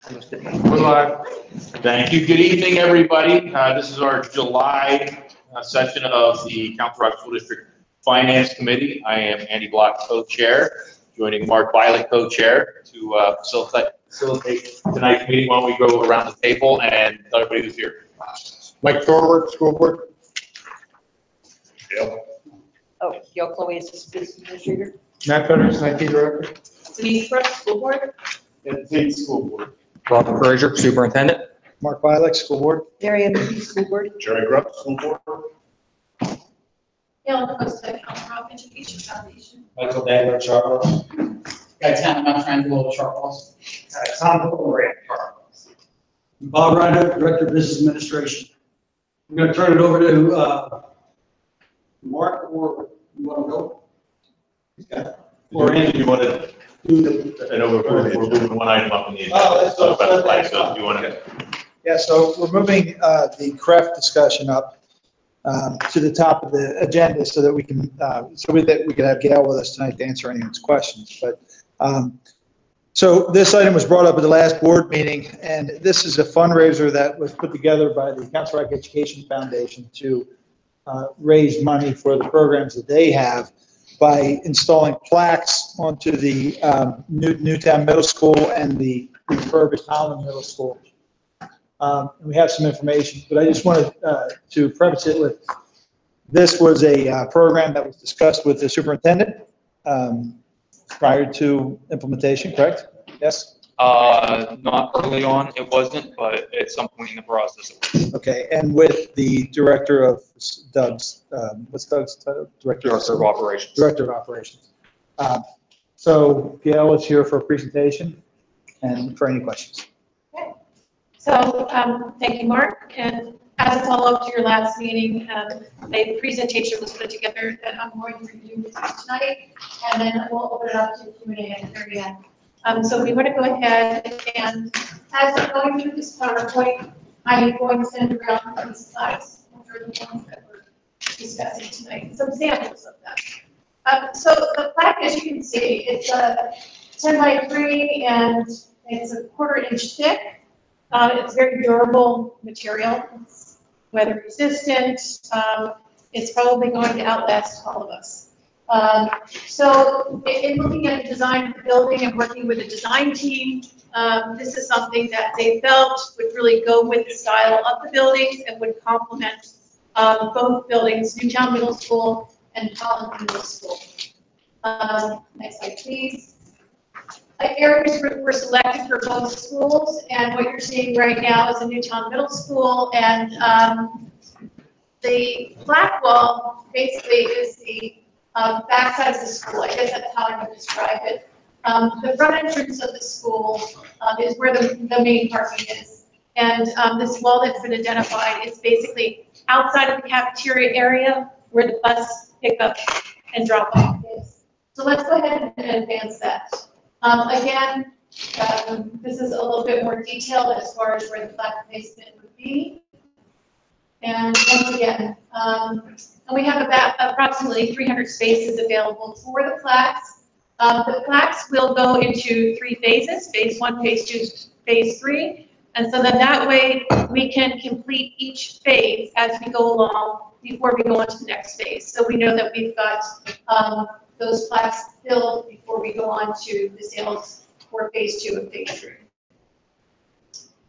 Thank you. Good evening, everybody. This is our July session of the Council Rock School District Finance Committee. I am Andy Block, co-chair, joining Mark Violet, co-chair, to facilitate tonight's meeting. Why don't we go around the table and tell everybody who's here. Mike Thorwald, School Board. Gail. Oh, Gail Chloe is Business Administrator. Matt Peters, IT Director. Denise Brooks, School Board. And Tate, School Board. Bob Frazier, Superintendent. Mark Violet, School Board. Marion McGee, School Board. Jerry Grubb, School Board. Gail Costa, Council Rock Education Foundation. Michael Dagler, Charles. Gaetano Mastrangelo, Charles. Tom Correa, Charles. Bob Ryder, Director of Business Administration. I'm going to turn it over to Mark, or you want to go? Or Andy, you want to? I know we're moving one item up in the agenda. Oh, that's So, so- so do you want to? Yeah, so we're moving the CREF discussion up to the top of the agenda so that we can, we can have Gail with us tonight to answer anyone's questions. But so this item was brought up at the last board meeting, and this is a fundraiser that was put together by the Council Rock Education Foundation to raise money for the programs that they have by installing plaques onto the Newtown Middle School and the refurbished Holland Middle School. And we have some information, but I just wanted to preface it with, this was a program that was discussed with the superintendent prior to implementation, correct? Yes? Not early on, it wasn't, but at some point in the process it was. Okay, and with the director of Doug's, what's Doug's title? Director of Operations. Director of Operations. So Gail is here for a presentation and for any questions. So, thank you, Mark. And as a follow-up to your last meeting, a presentation was put together that I'm going to review with you tonight, and then we'll open it up to Q&A at the very end. So we want to go ahead and, as we're going through this PowerPoint, I'm going to send around these slides for the ones that we're discussing tonight, some samples of them. So the plaque, as you can see, it's a 10 by 3 and it's a 1/4 inch thick. It's very durable material. It's weather resistant. It's probably going to outlast all of us. So in looking at the design of the building and working with the design team, this is something that they felt would really go with the style of the buildings and would complement both buildings, Newtown Middle School and Holland Middle School. Next slide, please. Areas were selected for both schools, and what you're seeing right now is a Newtown Middle School, and the black wall basically is the backside of the school. I guess that's how I would describe it. The front entrance of the school is where the main parking is, and this wall that's been identified is basically outside of the cafeteria area where the bus pickup and drop off is. So let's go ahead and advance that. Again, this is a little bit more detailed as far as where the plaque placement would be. And once again, and we have about approximately 300 spaces available for the plaques. The plaques will go into 3 phases, phase 1, phase 2, phase 3. And so then that way we can complete each phase as we go along before we go on to the next phase. So we know that we've got those plaques filled before we go on to the sales for phase 2 and phase 3.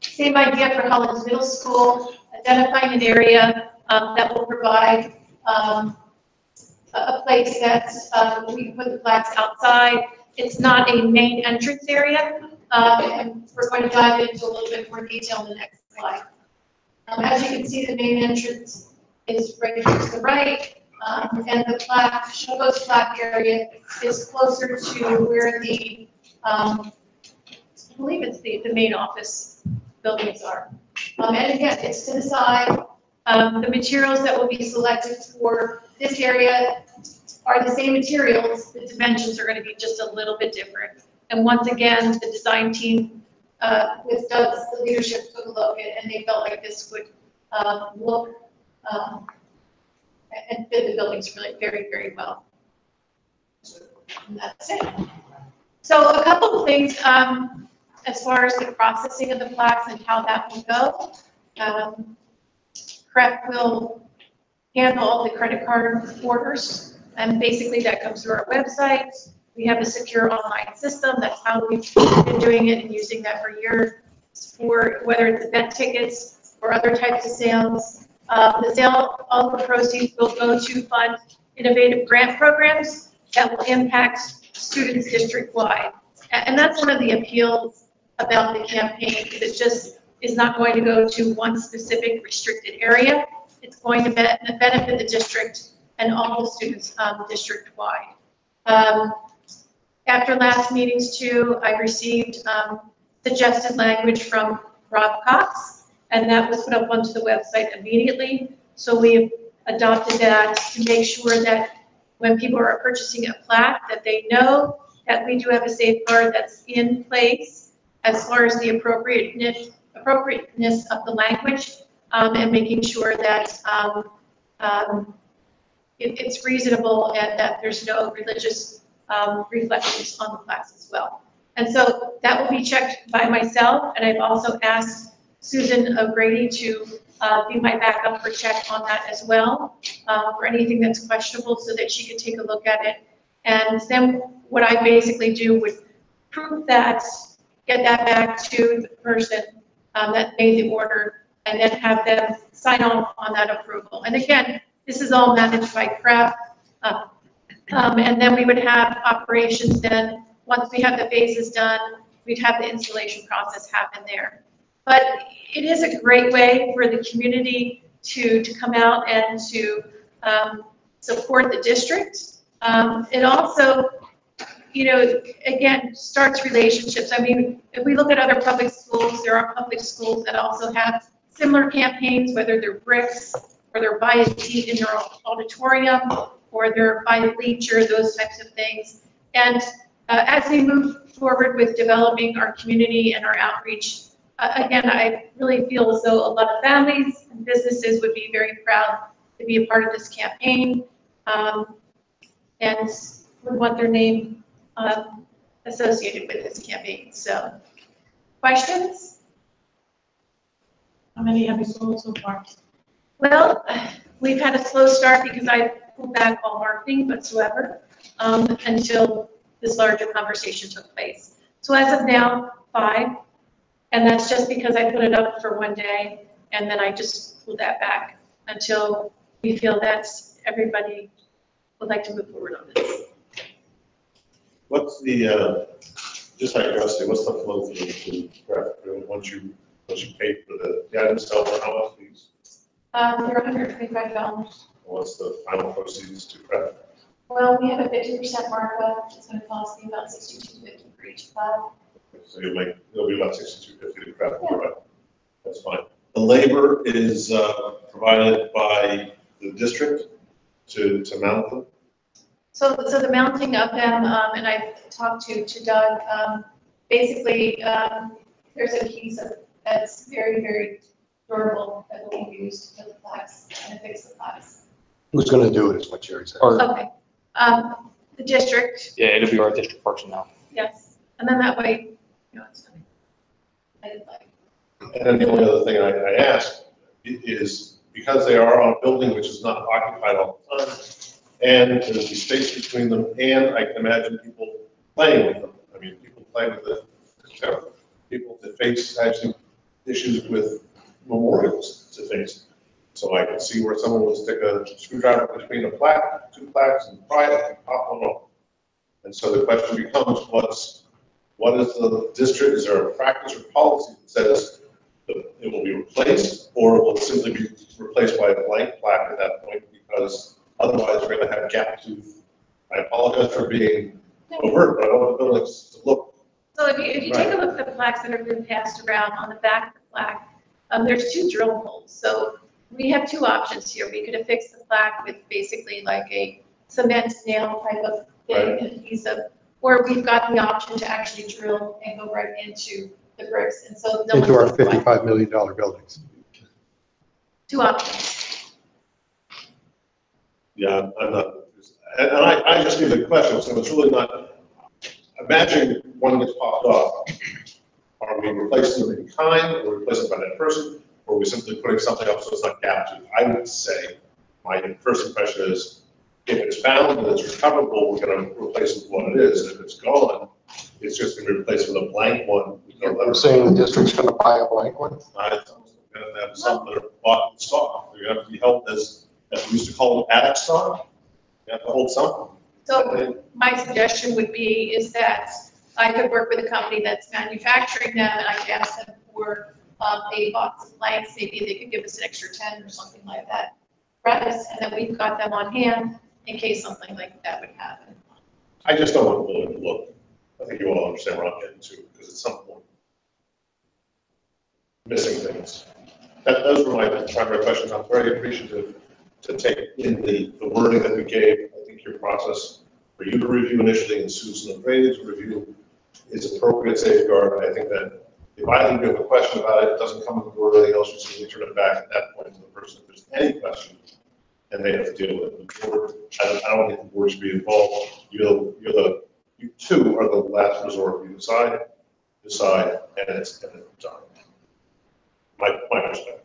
Same idea for Holland Middle School, identifying an area that will provide a place that we can put the plaques outside. It's not a main entrance area, and we're going to dive into a little bit more detail in the next slide. As you can see, the main entrance is right to the right. And the plaque, Shogo's plaque area is closer to where the, I believe it's the main office buildings are. And again, it's to the side. The materials that will be selected for this area are the same materials. The dimensions are going to be just a little bit different. And once again, the design team with Doug's leadership took a look at it, and they felt like this would look and fit the buildings really very, very well. And that's it. So a couple of things. As far as the processing of the plaques and how that will go, CREF will handle all the credit card orders, and basically that comes through our website. We have a secure online system. That's how we've been doing it and using that for years, for whether it's event tickets or other types of sales. The sale, all the proceeds will go to fund innovative grant programs that will impact students district-wide. And that's one of the appeals about the campaign, because it just is not going to go to one specific restricted area. It's going to benefit the district and all the students district-wide. After last meetings too, I received suggested language from Rob Cox, and that was put up onto the website immediately. So we've adopted that to make sure that when people are purchasing a plaque, that they know that we do have a safeguard that's in place as far as the appropriateness of the language, and making sure that it's reasonable and that there's no religious reflections on the plaques as well. And so that will be checked by myself, and I've also asked Susan O'Grady to be my backup for check on that as well, for anything that's questionable, so that she could take a look at it. And then what I basically do would prove that, get that back to the person that made the order, and then have them sign off on that approval. And again, this is all managed by CREF. And then we would have operations then, once we have the phases done, we'd have the installation process happen there. But it is a great way for the community to come out and to support the district. It also, you know, again, starts relationships. I mean, if we look at other public schools, there are public schools that also have similar campaigns, whether they're bricks or they're buy a seat in their auditorium or they're buy a bleacher, those types of things. And as we move forward with developing our community and our outreach, again, I really feel as though a lot of families and businesses would be very proud to be a part of this campaign, and would want their name associated with this campaign. So, questions? How many have you sold so far? Well, we've had a slow start because I pulled back all marketing whatsoever until this larger conversation took place. So as of now, 5, and that's just because I put it up for one day and then I just pulled that back until we feel that everybody would like to move forward on this. What's the, just out of curiosity, what's the flow through to CREF once you pay for the items itself, or how much these? They're $125. What's the final proceeds to CREF? Well, we have a 50% markup. It's going to cost me about $62.50 for each plaque. So it'll be about $62.50 to CREF, all right? That's fine. The labor is provided by the district to mount them? So the mounting of them, and I've talked to Doug, basically, there's a piece that's very, very durable that will be used for the plaques and fix the plaques. Who's going to do it is what Jerry said. Okay. The district, Yeah, it'll be our district personnel. yes. And then that way, you know, it's I didn't like. And then the only other thing I ask is, because they are on a building which is not occupied all the time, and there's the space between them, and I can imagine people playing with them. I mean, people play with the, you know, people that face actually issues with memorials to things. So I can see where someone will stick a screwdriver between a plaque, 2 plaques, and pry it and pop one off. And so the question becomes, what is the district, is there a practice or policy that says that it will be replaced, or will it simply be replaced by a blank plaque at that point? Because otherwise we're going to have gap tooth. I apologize for being overt, but I don't want the buildings to look. So if you take a look at the plaques that have been passed around, on the back of the plaque, there's 2 drill holes. So we have 2 options here. We could affix the plaque with basically like a cement nail type of thing, adhesive, or we've got the option to actually drill and go right into the bricks. And so no Into our one's going- $55 million buildings. 2 options. Yeah, I'm not, and I just need the question, so it's really not, imagine one gets popped off. we replacing them in kind, or replacing by that person, or are we simply putting something up so it's not gapped to? I would say, my first impression is, if it's found and it's recoverable, we're gonna replace it with what it is. If it's gone, it's just gonna be replaced with a blank one. I'm saying the district's gonna buy a blank one. Gonna have some that are bought in stock. They're gonna have to be held as we used to call them attic stock. You have to hold something. So my suggestion would be is that I could work with a company that's manufacturing them, and I could ask them for a box of blanks. Maybe they could give us an extra 10 or something like that. Preface, and then we've got them on hand in case something like that would happen. I just don't want to look. I think you all understand where I'm getting to, because at some point, missing things. Those were my primary questions. I'm very appreciative to take in the wording that we gave. I think your process for you to review initially and Susan and Brady to review is appropriate safeguard. And I think that if I think you have a question about it, it doesn't come with the word or anything else, you simply turn it back at that point to the person if there's any question, and they have to deal with it. The board, I don't think the board should be involved. You two are the last resort. You decide, and it's done. My perspective.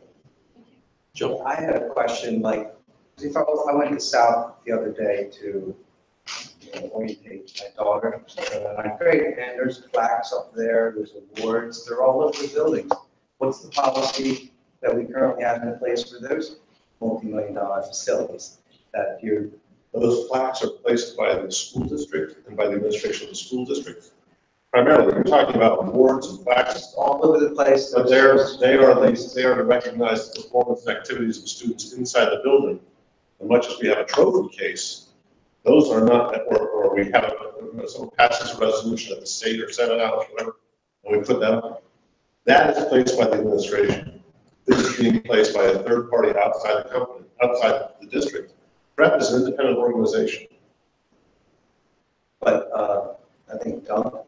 Joe? I had a question, like, if I went to South the other day to orientate my daughter, ninth grade, and there's plaques up there, there's awards, they're all over the buildings. What's the policy that we currently have in place for those multi-million-dollar facilities? That Those plaques are placed by the school district and by the administration of the school district. Primarily, we're talking about awards and plaques all over the place. but they are to recognize the performance and activities of students inside the building. And much as we have a trophy case, those are not, or we have, someone passes a resolution at the state or Senate House, whatever, and we put that up. That is placed by the administration. This is being placed by a third party outside the company, outside the district. PrEP is an independent organization. But I think Doug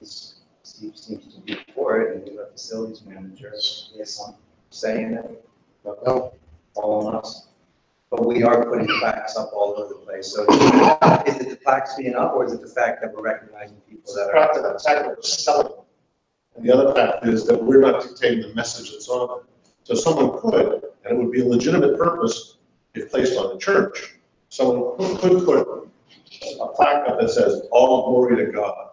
seems to be for it, and the facilities manager, yes, I'm saying it, but no, all on us. But we are putting plaques up all over the place. So is it the plaques being up, or is it the fact that we're recognizing people that are? The fact that we're selling them. And the other fact is that we're not dictating the message that's on them. So someone could, and it would be a legitimate purpose if placed on the church, someone could put a plaque up that says, "All glory to God."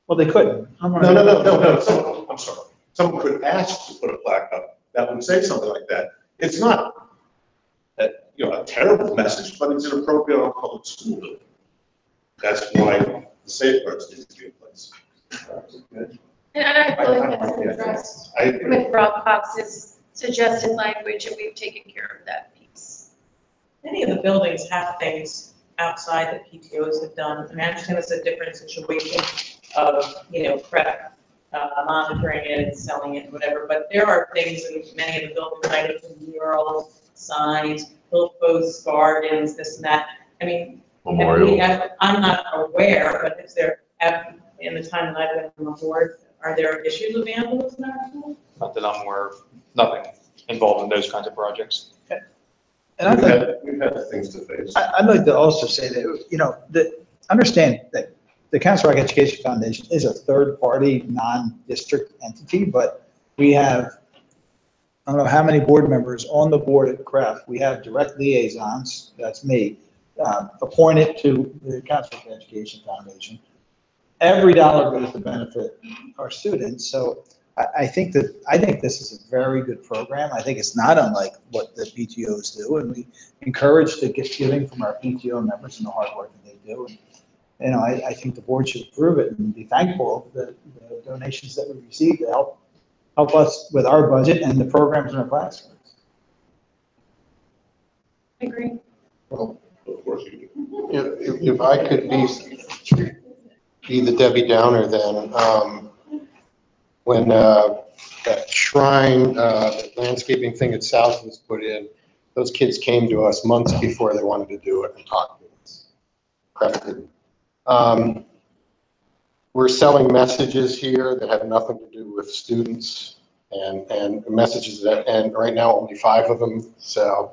Well, they couldn't. No. I'm sorry. Someone could ask to put a plaque up that would say something like that. It's not a terrible message, but it's inappropriate on a public school building. That's why the safeguards need to be in place. And I feel like that's addressed I agree. with Rob Cox's suggested language, and we've taken care of that piece. Many of the buildings have things outside that PTOs have done. I mean, I understand it's a different situation of, PrEP, monitoring it, selling it, whatever, but there are things in many of the buildings, items, murals, signs, little posts, gardens, this and that. I mean, I'm not aware, but is there, in the time that I've been on the board, are there issues with vandalism in our school? Not that I'm aware of, nothing involved in those kinds of projects. And I think, We've had things to face. I'd like to also say that, understand that the Council Rock Education Foundation is a third-party, non-district entity, but we have, I don't know how many board members on the board at CREF. We have direct liaisons, that's me, appointed to the Council Rock Education Foundation. Every dollar goes to benefit our students, so I think this is a very good program. I think it's not unlike what the PTOs do, and we encourage the giving from our PTO members and the hard work that they do. And, I think the board should approve it and be thankful for the donations that we receive to help us with our budget and the programs in our classrooms. I agree. Well, Of course you do. if I could be the Debbie Downer then, when that shrine, that landscaping thing at South was put in, those kids came to us months before they wanted to do it and talked to us. CREF didn't. We're selling messages here that have nothing to do with students and messages and right now only 5 of them. So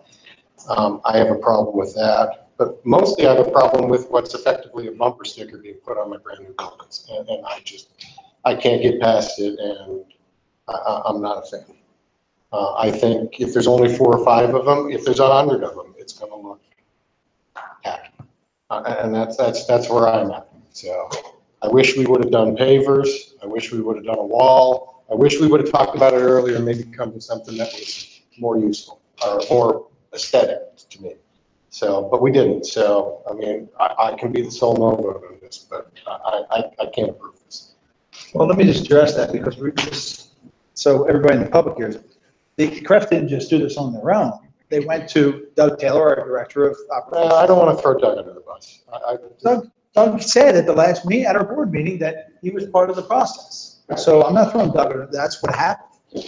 I have a problem with that. But mostly I have a problem with what's effectively a bumper sticker being put on my brand new buildings. And I can't get past it, and I'm not a fan. I think if there's only 4 or 5 of them, if there's 100 of them, it's gonna look tacky. And that's where I'm at. So I wish we would have done pavers. I wish we would have done a wall. I wish we would have talked about it earlier and maybe come to something that was more useful or more aesthetic to me. So, but we didn't. So, I mean, I can be the sole no vote on this, but I can't approve this. Well, let me just address that because we just, so everybody in the public hears it. The CREF didn't just do this on their own. They went to Doug Taylor, our Director of Operations. I don't want to throw Doug under the bus. Doug said at the last meeting, at our board meeting, that he was part of the process. So I'm not throwing Doug under, that's what happened.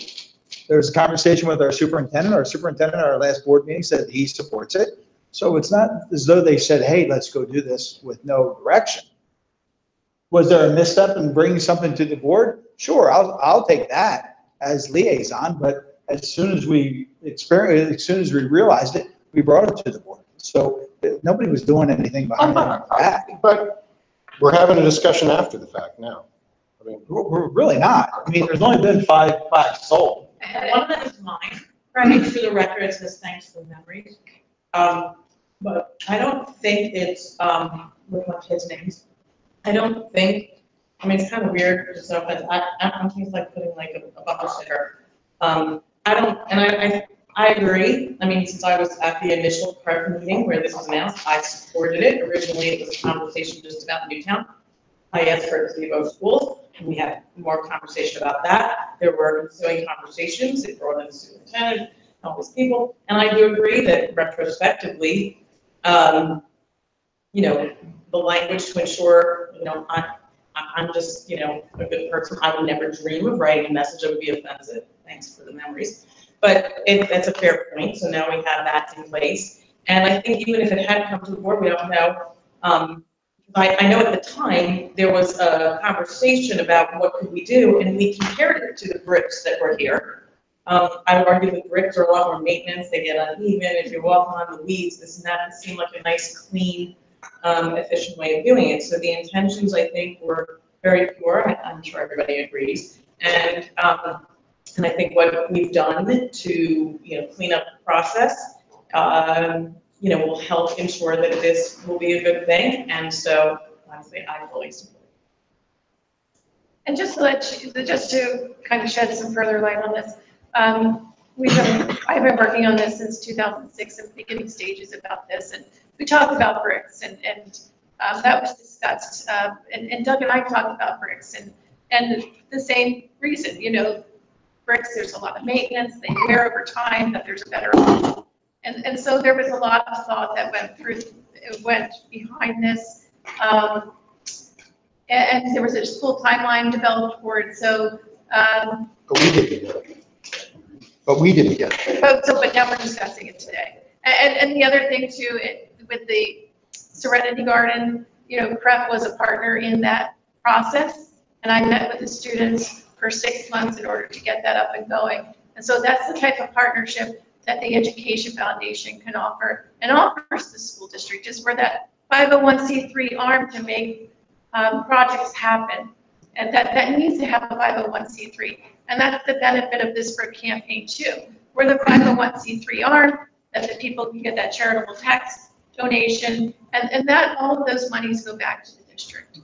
There was a conversation with our superintendent. Our superintendent at our last board meeting said he supports it. So it's not as though they said, hey, let's go do this with no direction. Was there a misstep in bringing something to the board? Sure, I'll take that as liaison, but as soon as we realized it, we brought it to the board. So nobody was doing anything behind our back. But we're having a discussion after the fact now. I mean, We're really not. I mean, there's only been 5 plaques sold. One of them is mine, running through the record, it says thanks for the memories. But I don't think it's, with my kids' names, I don't think, I mean, it's kind of weird, so, but I'm just like putting like a bumper sticker. I agree. I mean, since I was at the initial CREF meeting where this was announced, I supported it. Originally, it was a conversation just about Newtown. I asked for it to be both schools, and we had more conversation about that. There were ensuing conversations. It brought in the superintendent, all these people, and I do agree that retrospectively, you know, the language to ensure, you know, I'm just, you know, a good person. I would never dream of writing a message that would be offensive. Thanks for the memories. But that's a fair point. So now we have that in place. And I think even if it had come to the board, we don't know. I know at the time there was a conversation about what could we do, and we compared it to the bricks that were here. I would argue the bricks are a lot more maintenance. They get uneven. If you walk on the weeds, this and that, it seemed like a nice, clean, efficient way of doing it. So the intentions, I think, were very pure. I'm sure everybody agrees. And I think what we've done to, you know, clean up the process, you know, will help ensure that this will be a good thing. And so, honestly, I fully support it. And just to kind of shed some further light on this, I've been working on this since 2006 at the beginning stages about this, and we talked about bricks, and that was discussed, and Doug and I talked about bricks, and the same reason, you know, bricks, there's a lot of maintenance, they wear over time, that there's a better option. And so there was a lot of thought that went behind this. And there was a full timeline developed for it, so. but we didn't get it. But now we're discussing it today. And the other thing too, with the Serenity Garden, you know, CREF was a partner in that process. And I met with the students for 6 months in order to get that up and going. And so that's the type of partnership that the Education Foundation can offer and offers the school district, is where that 501c3 arm to make projects happen. And that needs to have a 501c3. And that's the benefit of this brick campaign too. We're the 501c3 arm, that the people can get that charitable tax donation, and that all of those monies go back to the district.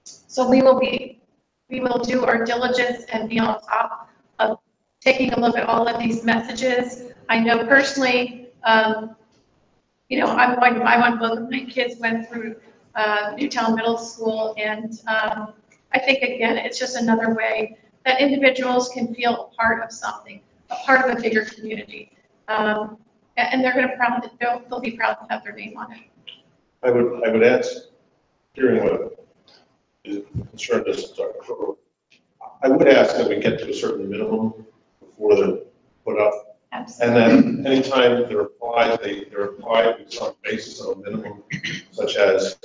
So we will do our diligence and be on top of taking a look at all of these messages. I know personally, you know, both of my kids went through Newtown Middle School, and I think again, it's just another way that individuals can feel a part of something, a part of a bigger community. And they're going to they'll be proud to have their name on it. I would ask, hearing what is concerned us, I would ask that we get to a certain minimum before they're put up. Absolutely. And then anytime they're applied, they're applied with some basis of a minimum, such as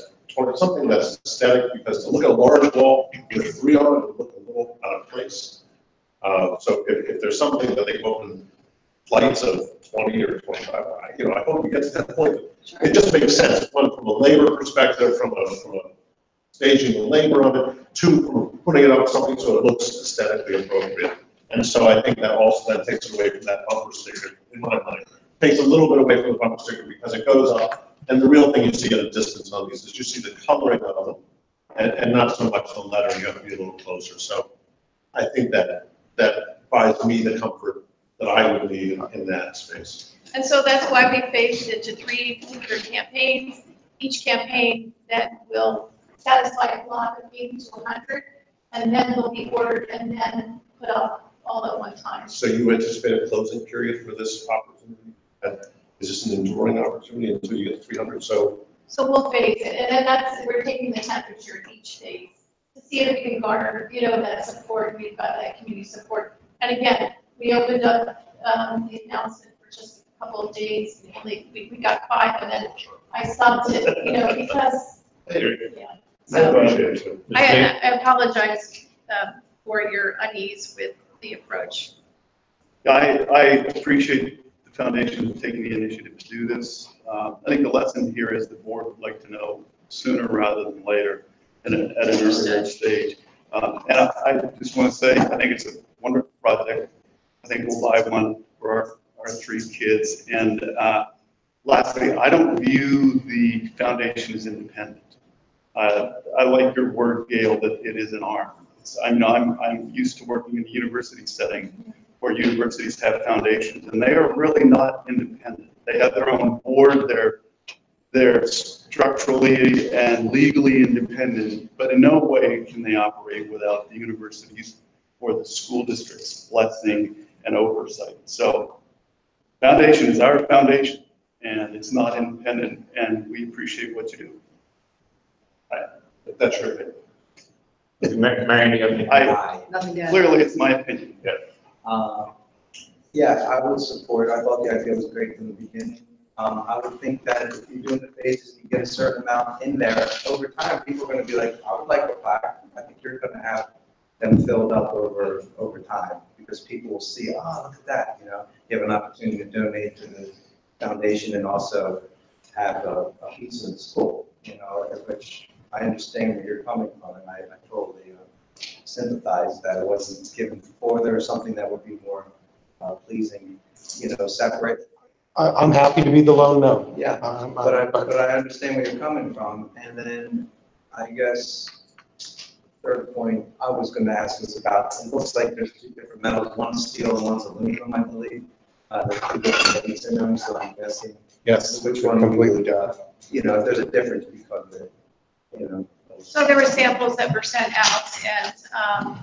something that's aesthetic, because to look at a large wall with 3 on it would look a little out of place. So if there's something that they open flights of 20 or 25, you know, I hope we get to that point. It just makes sense, one from a labor perspective, from a staging the labor on it, to putting it up something so it looks aesthetically appropriate. And so I think that also then takes away from that bumper sticker, in my mind. Takes a little bit away from the bumper sticker because it goes up. And the real thing you see at a distance on these is you see the coloring of them and not so much the letter. You have to be a little closer. So I think that buys me the comfort that I would need in that space. And so that's why we phased it to 3 bigger campaigns, each campaign that will satisfy a block of 80 to 100, and then they'll be ordered and then put up all at one time. So you anticipate a closing period for this opportunity? Is this an enduring opportunity until you get 300? So we'll phase it, and then we're taking the temperature each phase to see if we can garner, that support. We've got that community support. And again, we opened up the announcement for just a couple of days. We got 5, and then I stopped it, because, yeah. So I apologize for your unease with the approach. I appreciate the foundation taking the initiative to do this. I think the lesson here is the board would like to know sooner rather than later at an earlier stage. And I just want to say, I think it's a wonderful project. I think we'll buy one for our 3 kids. And lastly, I don't view the foundation as independent. I like your word, Gail, that it is an arm. I'm used to working in a university setting where universities have foundations, and they are really not independent. They have their own board, they're structurally and legally independent, but in no way can they operate without the universities or the school district's blessing and oversight. So foundation is our foundation, and it's not independent, and we appreciate what you do. that's your opinion. Marion, you have any? Nothing to add. Clearly, it's my opinion. Yeah, I would support, I thought the idea was great from the beginning. I would think that if you're doing the phases, you get a certain amount in there, over time, people are gonna be like, I would like a plaque. I think you're gonna have them filled up over time, because people will see, oh, look at that, you have an opportunity to donate to the foundation and also have a piece of the school, which I understand where you're coming from, and I totally sympathize that it wasn't given before. There was something that would be more pleasing, separate. I'm happy to be the lone no. Yeah, but I understand where you're coming from. And then I guess third point I was going to ask was about, it looks like there's 2 different metals, one's steel and one's aluminum, I believe. There's 2 different things in them, so I'm guessing. Yes, Which one completely. if there's a difference because of it, So there were samples that were sent out, and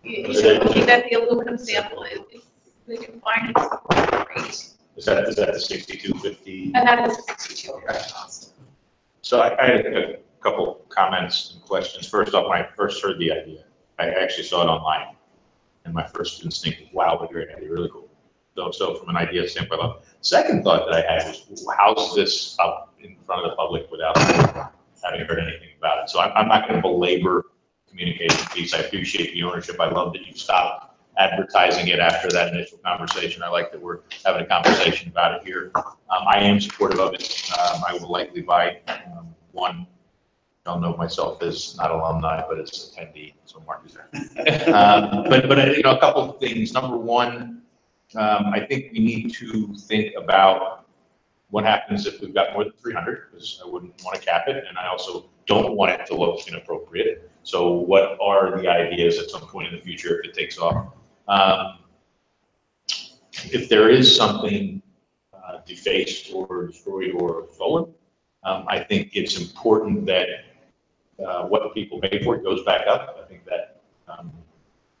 looking at the aluminum sample, we can find it's great. Is that the 6250? And that is 62 cost. So I had a couple comments and questions. First off, when I first heard the idea, I actually saw it online. And my first instinct was, wow, what a great idea, really cool. So from an idea standpoint, second thought that I had was, how's this up in front of the public without having heard anything about it? So I'm not going to belabor communication piece. I appreciate the ownership. I love that you stopped advertising it after that initial conversation. I like that we're having a conversation about it here. I am supportive of it. I will likely buy one. I'll know myself as not alumni, but as attendee, so Mark is there. But a couple of things. Number one, I think we need to think about what happens if we've got more than 300, because I wouldn't want to cap it, and I also don't want it to look inappropriate. So what are the ideas at some point in the future if it takes off? If there is something defaced or destroyed or stolen, I think it's important that what people pay for it goes back up. I think that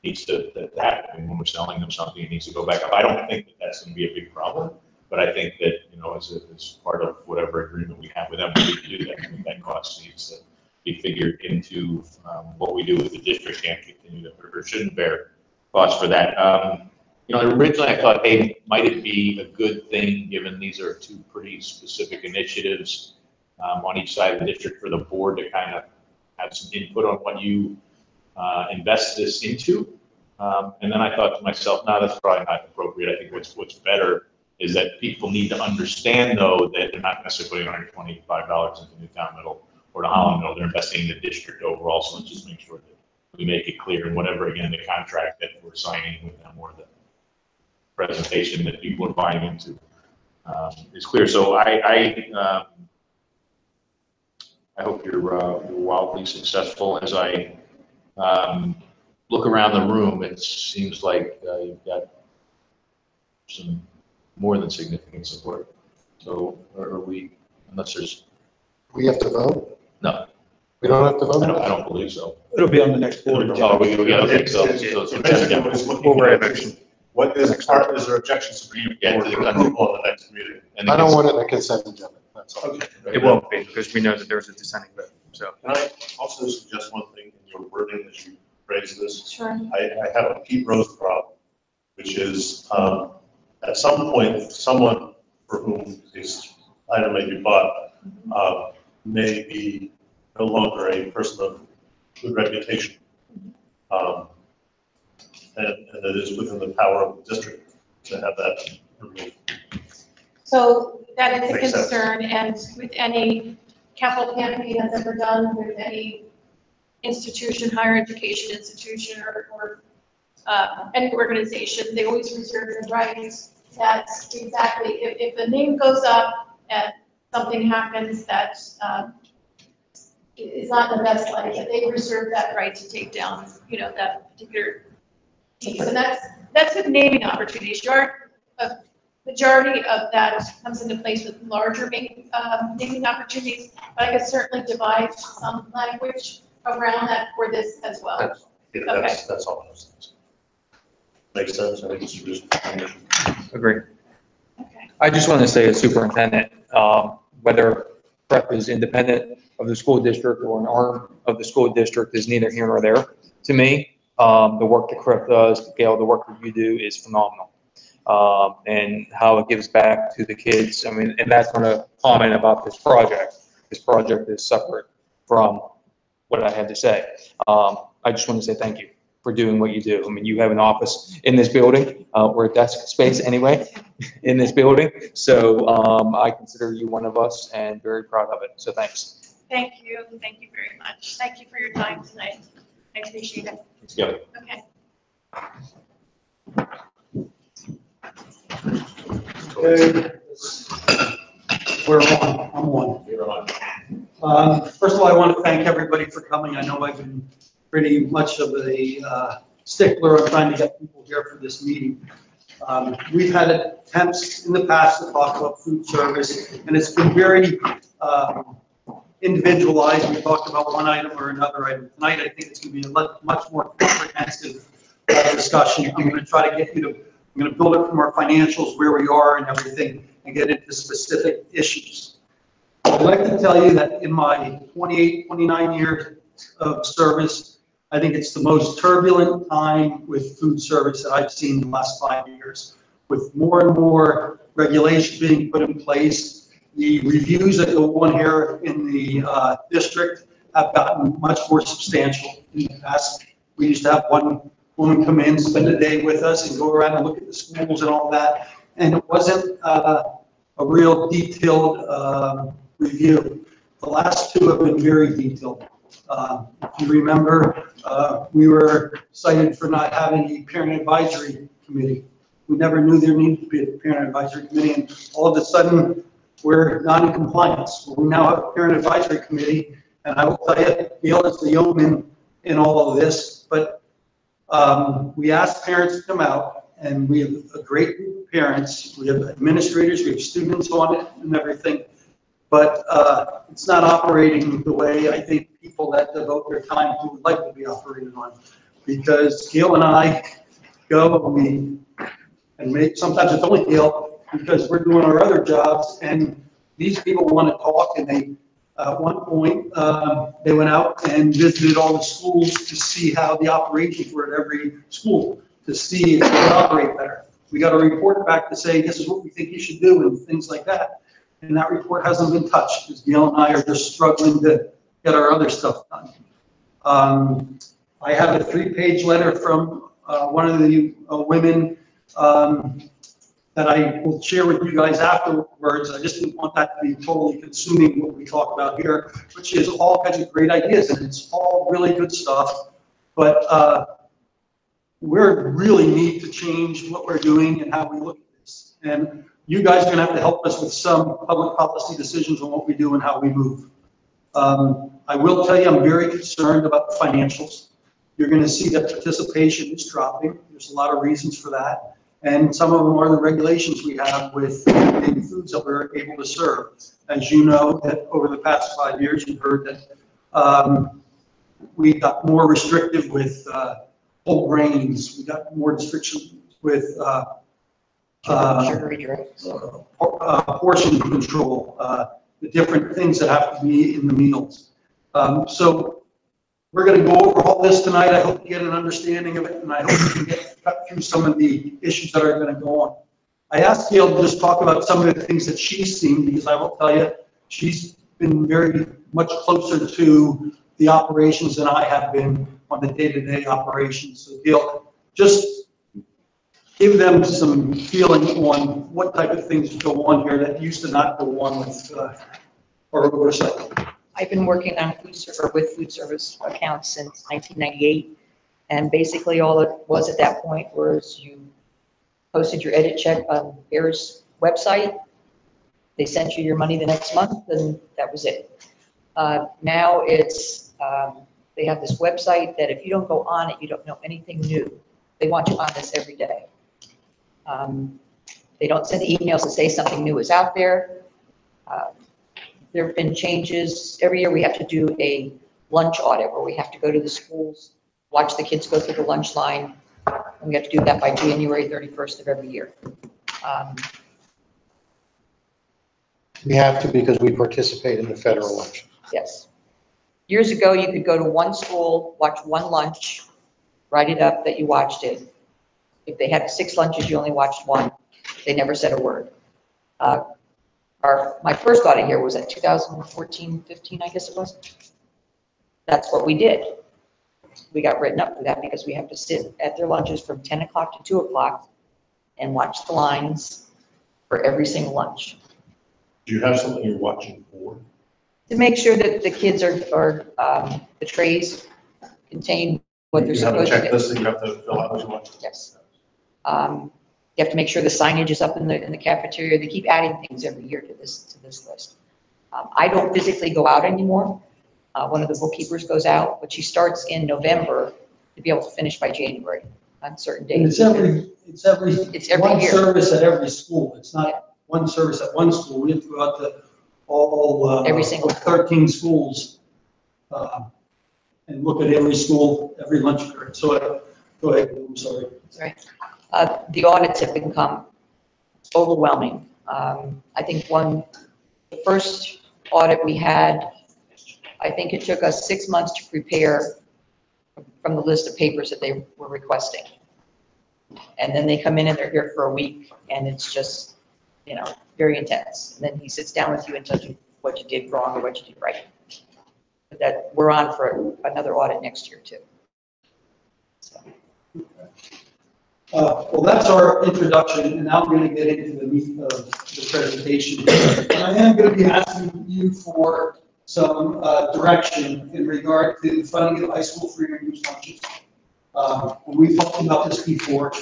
needs to happen. I mean, when we're selling them something, it needs to go back up. I don't think that that's going to be a big problem, but I think that, as part of whatever agreement we have with them, we need to do that. I think that cost needs to be figured into what we do with the district. Can't continue to, or shouldn't bear costs for that. Originally I thought, hey, might it be a good thing, given these are 2 pretty specific initiatives on each side of the district, for the board to kind of have some input on what you invest this into. And then I thought to myself, no, that's probably not appropriate. I think what's better is that people need to understand, though, that they're not necessarily putting $125 into Newtown Middle or to Holland Mill. They're investing in the district overall, so let's just make sure that we make it clear and whatever, again, the contract that we're signing with them or the presentation that people are buying into is clear. So I hope you're wildly successful. As I look around the room, it seems like you've got some more than significant support. So are we, unless there's, We have to vote? no, We don't have to vote? I don't believe so. It'll be on the next board. Oh, we got to so it's Basically, what it's looking Over at is what is there objections to bring Yeah, forward to the the- approval of the next meeting? and I don't want it in the consent agenda, that's all. Okay. It won't be, because we know that there's a dissenting vote, so. Can I also suggest one thing in your wording as you phrase this? Sure. I have a Pete Rose problem, which is, at some point, someone for whom this item may be bought, may be no longer a person of good reputation. And it is within the power of the district to have that removed. So that is a Makes sense. concern, and with any capital canopy that's ever done with any institution, higher education institution, or any organization, they always reserve the rights. That's exactly, if the name goes up and something happens that is not in the best light, that they reserve that right to take down, that particular piece. And that's with naming opportunities. A majority of that comes into place with larger naming opportunities, but I could certainly devise some language around that for this as well. That's all those things. Makes sense, I think it's reasonable. Agree. Okay. I just want to say as superintendent, whether prep is independent of the school district or an arm of the school district is neither here nor there to me. The work that CREP does, Gail, the work that you do is phenomenal. And how it gives back to the kids. I mean, and that's not a comment about this project. This project is separate from what I had to say. I just want to say thank you for doing what you do. I mean, you have an office in this building, or a desk space anyway, in this building. So I consider you one of us and very proud of it. So thanks. Thank you very much. Thank you for your time tonight. I appreciate it. let's go. Okay. Okay. We're on, I'm on. You're on. First of all, I want to thank everybody for coming. I know I've been pretty much of a stickler on trying to get people here for this meeting. We've had attempts in the past to talk about food service, and it's been very individualized. We talked about one item or another item. Tonight, I think it's going to be a much more comprehensive discussion. I'm going to try to get you to, I'm going to build it from our financials, where we are and everything, and get into specific issues. I'd like to tell you that in my 28, 29 years of service, I think it's the most turbulent time with food service that I've seen in the last 5 years. With more and more regulations being put in place, the reviews that go on here in the district have gotten much more substantial. In the past, we used to have one woman come in, spend a day with us, and go around and look at the schools and all that. And it wasn't a real detailed review. The last two have been very detailed. If you remember, we were cited for not having a parent advisory committee. We never knew there needed to be a parent advisory committee, and all of a sudden, we're not in compliance. Well, we now have a parent advisory committee, and I will tell you, Gail is the yeoman in all of this, but we asked parents to come out, and we have a great group of parents. We have administrators, we have students on it and everything, but it's not operating the way I think people that devote their time to would like to be operating on. Because Gail and I go and make, sometimes it's only Gail, because we're doing our other jobs, and these people want to talk, and they, at one point, they went out and visited all the schools to see how the operations were at every school, to see if they could operate better. We got a report back to say, this is what we think you should do, and things like that. And that report hasn't been touched, because Gail and I are just struggling to get our other stuff done. I have a 3-page letter from one of the women that I will share with you guys afterwards. I just didn't want that to be totally consuming what we talk about here, which is all kinds of great ideas, and it's all really good stuff. But we really need to change what we're doing and how we look at this. And you guys are gonna have to help us with some public policy decisions on what we do and how we move. I will tell you, I'm very concerned about the financials. You're gonna see that participation is dropping. There's a lot of reasons for that. And some of them are the regulations we have with the foods that we're able to serve. As you know, that over the past 5 years, you've heard that we got more restrictive with whole grains. We got more restrictions with Sugary drinks. portion control, the different things that have to be in the meals. So we're going to go over all this tonight. I hope you get an understanding of it, and I hope you can cut through some of the issues that are going to go on. I asked Gail to just talk about some of the things that she's seen, because I will tell you, she's been very much closer to the operations than I have been on the day-to-day operations. So Gail, just give them some feeling on what type of things go on here that used to not go on with our oversight. I've been working on with food service accounts since 1998. And basically all it was at that point was you posted your edit check on Bear's website. They sent you your money the next month, and that was it. Now it's, they have this website that if you don't go on it, you don't know anything new. They want you on this every day. They don't send emails to say something new is out there. There have been changes. Every year we have to do a lunch audit where we have to go to the schools, watch the kids go through the lunch line, and we have to do that by January 31st of every year. We have to because we participate in the federal election. Yes. Years ago, you could go to one school, watch one lunch, write it up that you watched it. If they had 6 lunches, you only watched one. They never said a word. My first audit year was at 2014, 15, I guess it was. That's what we did. We got written up for that because we have to sit at their lunches from 10 o'clock to 2 o'clock and watch the lines for every single lunch. Do you have something you're watching for? To make sure that the kids are the trays contain what they're supposed to do. You have a checklist that you have to fill out as you want? Yes. You have to make sure the signage is up in the cafeteria. They keep adding things every year to this list. I don't physically go out anymore. One of the bookkeepers goes out, but she starts in November to be able to finish by January on certain days. And it's every one year. service at every school. It's not one service at one school. We have to go out to all Every single 13 schools and look at every school, every lunch period. So go ahead. I'm sorry. Right. The audits have become overwhelming. I think the first audit we had, I think it took us 6 months to prepare from the list of papers that they were requesting. And then they come in and they're here for a week, and it's just, very intense. And then he sits down with you and tells you what you did wrong or what you did right. But that we're on for another audit next year too. So. Well, that's our introduction, and now I'm going to get into the meat of the presentation. And I am going to be asking you for some direction in regard to funding of high school free and reduced lunches. We've talked about this before.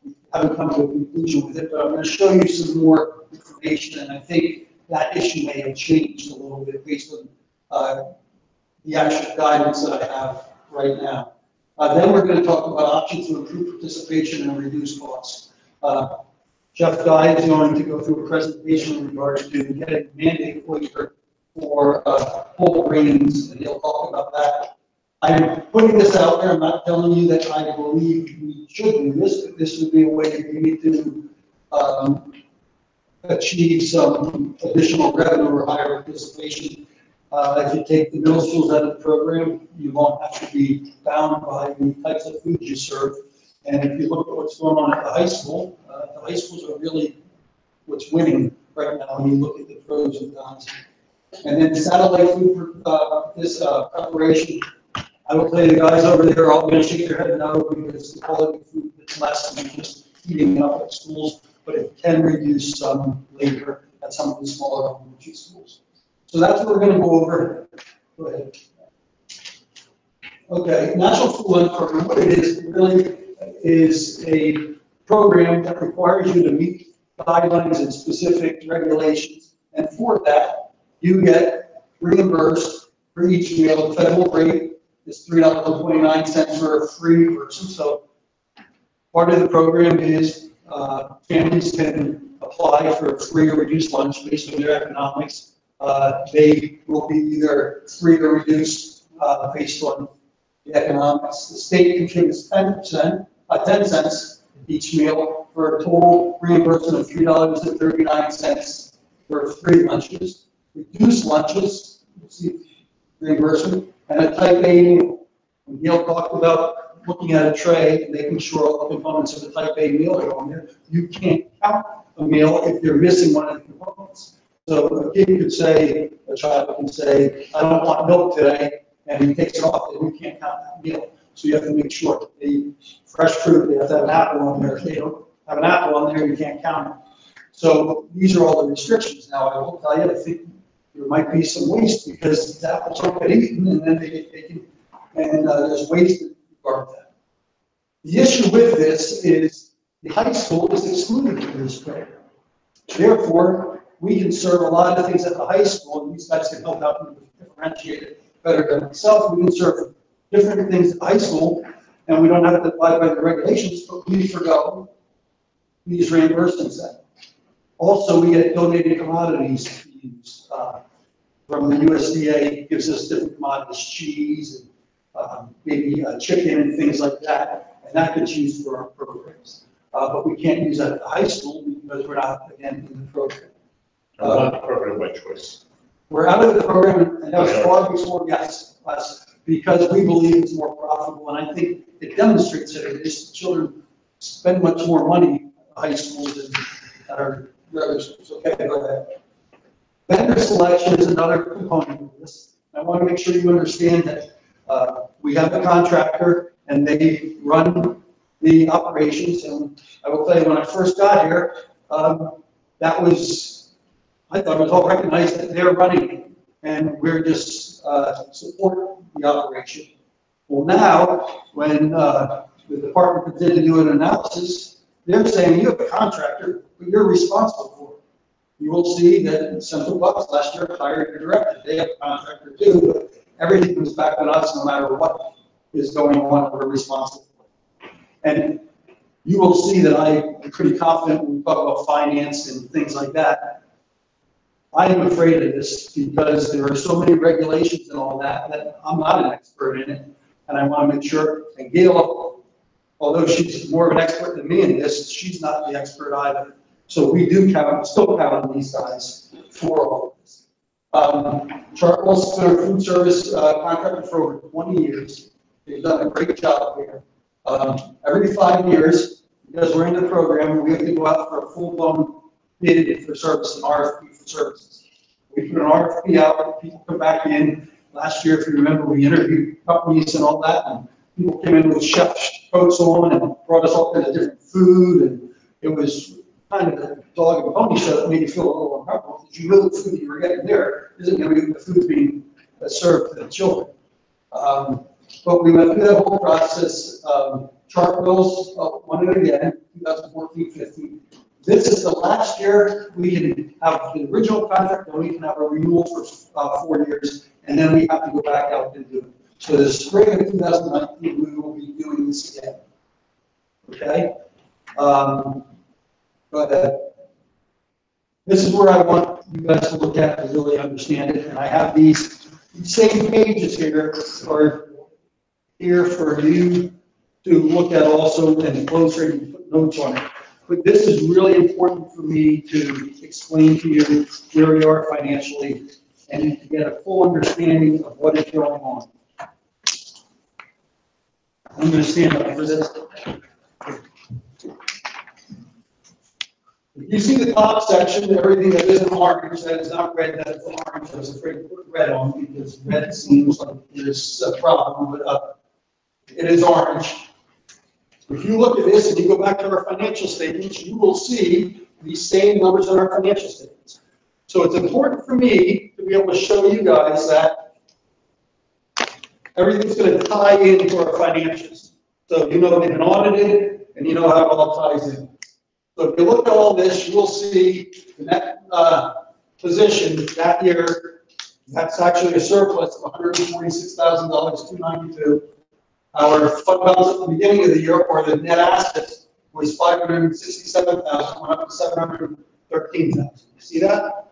We haven't come to a conclusion with it, but I'm going to show you some more information, and I think that issue may have changed a little bit based on the actual guidance that I have right now. Then we're going to talk about options to improve participation and reduce costs. Jeff Guy is going to go through a presentation in regards to getting mandate waiver for whole grains, and he'll talk about that. I'm putting this out there. I'm not telling you that I believe we should do this, but this would be a way for me to achieve some additional revenue or higher participation. If you take the middle schools out of the program, you won't have to be bound by the types of foods you serve. And if you look at what's going on at the high school, the high schools are really what's winning right now when you look at the pros and cons. And then satellite food for this preparation, I will tell you the guys over there are all going to shake their head no, because the quality of food is less than just eating up at schools. but it can reduce some labor at some of the smaller elementary schools. So that's what we're going to go over. Go ahead. Okay, National School Lunch Program, what it is, really is a program that requires you to meet guidelines and specific regulations. And for that, you get reimbursed for each meal. The federal rate is $3.29 for a free person. So part of the program is families can apply for a free or reduced lunch based on their economics. They will be either free or reduced based on the economics. The state contributes 10 cents each meal for a total reimbursement of $3.39 for free lunches. Reduced lunches, reimbursement, and a type A meal. When Gail talked about looking at a tray and making sure all the components of the type A meal are on there, you can't count a meal if you're missing one of the components. So a kid could say, a child can say, I don't want milk today, and he takes it off, and you can't count that meal. So you have to make sure the fresh fruit, they have to have an apple on there. If they don't have an apple on there, you can't count it. So these are all the restrictions. Now, I will tell you, I think there might be some waste because the apples don't get eaten and then they get taken, and there's waste in regard to that. The issue with this is the high school is excluded from this program. Therefore, we can serve a lot of things at the high school, and these guys can help out and differentiate it better than myself. We can serve different things at high school, and we don't have to abide by the regulations, but we forgo these reimbursements. Also, we get donated commodities to use from the USDA. Gives us different commodities, cheese, and maybe chicken and things like that, and that gets used for our programs. But we can't use that at the high school because we're not, again, in the program. Not the program by choice. We're out of the program, and that was far before, yes, us, because we believe it's more profitable, and I think it demonstrates that it is. Children spend much more money at high school than at our other schools. Okay, go ahead. Vendor selection is another component of this. I want to make sure you understand that we have a contractor, and they run the operations, and I will tell you, when I first got here, I thought it was all recognized that they're running, and we're just support the operation. Well, now, when the department comes in to do an analysis, they're saying you have a contractor, but you're responsible for it. You will see that Central Bucks last year hired a director. They have a contractor too, but everything comes back on us no matter what is going on, we're responsible for it. And you will see that I'm pretty confident when we talk about finance and things like that. I am afraid of this because there are so many regulations and all that I'm not an expert in it, and I want to make sure. And Gail, although she's more of an expert than me in this, she's not the expert either. So we do still count on these guys for all of this. Chartwell's been a food service contractor for over 20 years. They've done a great job here. Every 5 years, because we're in the program, we have to go out for a full-blown bid for service, an RFP for services. We put an RFP out, people come back in. Last year, if you remember, we interviewed companies and all that, and people came in with chef coats on and brought us all kinds of different food, and it was kind of a dog and pony show that made you feel a little uncomfortable because you know the food that you were getting there isn't going to be the food being served to the children. But we went through that whole process. Chartwell's won it again, 2014-15. This is the last year we can have the original contract, and we can have a renewal for 4 years, and then we have to go back out and do it. So the spring of 2019, we will be doing this again. Okay? Go ahead. This is where I want you guys to look at to really understand it, and I have these same pages here are here for you to look at also and closer and put notes on it. But this is really important for me to explain to you where we are financially and to get a full understanding of what is going on. I'm going to stand up for this. You see the top section, everything that isn't orange, that is not red, that is orange. I was afraid to put red on because red seems like there's a problem, but it is orange. If you look at this and you go back to our financial statements, you will see these same numbers in our financial statements. So it's important for me to be able to show you guys that everything's going to tie into our financials. So you know they've been audited and you know how it all ties in. So if you look at all this, you will see the net position that year, that's actually a surplus of $146,000, 292. Our fund balance at the beginning of the year, or the net assets, was 567,000, went up to 713,000. See that?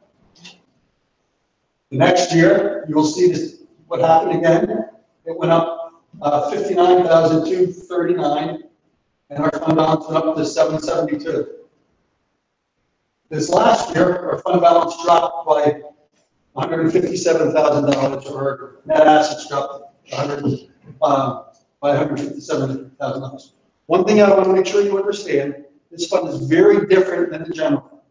The next year, you'll see this, what happened again. It went up 59,239, and our fund balance went up to 772. This last year, our fund balance dropped by $157,000, or net assets dropped by $157,000. One thing I want to make sure you understand, this fund is very different than the general fund.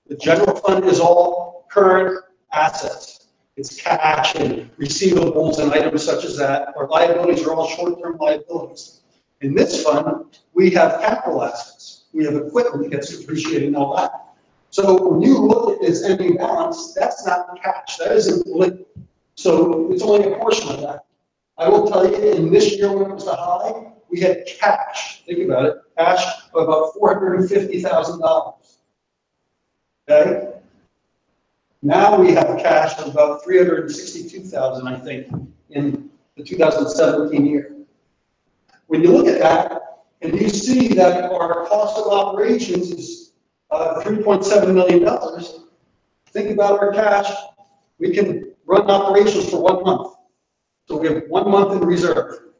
The general fund is all current assets. It's cash and receivables and items such as that. Our liabilities are all short-term liabilities. In this fund, we have capital assets. We have equipment that gets depreciated and all that. So when you look at this ending balance, that's not cash. That isn't liquid. So it's only a portion of that. I will tell you, in this year when it was the high, we had cash. Think about it. Cash of about $450,000. Okay? Now we have cash of about $362,000, I think, in the 2017 year. When you look at that, and you see that our cost of operations is $3.7 million, think about our cash. We can run operations for 1 month. So we have 1 month in reserve.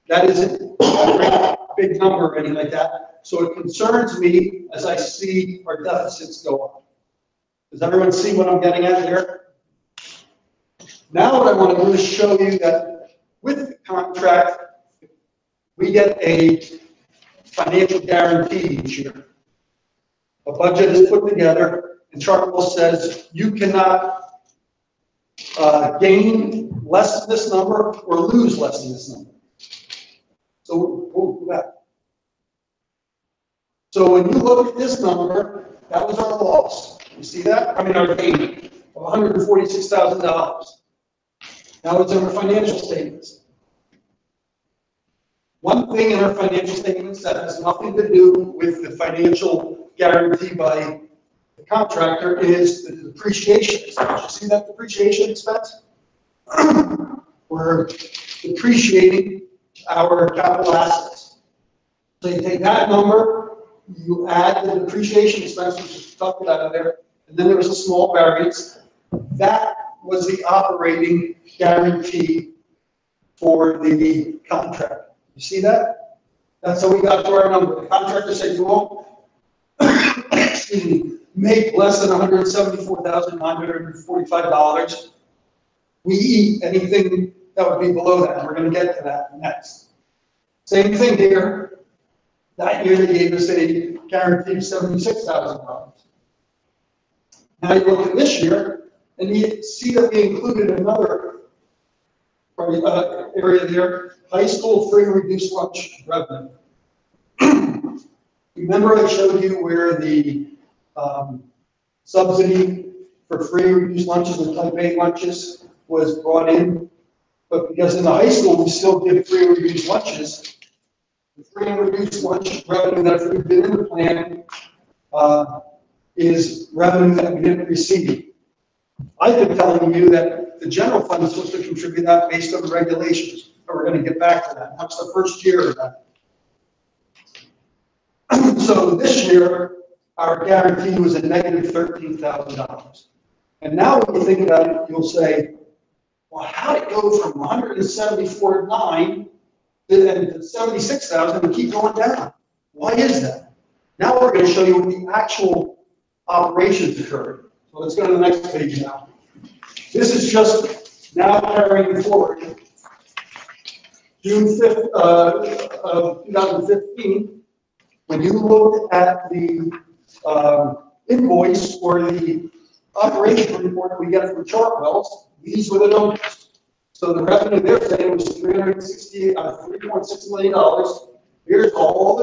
That isn't a big number or anything like that. So it concerns me as I see our deficits go up. Does everyone see what I'm getting at here? Now what I want to do is show you that with the contract, we get a financial guarantee each year. A budget is put together, and Chartwell says you cannot gain less than this number or lose less than this number. So we'll do that. So when you look at this number, that was our loss. You see that? I mean, our gain of $146,000. Now it's in our financial statements. One thing in our financial statements that has nothing to do with the financial guarantee by the contractor is the depreciation expense. You see that depreciation expense? We're depreciating our capital assets. So you take that number, you add the depreciation expense, which is talked about there, and then there was a small variance. That was the operating guarantee for the contract. You see that? That's how we got to our number. The contractor said you won't excuse me, make less than $174,945. We eat anything that would be below that, and we're going to get to that next. Same thing here. That year they gave us a guarantee of $76,000. Now you look at this year, and you see that we included another area there, high school free and reduced lunch revenue. Remember I showed you where the subsidy for free and reduced lunches and type A lunches was brought in? But because in the high school we still give free and reduced lunches, the free and reduced lunch revenue that's been in the plan is revenue that we didn't receive. I've been telling you that the general fund is supposed to contribute that based on the regulations, but we're going to get back to that. That's the first year of that. So this year, our guarantee was a negative $13,000. And now when you think about it, you'll say, well, how did it go from 174.9 to 76,000 and keep going down? Why is that? Now we're going to show you what the actual operations occurred. So let's go to the next page now. This is just now carrying forward. June 5th of 2015, when you look at the invoice or the operation report that we get from Chartwell's, these were the numbers. So the revenue they're saying was $3.6 million. Here's all the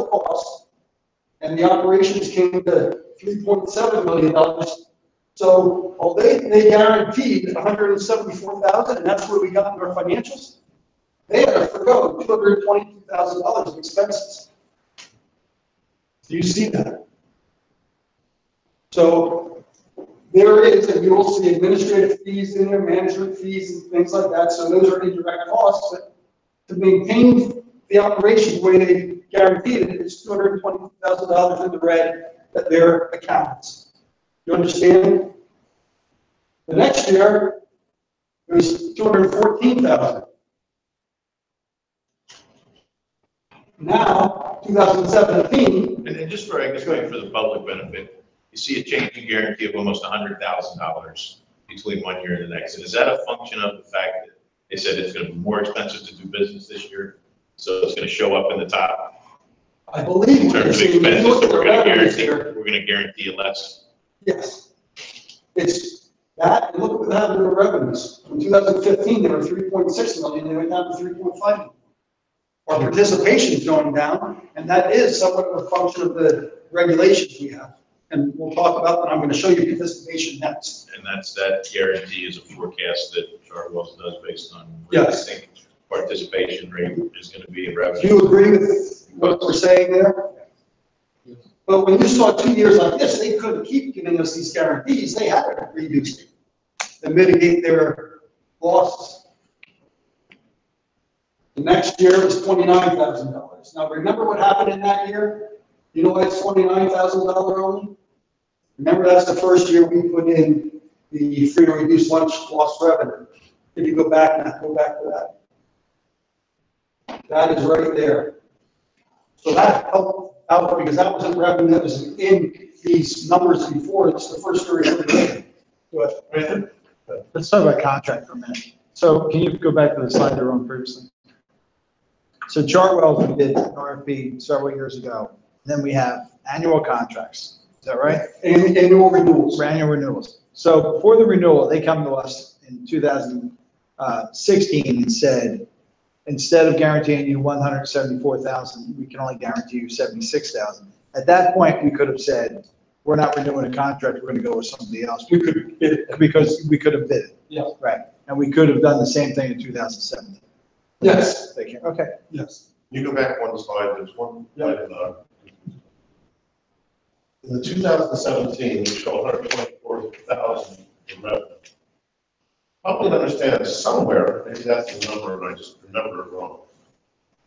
the operations came to $3.7 million. So, they guaranteed $174,000, and that's where we got in our financials. They had to forgo $222,000 of expenses. Do you see that? So there is, and you will see administrative fees in there, management fees and things like that. So those are indirect costs. But to maintain the operation the way they guaranteed it, it's $220,000 in the red at their accounts. You understand? The next year, it was $214,000. Now, 2017. And just for, I guess, going for the public benefit, you see a change in guarantee of almost $100,000 between one year and the next. And is that a function of the fact that they said it's going to be more expensive to do business this year? So it's going to show up in the top I believe. in terms of expenses that we're going to guarantee you less. Yes. It's that, and look what happened to the revenues. In 2015, they were 3.6 million, they went down to 3.5 million. Our participation is going down, and that is somewhat of a function of the regulations we have. And we'll talk about that. I'm going to show you participation next. And that guarantee is a forecast that Chartwell's does based on what Yes. they think participation rate is going to be in Do revenue. you agree with what we're saying there? But when you saw 2 years like this, they couldn't keep giving us these guarantees. They had to reduce it and mitigate their losses. The next year was $29,000. Now, remember what happened in that year? You know why it's $29,000 only? Remember, that's the first year we put in the free or reduced lunch lost revenue. If you go back to that. That is right there. So that helped out because that wasn't revenue that was in these numbers before. It's the first year we put it in. Let's talk about contract for a minute. So can you go back to the slide they were on previously? So Chartwell, we did an RFP several years ago. Then we have annual contracts. Is that right? Annual renewals. Annual renewals. So before the renewal, they come to us in 2016 and said, instead of guaranteeing you 174,000, we can only guarantee you 76,000. At that point, we could have said, we're not renewing a contract, we're going to go with somebody else. We could bid it because we could have bid it. Yeah. Right. And we could have done the same thing in 2017. Yes. They can, okay. Yes. You go back one slide, there's one item, in the 2017, we show 124,000 in revenue. Help me understand, somewhere, maybe that's the number and I just remember it wrong.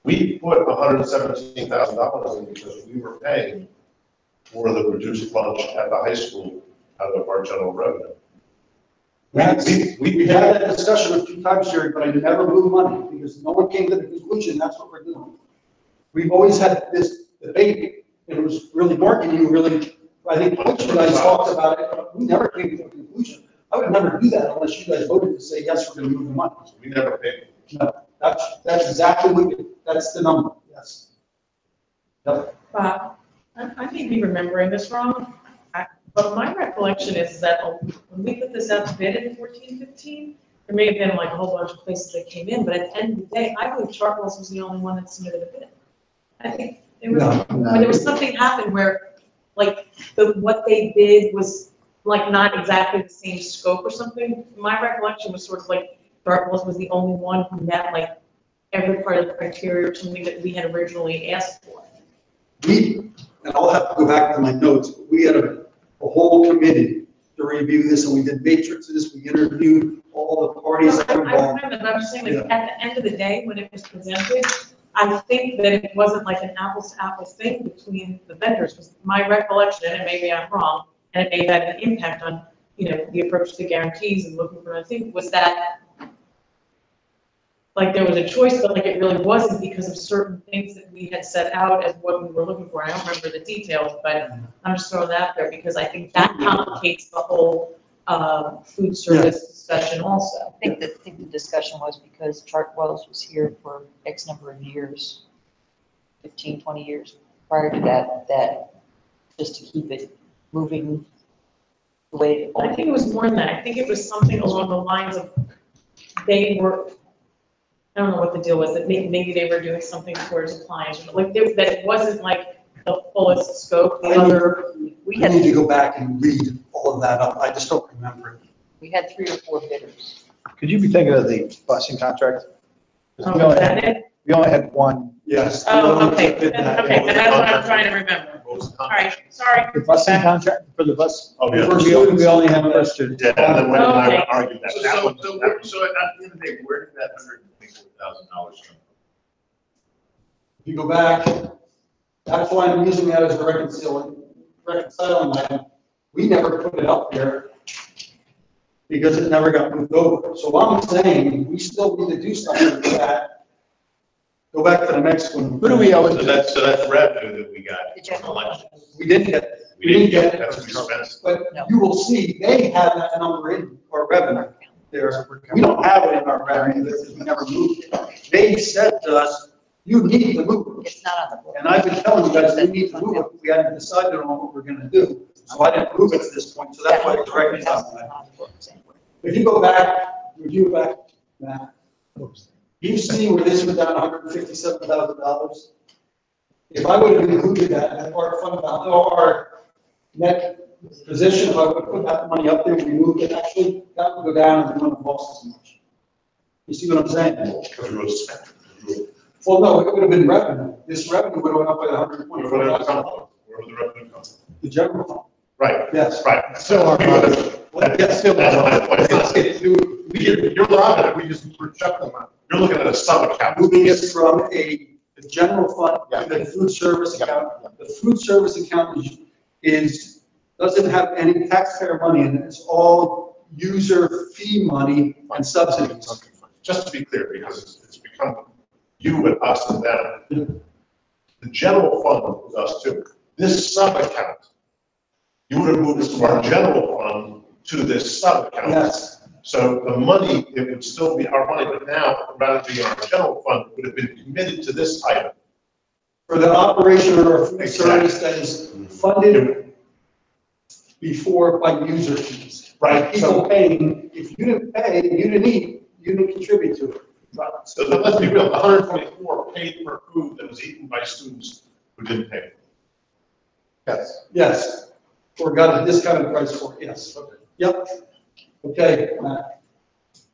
We put $117,000 in because we were paying for the reduced lunch at the high school out of our general revenue. We had that discussion a few times, Jerry, but I never moved money because no one came to the conclusion that's what we're doing. We've always had this debate, and it was really marketing, really, I think, you guys talked about it, but we never came to a conclusion. I would never do that unless you guys voted to say, yes, we're gonna move the money. We never paid. No, that's exactly what, that's the number, yes. Yep. Bob, I may be remembering this wrong, but my recollection is that when we put this out to bid in 14-15, there may have been like a whole bunch of places that came in, but at the end of the day, I believe Chartwell's was the only one that submitted a bid. I think there was, when there was something happened where, like, what they bid was like not exactly the same scope or something. My recollection was sort of like Chartwell's was the only one who met like every part of the criteria or something that we had originally asked for. And I'll have to go back to my notes, but we had a whole committee to review this, and we did matrices, we interviewed all the parties that were I involved. remember, but I'm just saying, like, at the end of the day, when it was presented, I think that it wasn't like an apples to apples thing between the vendors, because my recollection, and maybe I'm wrong, and it may have had an impact on, you know, the approach to guarantees and looking for, I think, was that like there was a choice, but like it really wasn't because of certain things that we had set out as what we were looking for. I don't remember the details, but I'm just throwing that out there because I think that complicates the whole food service discussion also. I think the discussion was because Chartwell's was here for X number of years, 15, 20 years prior to that just to keep it moving the way it I think it was more than that. I think it was something along the lines of they were, I don't know what the deal was, that maybe they were doing something towards appliance, like that it wasn't like the fullest scope, the I other, We I need to had, go back and read all of that up. I just don't remember it. we had 3 or 4 bidders. Could you be thinking of the busing contract? oh, is that it? We only had one. Yes. Oh, okay, Bid then, that. okay, then that's what I'm trying to remember. What was the All right, sorry. The busing contract for the bus? Oh, yeah. We only have one student. Yeah, and then when I Okay. argued that, So, that so, one, so, that was. so at the end of the day, where did that $124,000 come from? If you go back, that's why I'm using that as a reconciling item. We never put it up there because it never got moved over. So I'm saying, we still need to do something with that. Go back to the next one. Who do we owe it So to? that's revenue that we got The general from elections. We didn't get it. We didn't get it, that's what we spent. But No. you will see, they have that number in our revenue there. We don't have it in our revenue because we never moved it. They said to us, you need to move it. It's not on the book. And I've been telling you guys, we need to move it. We hadn't decided on what we're gonna do. So I didn't move it to this point, so that's why it's right It's now. not on the books anyway. If you go back, review back, Matt, you see where this was down $157,000? If I would have included that in our fund balance, or our net position, if I would have put that money up there and removed it, actually, that would go down and we wouldn't have lost as much. You see what I'm saying? Because we were spent. Well, no, it would have been revenue. This revenue would have went up by Where would it come $124,000. from? Where would the revenue come from? The general fund, Right, yes. right. Still our money. Well, yes, still. That's my point. You're robbing it, we just project them out. You're looking at a sub account. moving it from the general fund Yeah. to the food service Yeah. account. The food service account doesn't have any taxpayer money in it. It's all user fee money and subsidies. Okay, fine. Just to be clear, because it's become you and us and them. The general fund was us too. This sub account, you would have moved it from our general fund to this sub account. Yes, So the money, it would still be our money, but now, rather than being our general fund, would have been committed to this item. for the operation of our food service that is funded before by user fees. Right, People paying, if you didn't pay, you didn't eat, you didn't contribute to it. So let's be real, 124 paid for food that was eaten by students who didn't pay. Yes. Yes, or got a discounted price for it, yes. Yep. Okay, Matt.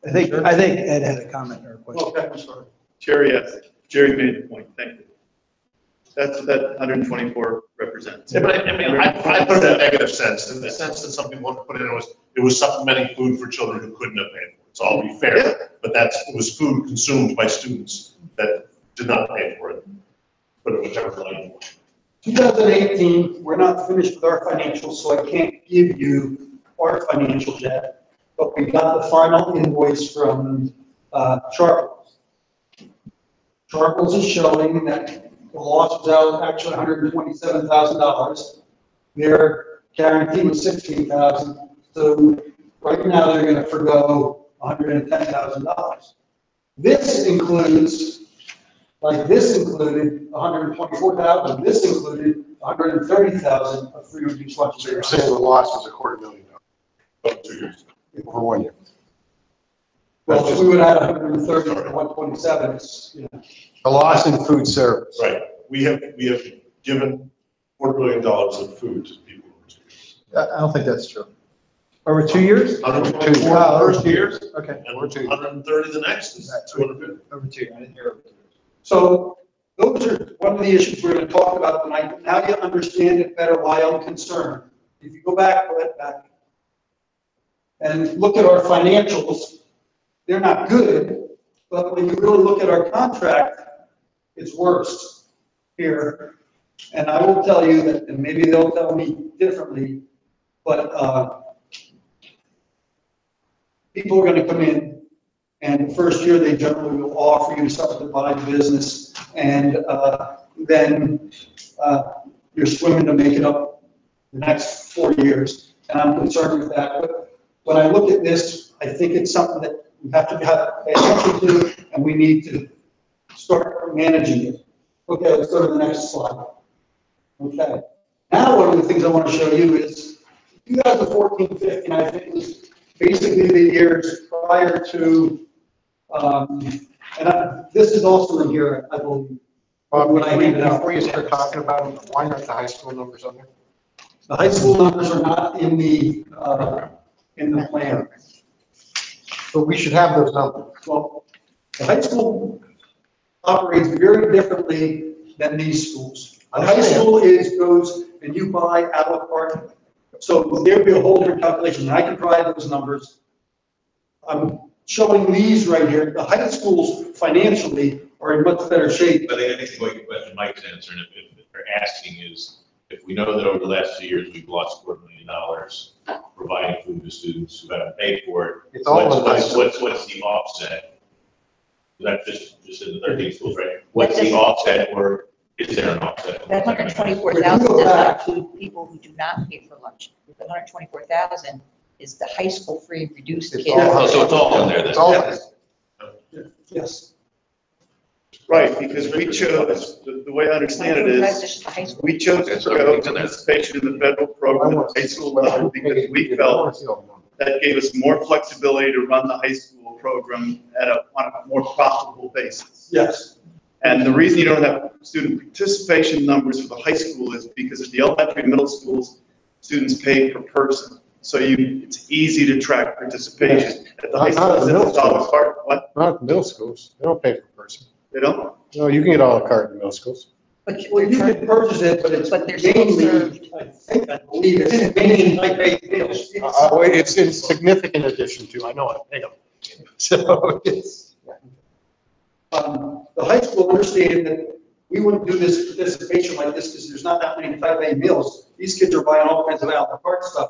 I think Ed had a comment or a question. Okay, I'm sorry. Jerry, yes, Jerry made the point, thank you. That's what that 124 represents. Yeah, but I mean, I put it in a negative sense, in the sense that some people wanted to put it was supplementing food for children who couldn't have paid for it. So I'll be fair, but it was food consumed by students that did not pay for it. Put it whichever line. 2018, we're not finished with our financials, so I can't give you our financials yet, but we got the final invoice from Charles. Charles is showing that the loss was out actually $127,000. Their guarantee was $16,000, so right now they're gonna forgo $110,000. This includes, this included $124,000, this included $130,000 of free reduced lunch. So you're saying the loss was $250,000 Over 2 years. over 1 year? Well, if we would add 130 to 127, it's, you know. A loss in food service. Right, we have given $4 billion of food to people. I don't think that's true. Over 2 years? 124 the first years, Okay. and 130 the next is 250. Over 2 years, I didn't hear over 2 years. So those are one of the issues we're going to talk about tonight. Now you understand it better why I'm concerned. If you go back and look at our financials, they're not good, but when you really look at our contract, it's worse here. And I will tell you that, and maybe they'll tell me differently, but people are going to come in, and the first year they generally will offer you something to buy the business, and then you're swimming to make it up the next 4 years. And I'm concerned with that. But when I look at this, I think it's something that we have to pay attention to, and we need to start managing it. Okay, let's go to the next slide. Okay. Now, one of the things I want to show you is 2014-15, I think, was basically the years prior to, this is also in here, I believe. Bob, When I leave it out. before you start talking about them, why aren't the high school numbers on there? The high school numbers are not in the plan. But we should have those numbers. Well, the high school operates very differently than these schools. The high school goes and you buy à la carte. So there'd be a whole different calculation. I can provide those numbers. I'm showing these right here. The high schools financially are in much better shape. But I think what your question Mike's answering, if they're asking is, if we know that over the last 2 years, we've lost $250,000 providing food to students who haven't paid for it. It's all in the high school. What's the offset? That's just in the 13 schools, right? What's the offset, or is there an offset? That 124,000 does not include people who do not pay for lunch. The 124,000 is the high school free and reduced It's kids. all- Oh, so it's all in there then? It's all there. Yes. Right, because we chose, the way I understand it is, Just the high school. we chose to go participation in the federal program at the high school level because we felt that gave us more flexibility to run the high school program on a more profitable basis. Yes. And the reason you don't have student participation numbers for the high school is because at the elementary and middle schools, students pay per person. So it's easy to track participation. At the high schools, it's a la carte. What? Not at the middle schools. They don't pay per person. They don't? No, you can get a la carte in middle schools. But Well, you can purchase it, but it's But they're still mainly, served. I believe it's mainly like meals. Wait, it's in significant addition to, I know I pay them. So it's, The high school understand that we wouldn't do this participation like this because there's not that many type A meals. These kids are buying all kinds of à la carte stuff.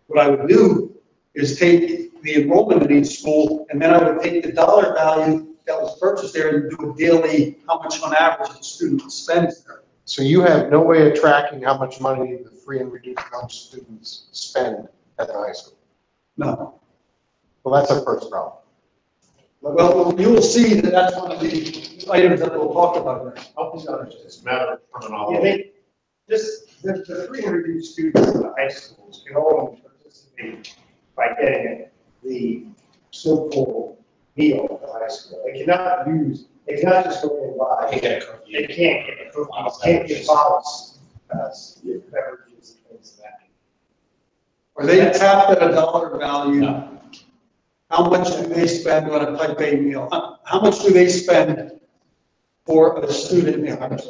What I would do is take the enrollment in each school, and then I would take the dollar value that was purchased there and do a daily, how much on average a student spends there. so you have no way of tracking how much money the free and reduced lunch students spend at the high school. No. Well, that's our first problem. Well, you will see that that's one of the items that we'll talk about. Help us understand, it's a matter of Yeah, terminology. the 300 students in the high schools can only participate by getting the so-called meal at the high school. They cannot just go and buy. They can't get cookies, can't get bottles, beverages, and things like that. Are they capped at a dollar value? How much do they spend on a type A meal? How much do they spend for a student meal? I would say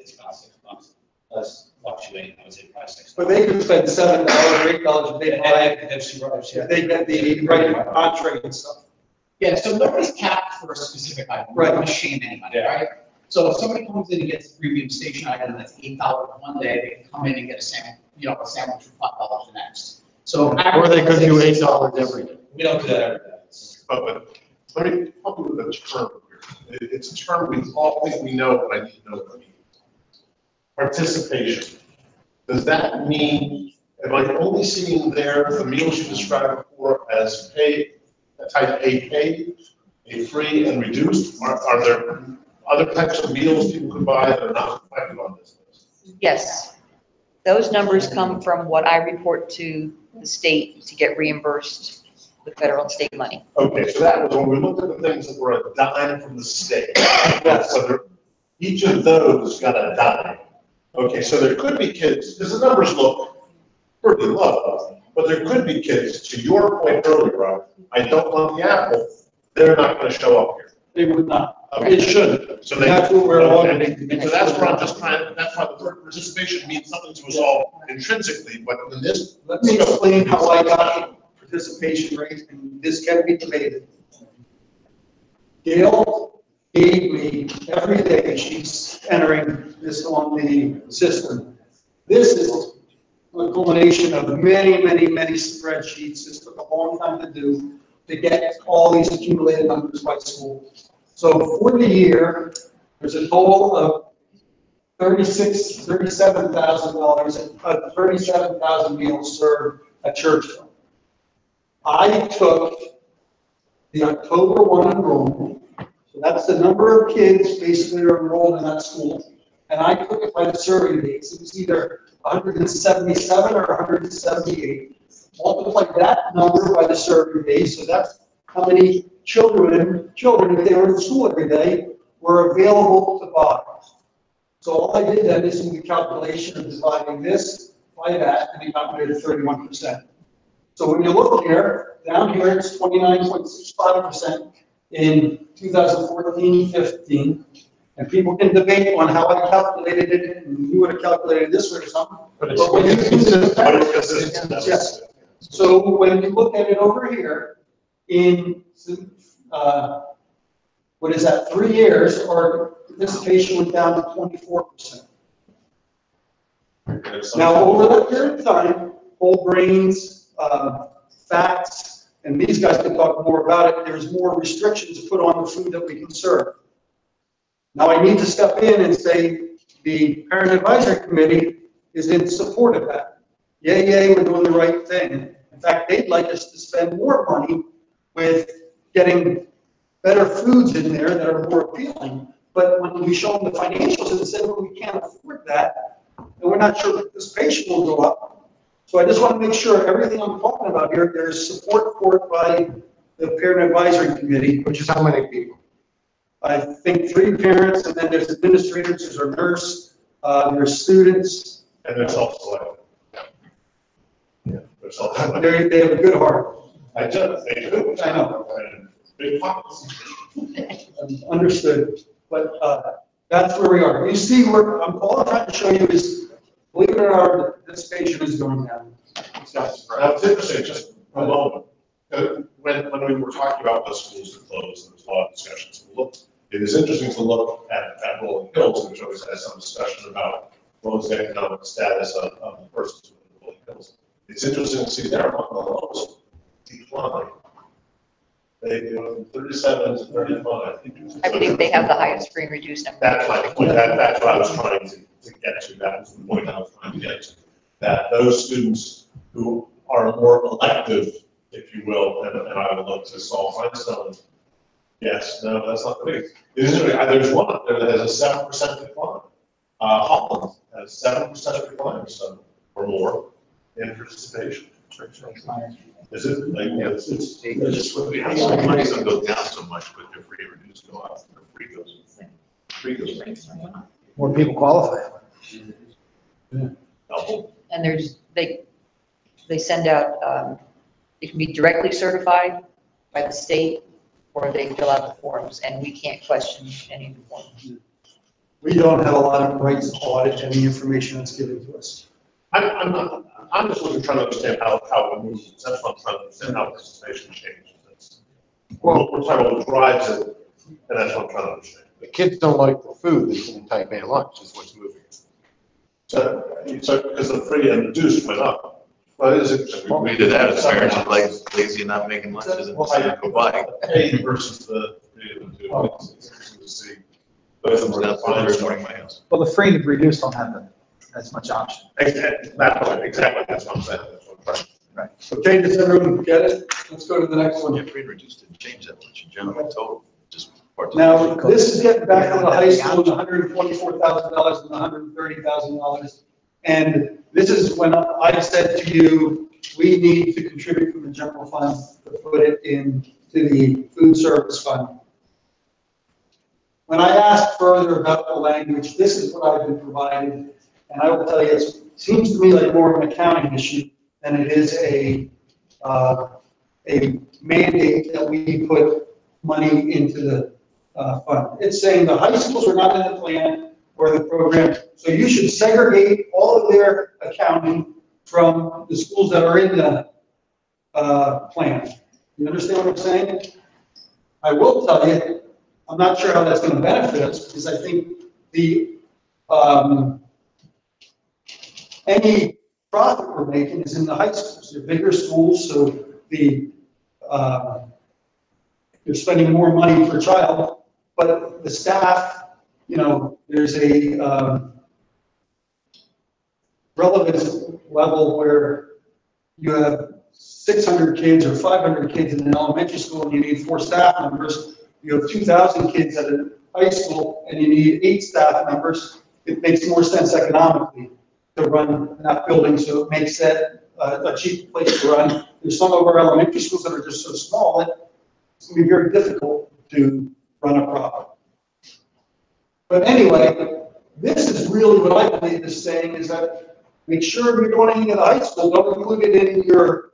it's about $6, plus fluctuating, I would say probably $6. But they could spend $7 or $8 if they buy, Yeah, if they get the regular entree and stuff. so nobody's capped for a specific item. Right. We're not gonna shame anybody, right? So if somebody comes in and gets a premium station item that's $8 one day, they can come in and get a sandwich for $5 the next. So. Or they could do $8 every day. We don't do that every day. But let me help you with a term here. It's a term we all think we know, but I need to know what it means. Participation. Does that mean, am I only seeing there the meals you described before as paid, a type A paid, a free and reduced? Are there other types of meals people could buy that are not reflected on this list? Yes. Those numbers come from what I report to the state to get reimbursed with federal and state money. Okay, so that was when we looked at the things that were a dime from the state. So each of those got a dime. Okay, so there could be kids, because the numbers look pretty low, but there could be kids, to your point earlier, Rob, I don't want the apple, they're not gonna show up here. They would not. Okay. It should. So they. That's what we're Okay. auditing. So that's what I'm just trying, that's why the word participation means something to us all intrinsically, but in this. Let me explain how I got the participation rate, and this can be debated. Gail gave me every day, she's entering this on the system. This is a culmination of many, many, many spreadsheets. This took a long time to do, to get all these accumulated numbers by school. So for the year, there's a total of $37,000, 37,000 meals served at Churchville. I took the October 1 enrollment, so that's the number of kids basically are enrolled in that school, and I took it by the survey dates. It was either 177 or 178. Multiply that number by the survey days, so that's how many children, if they were in school every day, were available to buy. So all I did then is do the calculation of dividing this by that, and it got me to 31%. So when you look here, down here, it's 29.65% in 2014-15. And people can debate on how I calculated it, and you would have calculated this way or something. But when you do the- consistent. Yes. So when you look at it over here, in, what is that, 3 years, our participation went down to 24%. Now, over that period of time, whole brains, facts, and these guys can talk more about it, there's more restrictions put on the food that we can serve. Now, I need to step in and say the Parent Advisory Committee is in support of that. Yay, we're doing the right thing. In fact, they'd like us to spend more money with getting better foods in there that are more appealing. But when we show them the financials and say, well, we can't afford that, and we're not sure that this patient will go up. So I just want to make sure everything I'm talking about here, there's support for it by the Parent Advisory Committee. Which is how many people? I think 3 parents, and then there's administrators, there's our nurse, there's students. And they're self-selected. Yeah, they're self-selected. They have a good heart. They do. I know. And big pockets. Understood. But that's where we are. You see where all I'm trying to show you is, believe it or not, this patient is going down. Now, it's interesting, just a moment. When we were talking about the schools that closed, there was a lot of discussions. It is interesting to look at Rolling Hills, which always has some discussion about what was the economic status of the persons in Rolling Hills. It's interesting to see their among the lowest decline. They go from 37 to 35. I believe they have the highest free and reduced number. That's my point. That's what I was trying to get to. That was the point I was trying to get to. That those students who are more elective, if you will, and I would look to Saul Feinstein. Yes, no, that's not the case. There's one up there that has a 7% decline. Holland has 7% decline or more in participation. Is it? Like, it's Money's gonna go down so much, but their free and reduced go up. Their free goes down. More people qualify. double. And they send out, it can be directly certified by the state, or they fill out the forms, and we can't question any of the forms. We don't have a lot of rights to audit any information that's given to us. I'm just looking, trying to understand how it moves. That's what I'm trying to understand, how participation changes. We're talking about what drives it, and that's what I'm trying to understand. The kids don't like the food that's in type A lunch is what's moving it. So because the free and reduced went up. Well, it is interesting. We did that as parents, are like lazy and not making lunches and decided to go buy. A versus the free and reduced. It's interesting to see. Both of them That's are what they're my house. Well, the free and reduced don't have as much option. Exactly, that's what I'm saying. That's what I'm trying. Okay, does everyone get it? Let's go to the next one. Yeah, free and reduced didn't change that much in general, total, just. Now, this is getting back to the high school, the $124,000 and the $130,000. And this is when I said to you, we need to contribute from the general fund to put it into the food service fund. When I asked further about the language, this is what I've been provided. And I will tell you, it seems to me like more of an accounting issue than it is a mandate that we put money into the fund. It's saying the high schools are not in the plan or the program, so you should segregate all of their accounting from the schools that are in the plan. You understand what I'm saying? I will tell you, I'm not sure how that's going to benefit us, because I think the any profit we're making is in the high schools. They're bigger schools, so the you're spending more money per child, but the staff, you know, there's a relevance level where you have 600 kids or 500 kids in an elementary school and you need 4 staff members. You have 2,000 kids at a high school and you need 8 staff members. It makes more sense economically to run that building, so it makes that a cheap place to run. There's some of our elementary schools that are just so small that it's going to be very difficult to run a profit. But anyway, This is really what I believe is saying is that make sure if you're doing anything at the high school, don't include it in your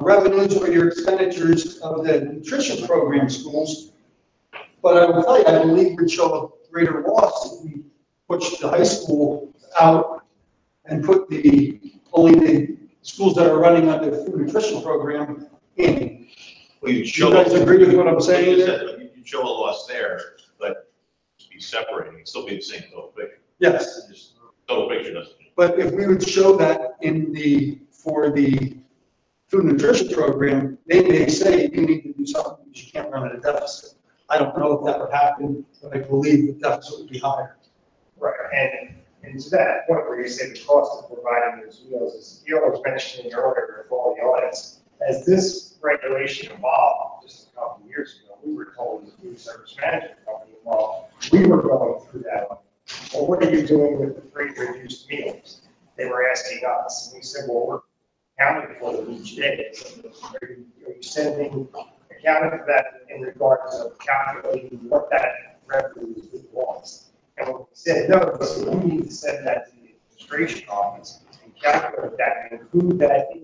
revenues or your expenditures of the nutrition program schools. But I will tell you, I believe we'd show a greater loss if we push the high school out and put only the schools that are running on the food nutrition program in. Well, you Do you guys agree with what I'm saying there? You'd show a loss there, but to be separating, it'd still be the same total picture. Yes. Just total picture doesn't. But if we would show that for the food nutrition program, they may say you need to do something because you can't run at a deficit. I don't know if that would happen, but I believe the deficit would be higher. Right, and to that point where you say the cost of providing those meals, as Gil was mentioning earlier for all the audits, as this regulation evolved just a couple of years ago, we were told as a food service management company, well, we were going through that. Well, what are you doing with the free reduced meals? They were asking us, and we said, well, we're accounting for them each day. So are you sending, accounting for that in regards of calculating what that revenue was? And when we said no, we said we need to send that to the administration office and calculate that and include that in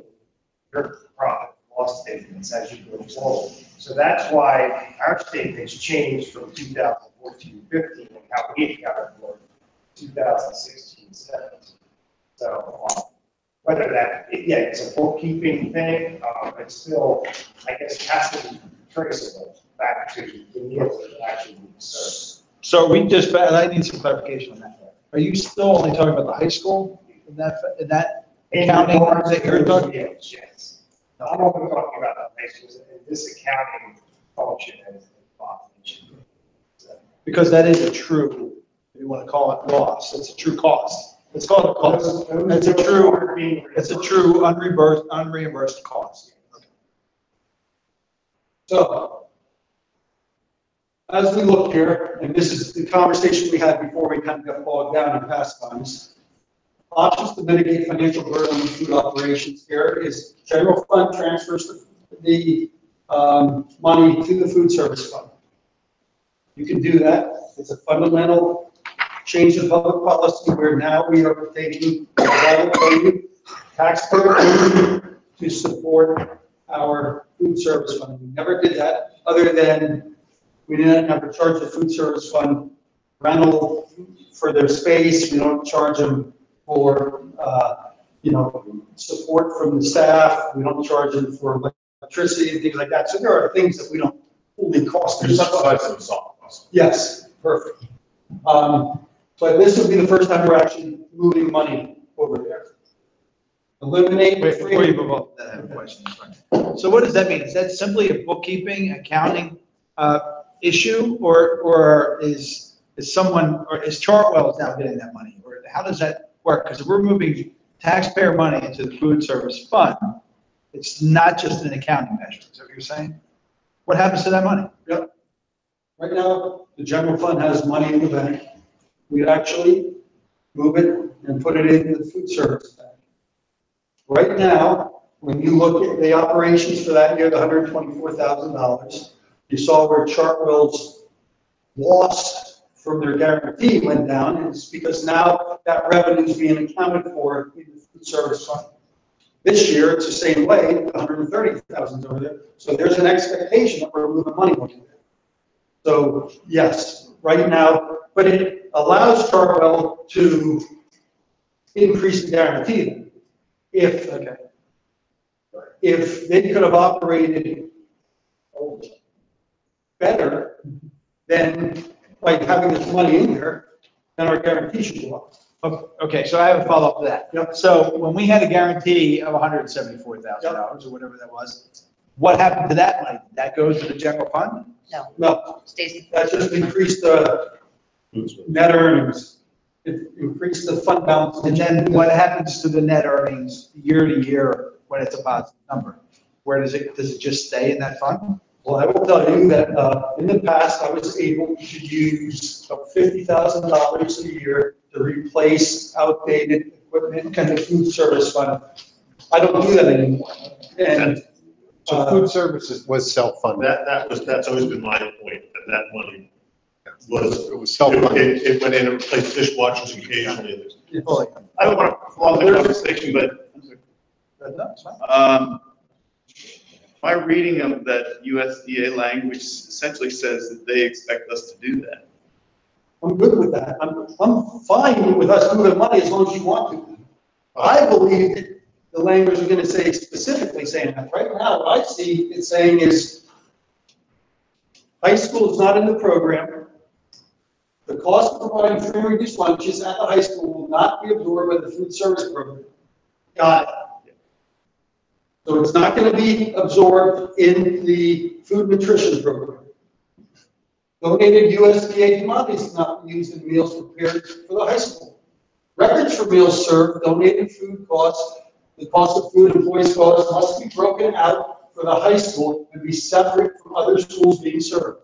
your profit loss statements as you go forward. So that's why our statements changed from 2014-15 and how we accounted for 2016-17. So whether that, yeah, it's a bookkeeping thing, it's still, I guess, has to be traceable back to the meals that actually being served. So we just, I need some clarification on that. Are you still only talking about the high school in that accounting that you're talking? Yes. No, I'm only talking about the high schools and this accounting function as the Because that is a true, if you want to call it loss, it's a true cost. Let's call it a cost. It's a true unreimbursed cost. Okay. So, as we look here, and this is the conversation we had before we kind of got bogged down in past times, options to mitigate financial burden on food operations here is general fund transfers the money to the food service fund. You can do that. It's a fundamental change in public policy where now we are taking taxpayer to support our food service fund. We never did that other than we didn't have to charge the food service fund rental for their space. We don't charge them for, support from the staff. We don't charge them for electricity and things like that. So there are things that we don't fully cost. Subsidize some soft costs. Yes, perfect. But this would be the first time we're actually moving money over there. Eliminate. Wait, before you move on, I have a question. So what does that mean? Is that simply a bookkeeping, accounting issue, or is someone, or is Chartwell now getting that money, or how does that work? Because if we're moving taxpayer money into the food service fund, it's not just an accounting measure. Is that what you're saying? What happens to that money? Yep. Right now, the general fund has money in the bank. We actually move it and put it into the food service bank. Right now, when you look at the operations for that year, the $124,000, you saw where Chartwell's loss from their guarantee went down, and it's because now that revenue is being accounted for in the food service fund. This year, it's the same way, 130,000 over there. So there's an expectation that we're moving money over there. So yes, right now, but it allows Chartwell to increase the guarantee. If they could have operated better than like having this money in there, then our guarantee should go up. Okay, so I have a follow-up to that. Yep. So when we had a guarantee of $174,000 or whatever that was, what happened to that money? That goes to the general fund? No, Stacy? that just increased the net earnings. It increased the fund balance. And then what happens to the net earnings year to year when it's a positive number? Where does it just stay in that fund? Well, I will tell you that in the past, I was able to use about $50,000 a year to replace outdated equipment in the food service fund. I don't do that anymore. And So food services was self-funded. That's always been my point, that money was, It was self-funded. it went in and replaced dishwashers occasionally. I don't want to prolong the conversation, but my reading of that USDA language essentially says that they expect us to do that. I'm good with that. I'm fine with us moving money as long as you want to. I believe that the language is gonna say specifically saying that. Right now, what I see it saying is high school is not in the program. The cost of providing free and reduced lunches at the high school will not be absorbed by the food service program. Got it. So it's not gonna be absorbed in the food nutrition program. Donated USDA commodities not used in meals prepared for the high school. Records for meals served, donated food costs, the cost of food employees' costs must be broken out for the high school and be separate from other schools being served.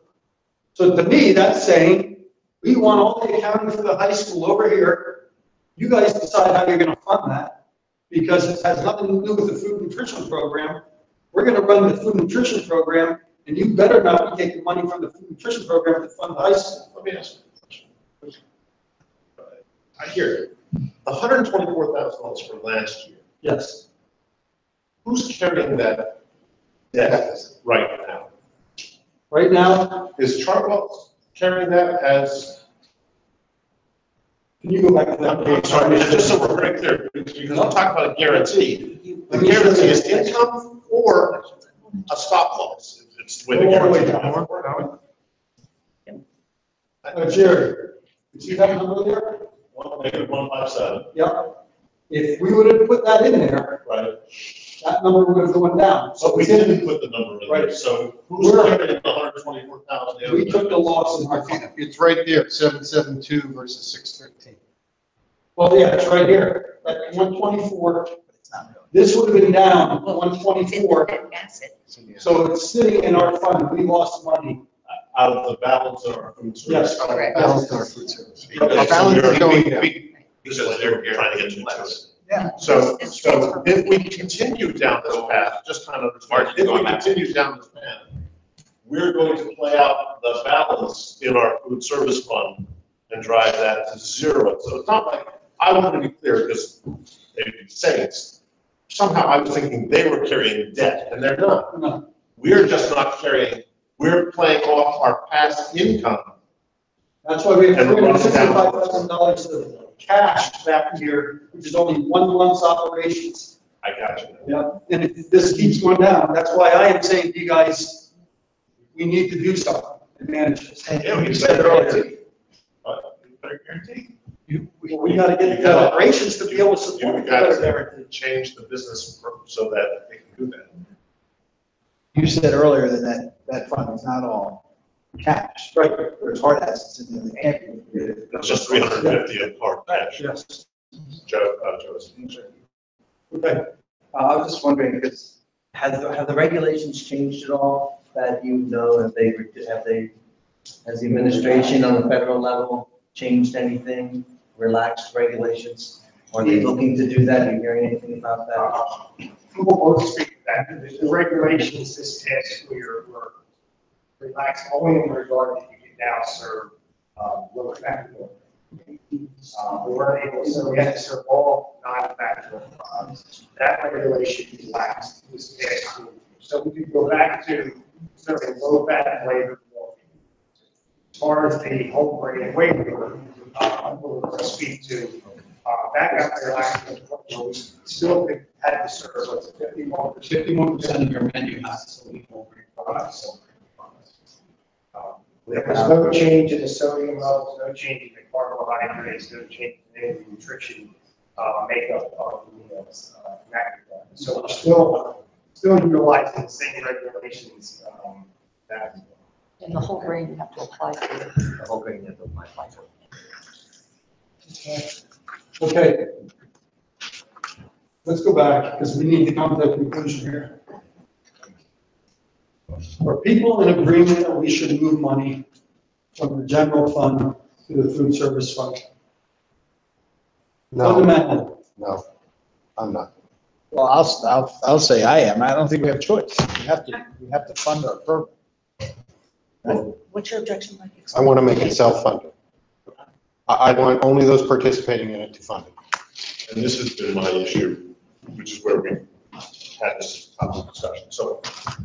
So to me, that's saying, we want all the accounting for the high school over here. You guys decide how you're gonna fund that, because it has nothing to do with the food nutrition program. We're gonna run the food nutrition program, and you better not be taking money from the food nutrition program to fund the high school. Let me ask you a question. I hear it. The $124,000 for last year, Yes. who's carrying that debt right now? Right now, Is Chartwell carrying that as, can you go back to that I'm page? sorry, just so we're very clear, because I'm talking about a guarantee. The guarantee is income or a stop loss. It's the way the Go all the way guarantee. Jerry, you see that number there? -157. Yeah. If we would have put that in there, Right. that number would have gone down. So we it's in- didn't put the number in there, Right. so who's carrying the 124,000? We took the loss in our fund. It's right there, 772 versus 613. Well, yeah, it's right here, at 124. This would have been down 124, so it's sitting in our fund. We lost money. Out of the balance of our food service. Yes, correct. Balance in our food service. Because Our balance is going down. Because they're trying to get you to it. Yeah. So if we continue down this path, just kind of, if we continue down this path, we're going to play out the balance in our food service fund and drive that to zero. So it's not like, I want to be clear, because they'd be saying, somehow I was thinking they were carrying debt, and they're not. No. We're just not carrying, we're playing off our past income. That's why we have And we're running down. $365,000 of cash that year, which is only 1 month's operations. I got you. Yeah, and if this keeps going down, that's why I am saying to you guys, we need to do something and manage this. Yeah, we said earlier. But you better guarantee. We gotta get the operations to be able to support You've the got better to guarantee. change the business so that they can do that. You said earlier that that fund is not all cash. Right. There's hard assets in there that can't be. It's just 350 of hard cash. Yes. Joe. Okay. I was just wondering, because have the regulations changed at all that you know, has the administration on the federal level changed anything, relaxed regulations? Are they looking to do that? Are you hearing anything about that? We will both speak to that. The regulations this past school year were relaxed only in regard to you can now serve low fat milk. We weren't able to, so we had to serve all non-fat milk products. That regulation relaxed this past school year. So we could go back to serving low fat flavored milk. As far as the home brand waiver, we'll speak to, that got relaxed. We still had to serve, what's it, 51%? 51% of your menu has to be whole grain products. There was no change in the sodium levels, no change in the carbohydrates, no change in any of the nutrition makeup of the meals. So we're still utilizing the same regulations that. And the whole grain you have to apply to. The whole grain you have to apply for. Okay. Let's go back, because we need to come to a conclusion here. Are people in agreement that we should move money from the general fund to the food service fund? No, Fundamentally. no, I'm not. Well, I'll say I am. I don't think we have a choice. We have to fund our program. What's your objection, Mike? I want to make it self-funded. I want only those participating in it to fund it. And this has been my issue, which is where we had this topic discussion. So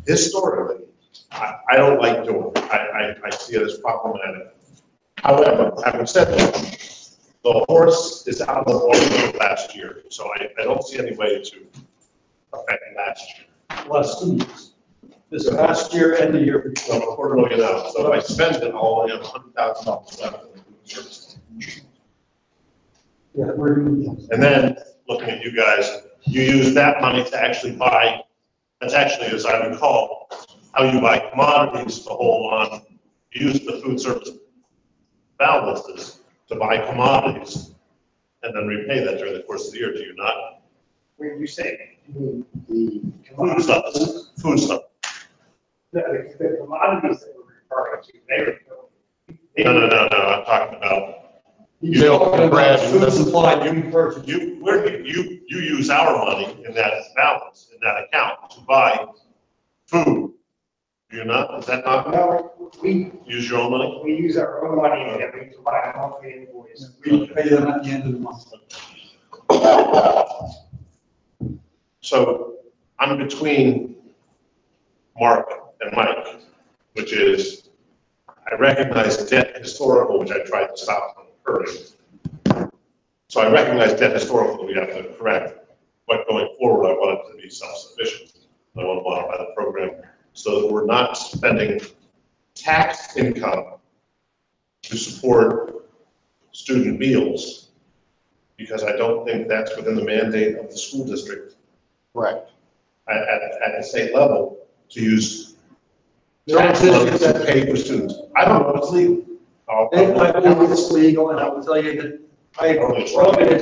historically, I don't like doing it. I see it as problematic. However, having said that, the horse is out of the water last year, so I don't see any way to affect last year. Less students. This past year and the year before. So $250,000. So if I spend it, I'll only have $100,000 left in the service. Yeah, we're. And then, looking at you guys, you use that money to actually buy, that's actually, as I recall, how you buy commodities to hold on. You use the food service balances to buy commodities and then repay that during the course of the year, do you not? When you say the Food stuff, food stuff. the commodities that we're referring to, No, I'm talking about, You're talking about food supply, you purchase. you use our money in that balance, in that account to buy food. Do you not? Is that not? No, we Use your own money? we use our own money and we provide a monthly invoice. We pay them at the end of the month. So I'm between Mark and Mike, which is, I recognize debt historical, which I tried to stop from occurring. So I recognize debt historical that we have to correct, but going forward, I want it to be self-sufficient. I want to modify the program so that we're not spending tax income to support student meals, because I don't think that's within the mandate of the school district. Right. At the state level, to use There are tax money districts to that, pay for students. I don't know if it's legal. I believe it's legal, and I will tell you that I run in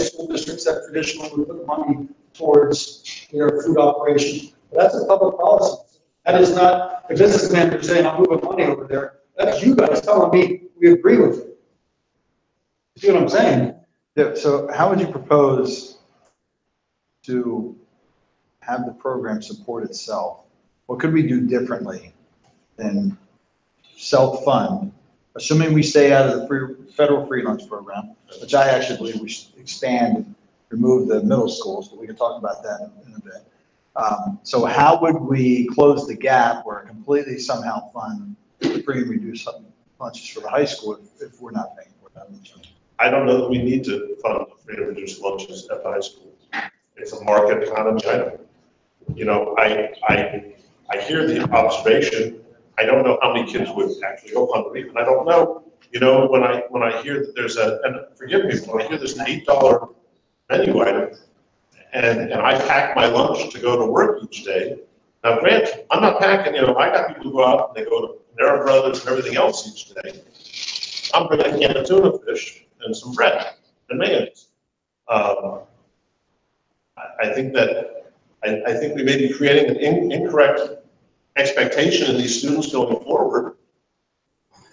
school districts that traditionally would put money towards their food operation. But that's a public policy. That is not a businessman who's saying, I'm moving money over there. That's you guys telling me we agree with it. You see what I'm saying? Yeah, so how would you propose to have the program support itself? What could we do differently than self-fund, assuming we stay out of the federal free lunch program, which I actually believe we should expand and remove the middle schools, but we can talk about that in a bit. So how would we close the gap or completely somehow fund the free and reduced lunches for the high school if we're not paying for that? I don't know that we need to fund free and reduced lunches at the high school. It's a market economy item. You know, I hear the observation. I don't know how many kids would actually go hungry, and I don't know, you know, when I hear that there's and forgive me, when I hear there's an $8 menu item, and I pack my lunch to go to work each day. Now, granted, I'm not packing, you know, I got people who go out and they go to Panera Brothers and everything else each day. I'm bringing a can of tuna fish and some bread and mayonnaise. I think we may be creating an incorrect expectation in these students going forward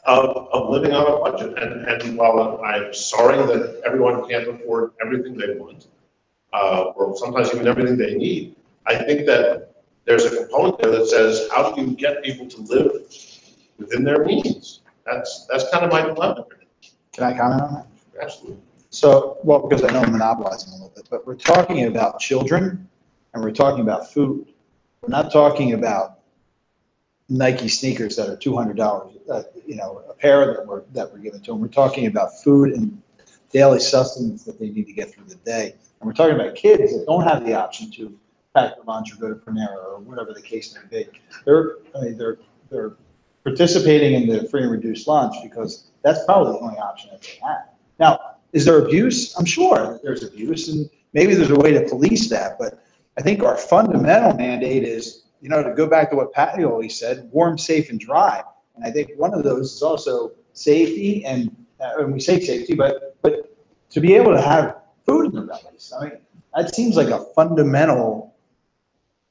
of living on a budget. And while I'm sorry that everyone can't afford everything they want, or sometimes even everything they need, I think that there's a component there that says, how do you get people to live within their means? That's kind of my dilemma. Can I comment on that? Absolutely. So, well, because I know I'm monopolizing a little bit, but we're talking about children and we're talking about food. We're not talking about Nike sneakers that are $200, you know, a pair that we're giving to them. We're talking about food and daily sustenance that they need to get through the day. And we're talking about kids that don't have the option to pack their lunch or go to Panera or whatever the case may be. They're participating in the free and reduced lunch because that's probably the only option that they have. Now, is there abuse? I'm sure that there's abuse, and maybe there's a way to police that, but I think our fundamental mandate is, you know, to go back to what Patty always said, warm, safe, and dry. And I think one of those is also safety, and we say safety, but to be able to have food in their bellies. I mean, that seems like a fundamental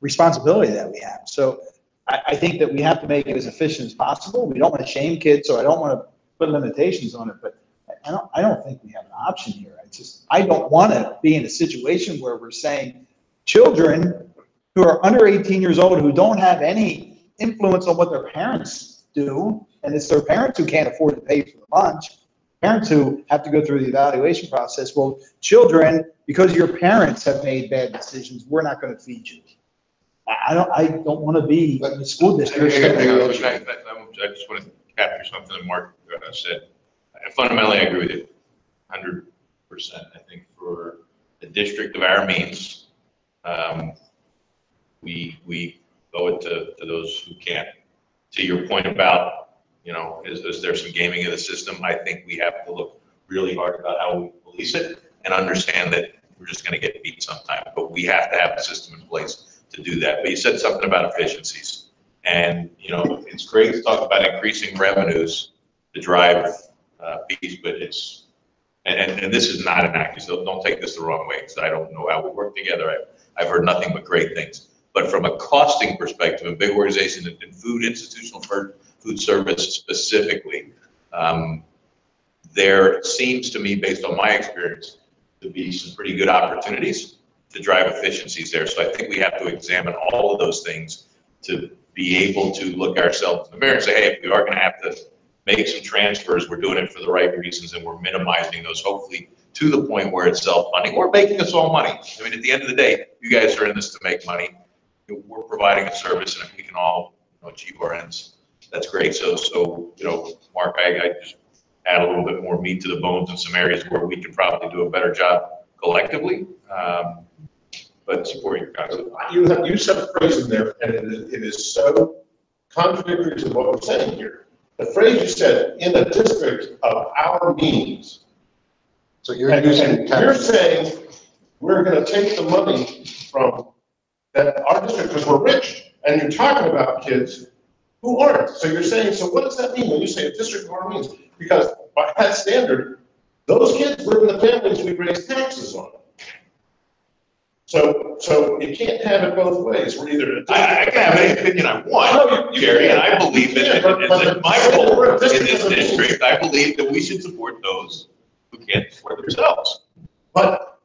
responsibility that we have. So I think that we have to make it as efficient as possible. We don't want to shame kids, so I don't want to put limitations on it, but I don't think we have an option here. I don't want to be in a situation where we're saying children who are under 18 years old, who don't have any influence on what their parents do, And it's their parents who can't afford to pay for the lunch, parents who have to go through the evaluation process. Well, children, because your parents have made bad decisions, we're not going to feed you. I don't want to be in the school district. Hang on, I just want to capture something that Mark said. Fundamentally, I agree with you, 100%. I think for a district of our means, we owe it to those who can't. To your point about, is there some gaming of the system? I think we have to look really hard about how we police it and understand that we're just going to get beat sometime. But we have to have a system in place to do that. But you said something about efficiencies. And, it's great to talk about increasing revenues to drive fees, but and this is not an accusation. Don't take this the wrong way, because I don't know how we work together. I've heard nothing but great things. But from a costing perspective, a big organization in food, institutional food service specifically, there seems to me, based on my experience, to be some pretty good opportunities to drive efficiencies there. So I think we have to examine all of those things to be able to look ourselves in the mirror and say, hey, if we are going to have to make some transfers, we're doing it for the right reasons, and we're minimizing those, hopefully to the point where it's self-funding or making us all money. I mean, at the end of the day, you guys are in this to make money. We're providing a service, and if we can all achieve our ends, that's great. So Mark, I just add a little bit more meat to the bones in some areas where we can probably do a better job collectively. But support your concept. You said a phrase in there, and it is so contradictory to what we're saying here. The phrase you said, in a district of our means. So you're using. You're saying we're going to take the money from our district because we're rich, and you're talking about kids who aren't. So you're saying, so what does that mean when you say a district of our means? Because by that standard, those kids live in the families we raise taxes on. So you can't have it both ways. We're either. I can have any opinion I want, Jerry, and I believe that it's my role in this district. I believe that we should support those who can't support themselves. But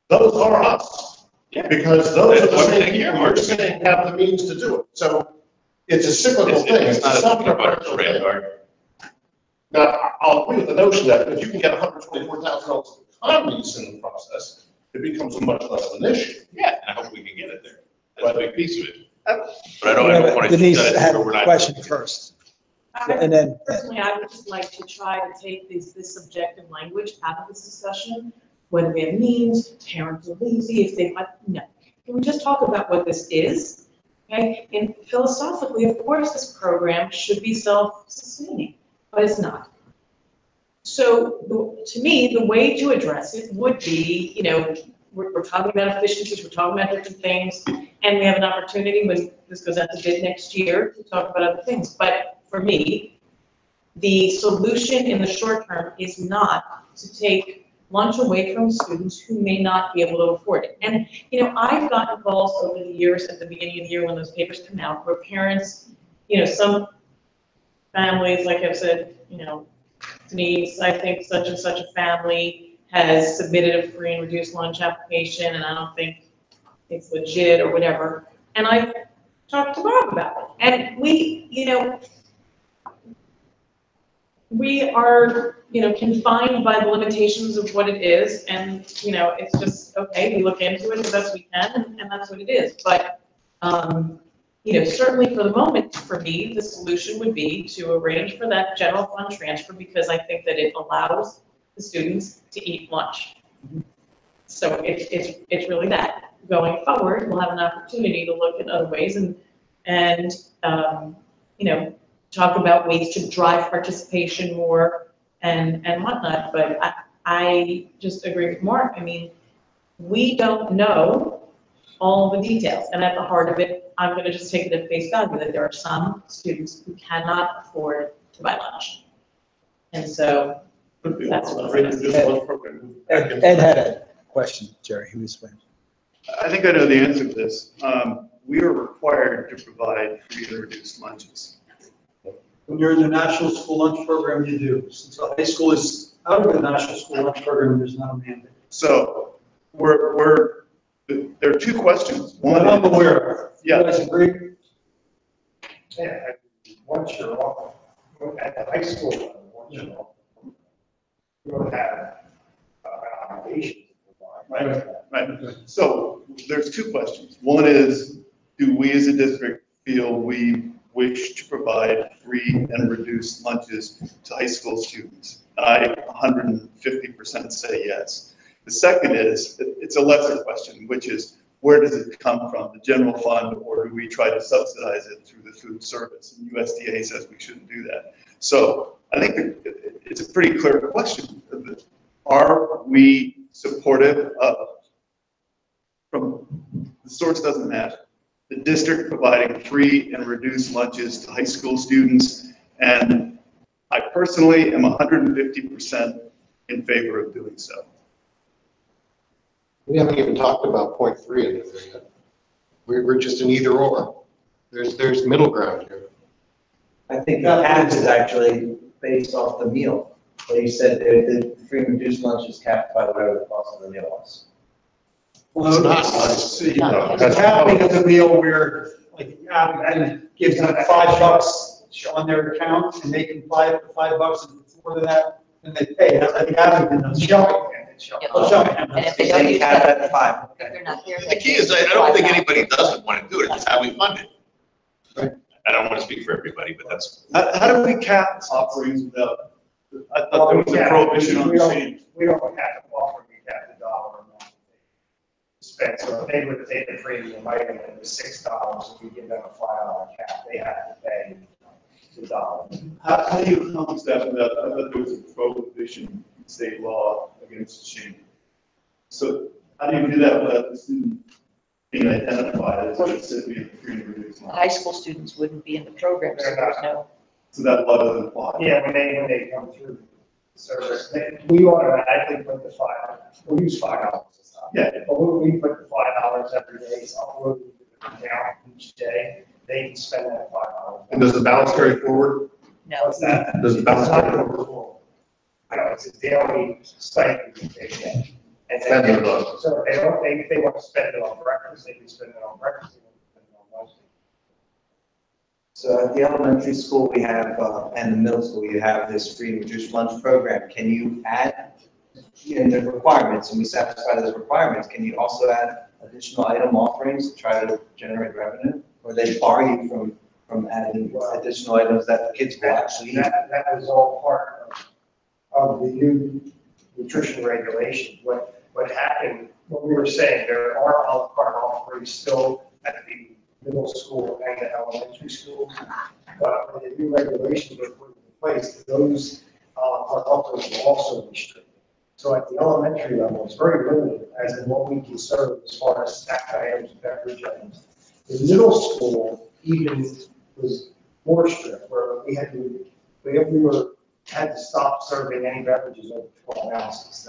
those are us. Yeah. Because those are the That's what same people you're saying have the means to do it. So it's a cyclical thing. It's not a self-directed radar. Now, I'll agree with the notion that if you can get $124,000 of economies in the process, it becomes much less of an issue. Yeah, and I hope we can get it there. That's a big piece of it. But I don't want to. Denise had a question first. And then. Personally, I would just like to try to take this subjective language out of this discussion, whether it means parents are lazy, if they, no. Can we just talk about what this is? Okay, and philosophically, of course, this program should be self-sustaining, but it's not. So to me, the way to address it would be, we're talking about efficiencies, we're talking about different things, and we have an opportunity when this goes out to bid next year to talk about other things. But for me, the solution in the short term is not to take lunch away from students who may not be able to afford it. And, I've gotten calls over the years at the beginning of the year when those papers come out where parents, some families, like I've said, Denise, I think such and such a family has submitted a free and reduced lunch application, and I don't think it's legit or whatever. And I talked to Bob about it. And we are, confined by the limitations of what it is. And, it's just, okay, we look into it as best we can, and that's what it is. But, certainly for the moment, for me, the solution would be to arrange for that general fund transfer, because I think that it allows the students to eat lunch. So it's really that. Going forward, we'll have an opportunity to look at other ways and talk about ways to drive participation more and whatnot. But I just agree with Mark. I mean, we don't know all the details, and at the heart of it, I'm going to just take it at face value that there are some students who cannot afford to buy lunch. And so that's what Ed had a question, Jerry, who was waiting. I think I know the answer to this. We are required to provide free and reduced lunches. When you're in the national school lunch program, you do. Since the high school is out of the national school lunch program, there's not a mandate. So there are two questions. One I'm aware of. Yeah. You guys agree? Yeah, once you're off. at the high school level, you know, you don't have an obligation to provide. Right. So there's two questions. One is, do we as a district feel we wish to provide free and reduced lunches to high school students? I 150% say yes. The second is, it's a lesser question, which is, where does it come from, the general fund, or do we try to subsidize it through the food service? And USDA says we shouldn't do that. So I think it's a pretty clear question. Are we supportive of, from the source doesn't matter, the district providing free and reduced lunches to high school students? And I personally am 150% in favor of doing so. We haven't even talked about point 3 in there yet. We're just an either or. There's middle ground here. I think the cap is actually based off the meal. They said the free and reduced lunch is capped by whatever the cost of the meal was. Well, It's not. see, No. it's happening at the meal where, like, Abington gives them $5 on their account, and they can apply it for $5, and before that, then they pay. I think Abington does. Shelby. Yeah. Oh, Shelby. And if they don't use Cap that, at 5. if they're not there. The key is, I don't think anybody doesn't want to do it, it's how we fund it. Right. I don't want to speak for everybody, but that's. How do we cap offerings without, I thought there was a prohibition on We don't- saying. We don't have to offer, we have the dollar amount spent, so if they were to take the premium item and it was $6, and we give them a $5 cap, they have to pay the dollar. How do you accomplish that without, I thought there was a prohibition in state law against shaming? So how do you do that without the student being identified as a recipient of free and reduced lunch? High school students wouldn't be in the program, so there's no. So that law doesn't apply? Yeah, when they come through the service, we automatically put the we use $5 this time. Yeah. But we put the $5 every day, it's uploaded to the account each day, they can spend that $5. And does the balance carry forward? No. What's that? Does the balance carry forward? I know, it's a daily stipend they get. And Spend then, it on. so if they want to spend it on breakfast, they can spend it on breakfast, they can spend it on lunch. So at the elementary school, we have, and the middle school, you have this free and reduced lunch program. Can you add, in the requirements, and we satisfy those requirements, can you also add additional item offerings to try to generate revenue? Or they bar you from adding additional items that the kids will actually eat? That was all part of the new nutrition regulations. What happened, what we were saying, there are a la carte offerings still at the middle school and the elementary school. But when the new regulations were put in place, those offerings were also restricted. So at the elementary level, it's very limited as in what we can serve as far as snack items, beverage items. The middle school even was more strict, where we had to stop serving any beverages over 12 ounces.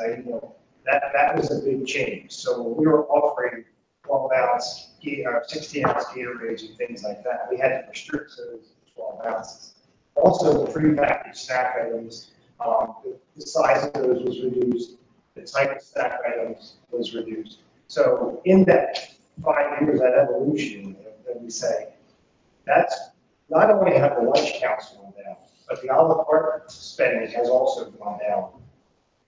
That was a big change. So when we were offering 12 ounce, 16 ounce Gatorades and things like that, we had to restrict those to 12 ounces. Also, the prepackaged snack items, the size of those was reduced, the type of snack items was reduced. So in that 5 years, that evolution that we say, that's not only have the lunch counts gone down, but the a la carte spending has also gone down,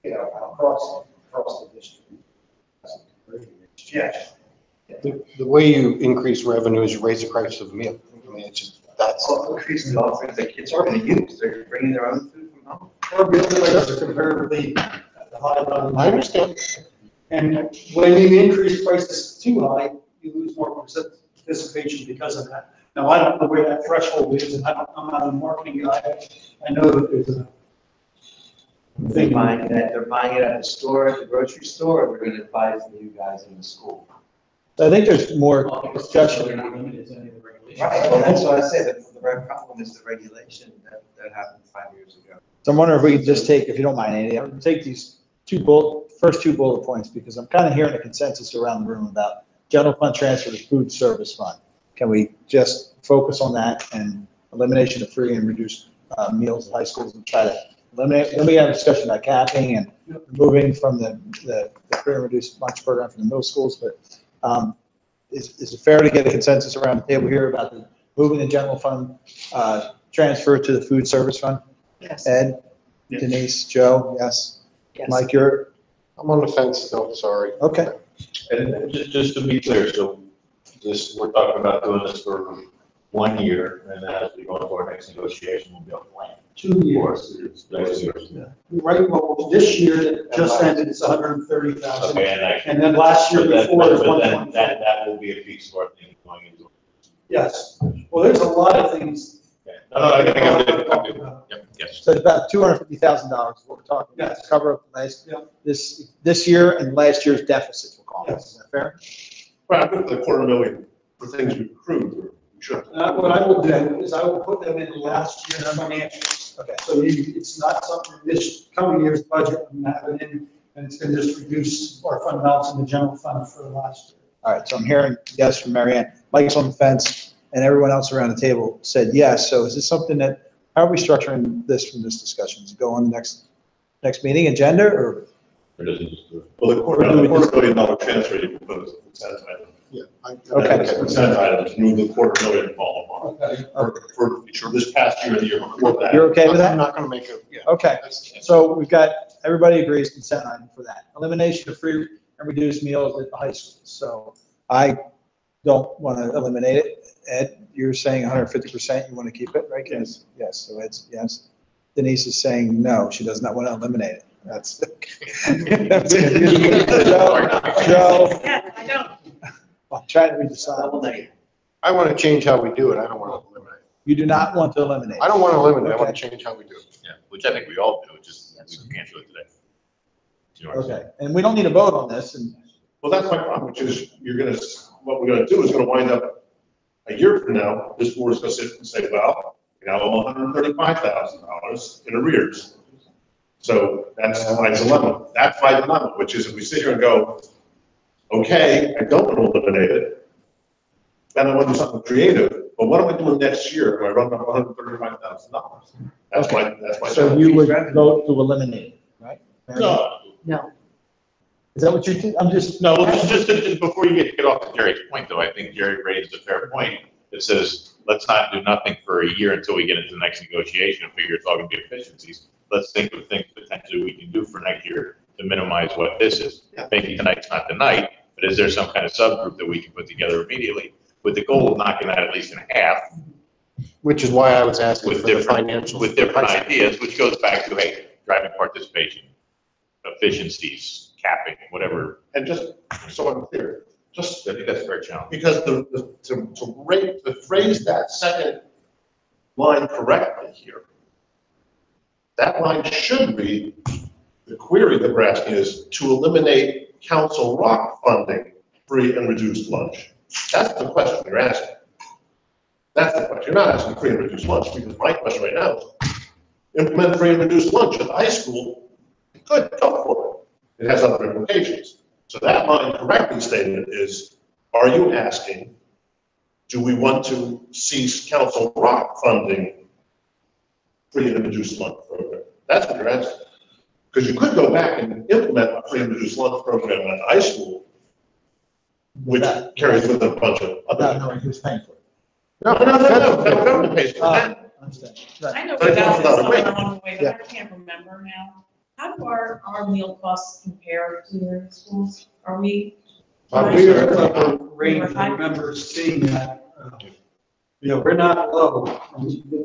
across the district. Yeah. The way you increase revenue is you raise the price of the meal. I mean, it's just, that's. Also increase the offerings that kids are going to use. They're bringing their own food from home. Or building like a comparatively at the high level. I understand. And when you increase prices too high, you lose more participation because of that. Now, I don't know where that threshold is, and I'm not a marketing guy. I know that there's a They're buying it at the store, at the grocery store, or they're going to buy it from you guys in the school. I think there's more They're discussion. not limited to any of the regulations. Right, well, that's what I said, the right problem is the regulation that happened 5 years ago. So I'm wondering if we can just take, if you don't mind, Andy, I'm gonna take these first two bullet points, because I'm kind of hearing a consensus around the room about general fund transfer to food service fund. Can we just focus on that and elimination of free and reduced meals at high schools and try to eliminate? Then we have a discussion about capping and moving from the free and reduced lunch program from the middle schools, but is it fair to get a consensus around the table here about moving the general fund transfer to the food service fund? Yes. Ed, Yes. Denise, Joe, yes? Yes. Mike, you're, I'm on the fence still, sorry. okay. And just to be clear, so we're talking about doing this for 1 year, and then as we go into our next negotiation, we'll be on plan. 2 years. Next year. Right, well, this year that just ended, it's 130,000. Okay, and I. And then last year But that- before is but then 125. that will be a piece of our thing going into. Yes. Well, there's a lot of things. Okay. No, I think I'm good. Yep, yes. So it's about $250,000 is what we're talking about. Yes. Cover up last, Yeah. this year and last year's deficit, we'll call it. Yes. Is that fair? Right, I put the $250,000 for things we approved, or we should. What I will do is I will put them in last year's financials. Okay. So it's not something this coming year's budget, I'm gonna have it in, and it's gonna just reduce our fund balance in the general fund for the last year. All right, so I'm hearing yes from Mary Ann. Mike's on the fence, and everyone else around the table said yes. So is this something that, how are we structuring this from this discussion? Does it go on the next meeting agenda, or? Or does it just do it? Well, the $250,000 transfer you proposed, consent item. Yeah. Okay. Consent item, to move the $250,000 fall Okay. upon. For this past year and the year before that. You're okay with I'm that? not gonna make it, yeah. Okay, That's- so we've got, everybody agrees consent item for that. Elimination of free and reduced meals at the high school. So I don't want to eliminate it. Ed, you're saying 150%, you want to keep it, right? Yes. Yes, so Ed's yes. Denise is saying no, she does not want to eliminate it. That's. That's good. Joe, Yeah, I don't. I'm trying to read the sign. I wanna change how we do it, I don't wanna eliminate. You do not want to eliminate. I don't wanna eliminate, I wanna Okay. change how we do it. Yeah, which I think we all do, just we can't do it today. Do you know what I'm saying? Okay, and we don't need a vote on this, and Well, that's my problem, which is what we're gonna do is gonna wind up a year from now, this board's gonna sit and say, well, we now owe $135,000 in arrears. So that's my dilemma. That's my dilemma, which is if we sit here and go, okay, I don't want to eliminate it, then I want to do something creative, but what am I doing next year when I run up $135,000? That's my. so you would vote to eliminate it, right? No, No. Is that what you, I'm just. no, well, just before you get off to Jerry's point, though, I think Jerry raised a fair point. It says, let's not do nothing for a year until we get into the next negotiation and figure it's all gonna be efficiencies. Let's think of things potentially we can do for next year to minimize what this is. Maybe tonight's not the night, but is there some kind of subgroup that we can put together immediately with the goal of knocking that at least in half Which is why I was asking with for the different, financials. with different ideas, which goes back to, hey, driving participation, efficiencies, capping, whatever. And just so I'm clear, I think that's a fair challenge. because to phrase that second line correctly here, that line should read, the query that we're asking is to eliminate Council Rock funding, free and reduced lunch. That's the question you're asking. That's the question. You're not asking free and reduced lunch, because my question right now is, implement free and reduced lunch at the high school, good, go for it. It has other implications. So that line correctly stated is, are you asking, do we want to cease Council Rock funding free and reduced lunch program? That's what you're asking. Because you could go back and implement a free and reduced lunch program at the high school, which carries with it a bunch of Without other. knowing who's paying for it. No, federal government pays for that. I understand. Right. I know But it about comes this out of rate. along the way, Yeah. but I can't remember now. How do our meal costs compare to your schools? Are we? We are at a range, I remember seeing that, we're not low.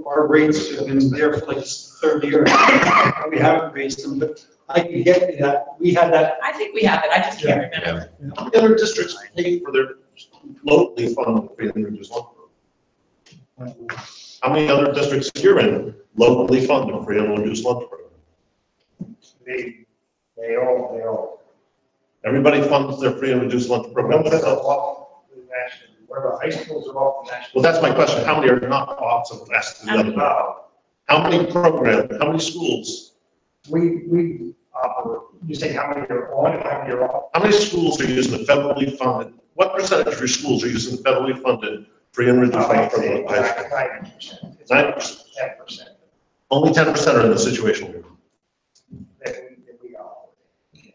Our rates have been there for like 30 years. We haven't raised them, but I can get you that. We had that. I think we have it, I just can't remember. How many other districts pay for their locally funded free and reduced lunch program? How many other districts you're in locally fund a free and reduced lunch program? They all. Everybody funds their free and reduced lunch program. That's off the national, where the high schools are off the national. Well, that's my question. How many are not off of that's the other? How many programs, how many schools, We operate, you say how many are on and how many are off? how many schools are using the federally funded, what percentage of your schools are using the federally funded free and reduced lunch program? 90%. 90%. 10%. Only 10% are in the situation. That we operate.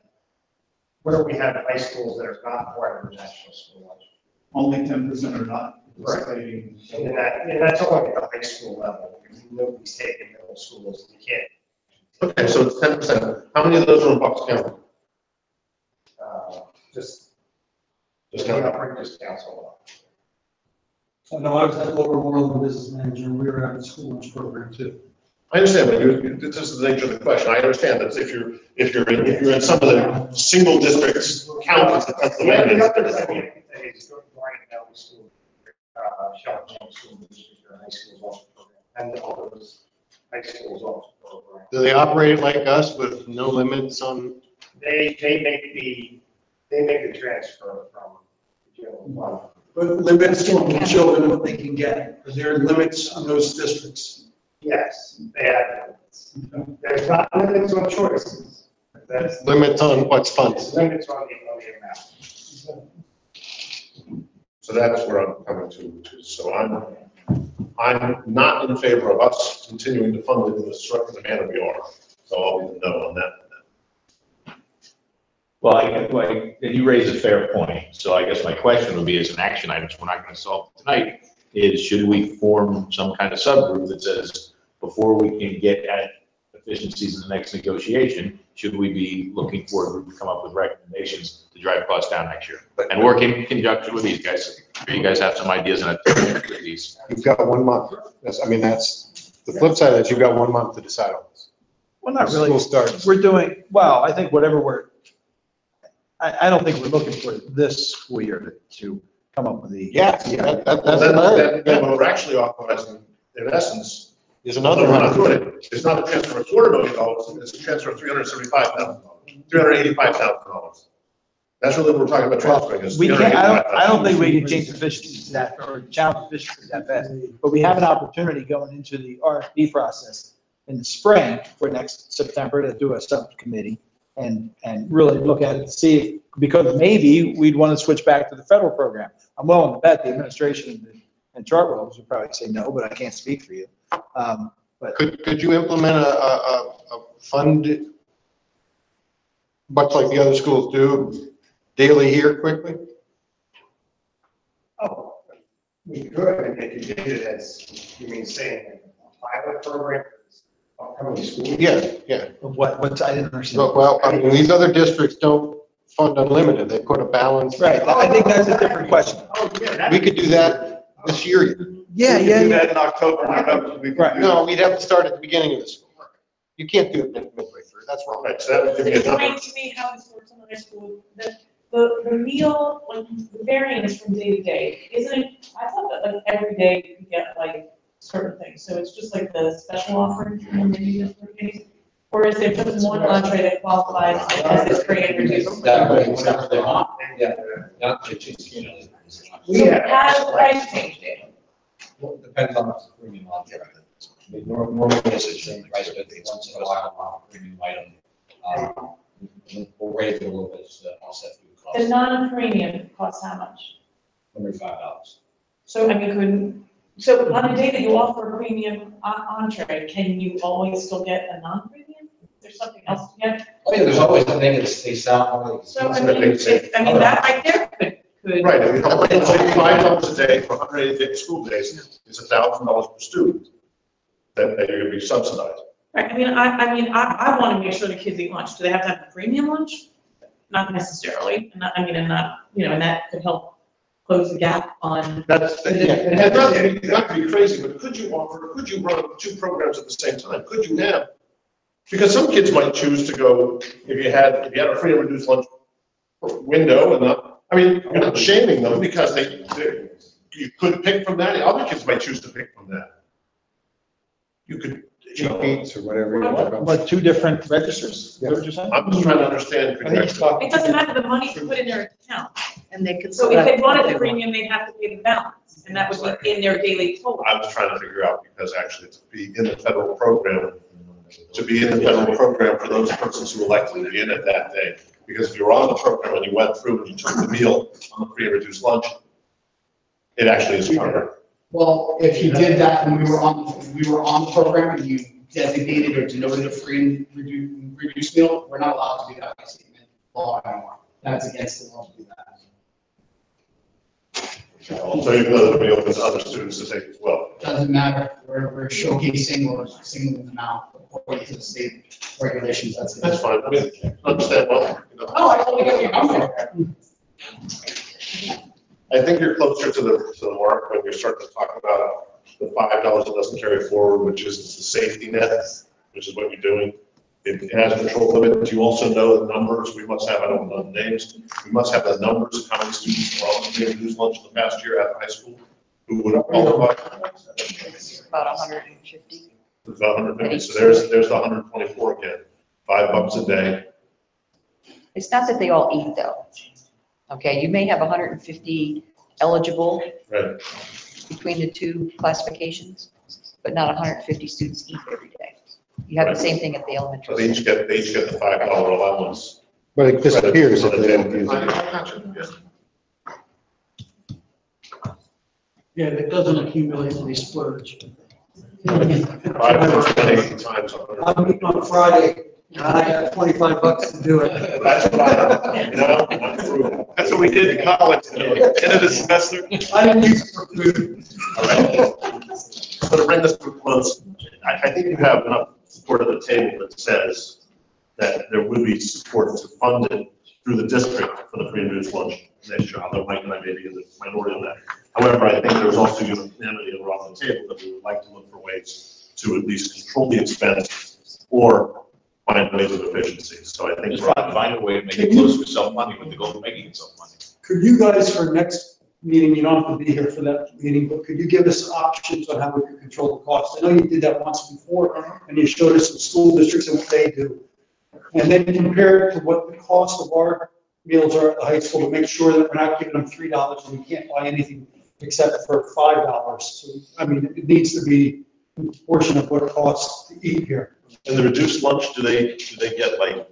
Where we have high schools that are not part of the national school lunch. Only 10% are not. And that's only at the high school level, because nobody's taking middle schools, you can't. Okay, so it's 10%. How many of those are in Bucks County? Just, Just the now? upper discounts a lot. I know I was at Lower Moreland Business Manager, and we were having a school lunch program too. I understand, but this is the nature of the question. I understand that if you're in some of the single districts, counties in Pennsylvania. The other thing is Brian Valley School, Shelton School District, or high schools also program, and all those high schools also program. Do they operate like us with no limits on? They make the transfer from the general fund. But limits on the children, what they can get, because there are limits in those districts. Yes, they have limits. There's not limits on choices. That's Limits on what's funded? limits on the amount. So that's where I'm coming to. So I'm not in favor of us continuing to fund it in the structured manner we are. So I'll be the no on that. Well, and you raise a fair point. So I guess my question would be, as an action item, which we're not going to solve tonight, is should we form some kind of subgroup that says, before we can get at efficiencies in the next negotiation, should we be looking for a group to come up with recommendations to drive costs down next year? And work in conjunction with these guys. You guys have some ideas on these. You've got 1 month. That's the flip side of that, you've got 1 month to decide on this. Well, not really. School starts. We're doing, well, I think whatever I don't think we're looking for this school year to come up with the. Yeah, Then what we're actually authorizing, in essence, is no, another we're not one. doing it. It's not a transfer of $250,000, it's a transfer of $375,000, $385,000. That's really what we're talking about transferring is We can't, I don't think we $385,000. can change efficiency that, or challenge efficiency that fast, but we have an opportunity going into the RFP process in the spring for next September to do a subcommittee and really look at it, to see, because maybe we'd want to switch back to the federal program. I'm willing to bet the administration and Chartwell would probably say no, but I can't speak for you. But Could you implement a fund, much like the other schools do, daily here quickly? Oh, we could, and they could do it as, you mean saying, a pilot program for this upcoming school year? Yeah. what, I didn't understand. Well, I mean, these other districts don't fund unlimited. They put a balance. Right, I think that's a different question. Oh, yeah. We could do that this year. Yeah, We yeah, could do yeah. that in October, November. We could Right. do No, we'd have to start at the beginning of the school. You can't do it midway through. That's wrong. Right, so that would give me a number. Explain to me how this works in high school. The meal, like, the varying is from day to day, isn't it? I thought that like every day you could get like certain things, so it's just like the special offering from the menu for days? Or is there just one entree that qualifies as a free and reduced? Yeah. So how does the price change, Dan? Well, it depends on the premium object. I mean, normally it's a change price, but once in a while, on a premium item, we'll raise it a little bit to offset food The costs, non-premium costs how much? $105. So I mean, so on the day that you offer a premium entree, can you always still get a non-premium? There's something else to get? Oh, yeah, there's always the thing that they sell. So I mean, that right there could. Right, if you don't, $5 a day for 180 school days, it's $1,000 per student that you're gonna be subsidized. Right, I want to make sure the kids eat lunch. Do they have to have a premium lunch? Not necessarily, and that could help close the gap on. That's, and not to be crazy, but could you run 2 programs at the same time? Could you have? Because some kids might choose to go, if you had a free and reduced lunch window and not, you're not shaming them because you could pick from that. Other kids might choose to pick from that. You could, Cheap beats or whatever. What, 2 different registers? Is that what you're saying? I'm just trying to understand. I think he's talking. It doesn't matter, the money you put in their account. And they could. So if they wanted the premium, they'd have to pay the balance, and that would be in their daily total. I was trying to figure out, because actually to be in the federal program for those persons who elected to be in it that day. Because if you were on the program and you went through and you took the meal on the free and reduced lunch, it actually is covered. Well, if you did that and we were on the program and you designated or denoted a free and reduced meal, we're not allowed to do that by statement law anymore. That's against the law to do that. So even though it'll be open to other students to take as well. Doesn't matter, we're showcasing or singling them out according to the state regulations, that's it. That's fine, I mean, understand well, you know. Oh, I totally get where you're coming from. I think you're closer to the mark when you're starting to talk about the $5 that doesn't carry forward, which is the safety net, which is what you're doing. It has a control limit, but you also know the numbers, we must have, I don't know the names, we must have the numbers of how many students were on the free and reduced lunch in the past year at the high school who would qualify. About 150. About 150, so there's the 124 again, $5 a day. It's not that they all eat though. Okay, you may have 150 eligible Right. between the two classifications, but not 150 students eat every day. You have the same thing at the elementary. So they each get the $5 allowance. But it disappears if they don't use I it. gotcha, yeah. Yeah, it doesn't accumulate when they splurge. 5 times. I'm meeting on Friday, and I got $25 to do it. That's what I, you know, I'm frugal. That's what we did in college, you know, end of the semester. I didn't use it for food. All right. So to bring this to a close, I think you have enough support at the table that says that there would be support to fund it through the district for the free and reduced lunch next year, although Mike and I may be in the minority on that. However, I think there's also unanimity around the table that we would like to look for ways to at least control the expense or find ways of efficiency. So I think. Just find a way to make it close to self-funding with the goal of making it self-funding. Could you guys, for next meeting, you don't have to be here for that meeting, but could you give us options on how we can control the cost? I know you did that once before, and you showed us some school districts and what they do. And then compare it to what the cost of our meals are at the high school to make sure that we're not giving them $3 and we can't buy anything except for $5. So, I mean, it needs to be a portion of what it costs to eat here. And the reduced lunch, do they get like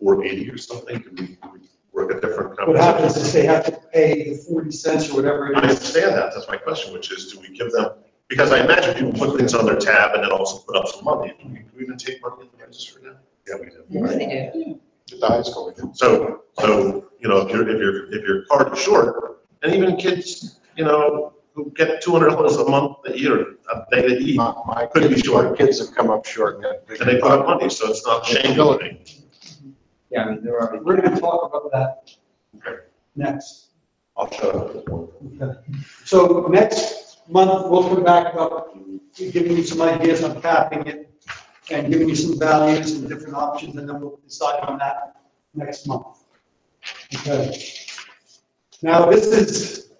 $4.80 or something? Can we work a different? What happens is they have to pay the 40 cents or whatever I it is. understand that, that's my question, which is, do we give them, because I imagine people put things on their tab and then also put up some money. Do we even take money in the register now? Yeah, we do. Yes, they do. The high school. So, you know, if your card is short, and even kids, you know, who get $200 a month that year, they eat, My could be kids, short. my kids have come up short. And they put up money, so it's not shameful to me. Yeah, I mean, there are. We're gonna talk about that Okay. next. I'll shut up. Okay. So next month, we'll come back up, giving you some ideas on capping it and giving you some values and different options, and then we'll decide on that next month. Okay. Now, this is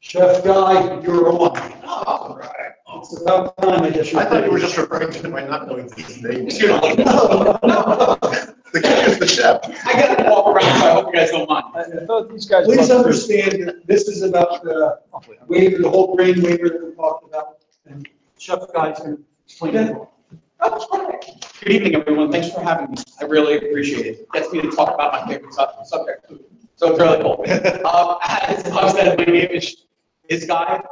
Chef Guy, you're on. All right. It's about time, I guess. I thought you were just referring to him by not knowing his name. No, no. The kid is the chef. I gotta walk around, so I hope you guys don't mind. I thought these guys. Please understand that this is about the waiver, the whole grain waiver that we talked about, and Chef Guy's gonna explain it. That's perfect. Good evening, everyone. Thanks for having me. I really appreciate it. Gets me to talk about my favorite subject, food. So it's really cool. As I said, my name is Guy,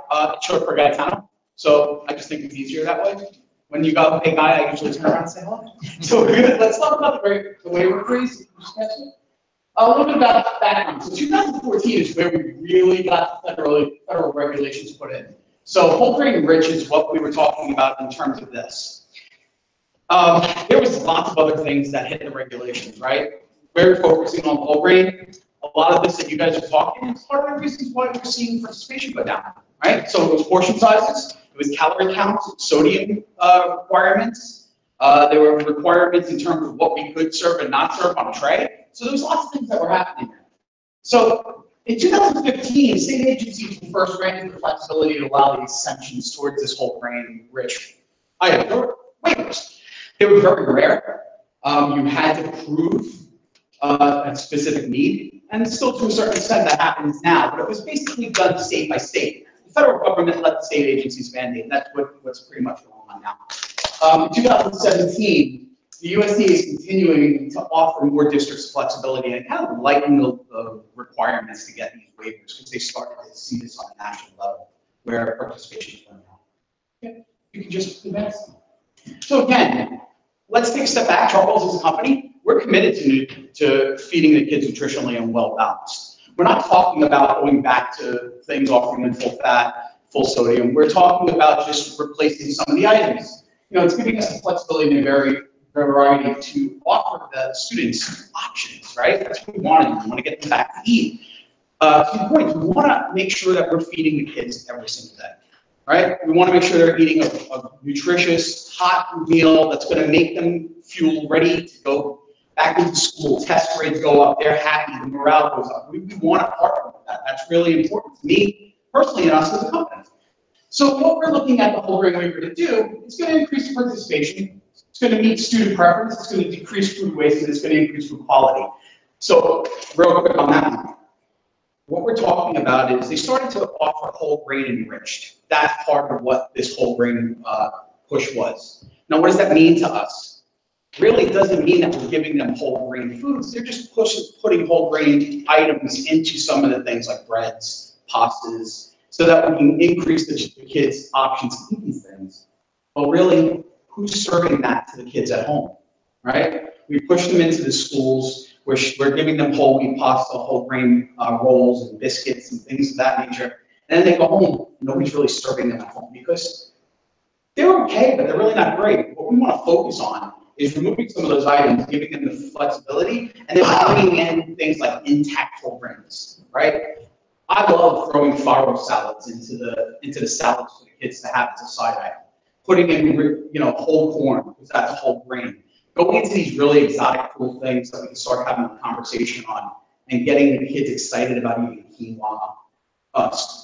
short for Gaetano. So I just think it's easier that way. When you go, hey, Guy, I usually turn around and say hello. So let's talk about the waiver freeze. A little bit about background. So 2014 is where we really got the federal regulations put in. So whole grain rich is what we were talking about in terms of this. There was lots of other things that hit the regulations, right? We're focusing on whole grain. A lot of this that you guys are talking is part of the reasons why we're seeing participation go down, right? So it was portion sizes, it was calorie counts, sodium requirements. There were requirements in terms of what we could serve and not serve on a tray. So there was lots of things that were happening there. So in 2015, state agencies first granted the flexibility to allow the exemptions towards this whole grain rich item. There were waivers. They were very rare. You had to prove a specific need, and still to a certain extent that happens now, but it was basically done state by state. The federal government let the state agencies mandate, and that's what's pretty much going on now. In 2017, the USDA is continuing to offer more districts flexibility and kind of lighten the requirements to get these waivers, because they started to see this on a national level, where participation is going down. Okay. You can just advance. So again, let's take a step back. Charles is a company. We're committed to feeding the kids nutritionally and well balanced. We're not talking about going back to things offering them full fat, full sodium. We're talking about just replacing some of the items. You know, it's giving us the flexibility and a variety to offer the students options, right? That's what we want to do. We want to get them back to eat. To your point, we want to make sure that we're feeding the kids every single day, right? We want to make sure they're eating a nutritious, hot meal that's going to make them feel ready to go back into school. Test grades go up, they're happy, the morale goes up. We want to partner with that. That's really important to me personally and us as a company. So what we're looking at the whole grain waiver to do, it's going to increase participation. It's going to meet student preference. It's going to decrease food waste, and it's going to increase food quality. So real quick on that one. What we're talking about is they started to offer whole grain enriched. That's part of what this whole grain push was. Now, what does that mean to us? Really, it doesn't mean that we're giving them whole grain foods. They're just putting whole grain items into some of the things like breads, pastas, so that we can increase the kids' options to eat these things. But really, who's serving that to the kids at home, right? We push them into the schools. We're giving them whole wheat pasta, whole grain rolls and biscuits and things of that nature. And then they go home. Nobody's really serving them at home because they're okay, but they're really not great. What we want to focus on is removing some of those items, giving them the flexibility, and then bringing in things like intact whole grains, right? I love throwing farro salads into the salads for the kids to have as a side item. Putting in, whole corn, because that's a whole grain. Going into these really exotic, cool things that we can start having a conversation on and getting the kids excited about eating quinoa,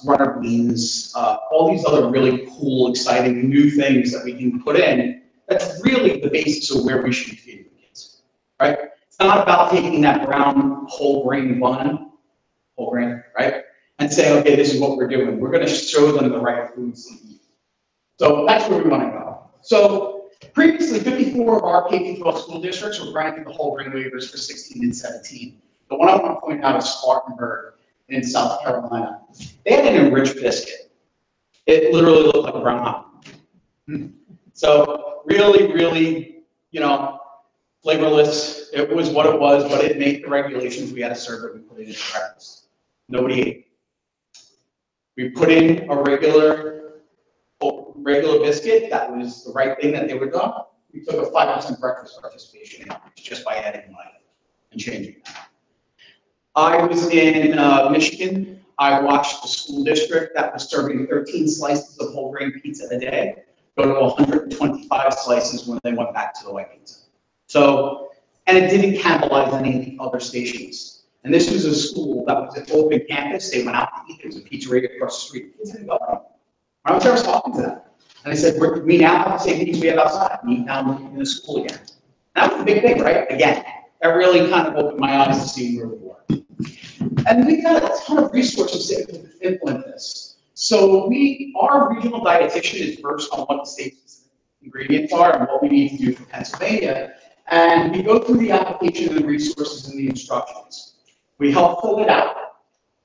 runner beans, all these other really cool, exciting new things that we can put in. That's really the basis of where we should be feeding the kids, right? It's not about taking that brown whole grain bun, whole grain, right? And saying, okay, this is what we're doing. We're going to show them the right foods to eat. So that's where we want to go. So previously, 54 of our K-12 school districts were granted the whole grain waivers for 16 and 17. The one I want to point out is Spartanburg in South Carolina. They had an enriched biscuit. It literally looked like a brown hot. So really, really, flavorless. It was what it was, but it made the regulations. We had to serve it. We put it in breakfast. Nobody ate. We put in a regular biscuit. That was the right thing that they would do. We took a 5% breakfast participation increase just by adding an item and changing that. I was in Michigan. I watched the school district that was serving 13 slices of whole grain pizza a day go to 125 slices when they went back to the white pizza. So, and it didn't cannibalize any of the other stations. And this was a school that was an open campus. They went out to eat. There was a pizzeria across the street. Kids didn't go. I was there talking to them. And I said, we now have the same things we have outside. We now live in the school again. That was a big thing, right? Again, that really kind of opened my eyes to see where we were. And we got a ton of resources to implement this. So our regional dietitian is versed on what the state-specific ingredients are and what we need to do for Pennsylvania. And we go through the application and the resources and the instructions. We help fill it out.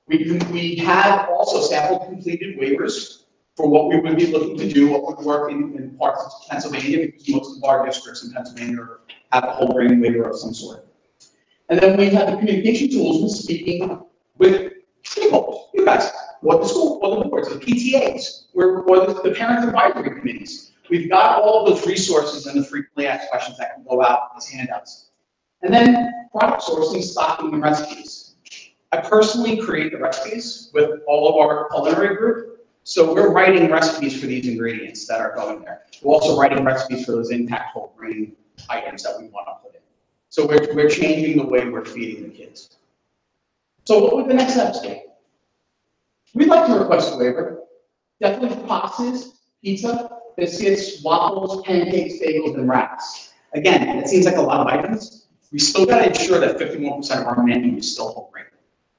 We have also sample completed waivers for what we would be looking to do, what would work in parts of Pennsylvania, because most of our districts in Pennsylvania have a whole grain waiver of some sort. And then we have the communication tools and speaking with stakeholders, you guys, what the school, what the boards, the PTAs, what the parent advisory committees. We've got all of those resources and the frequently asked questions that can go out as handouts. And then product sourcing, stocking, and recipes. I personally create the recipes with all of our culinary group. So we're writing recipes for these ingredients that are going there. We're also writing recipes for those intact whole grain items that we want to put in. So we're changing the way we're feeding the kids. So what would the next steps be? We'd like to request a waiver. Definitely pastas, pizza, biscuits, waffles, pancakes, bagels, and wraps. Again, it seems like a lot of items. We still got to ensure that 51% of our menu is still whole grain,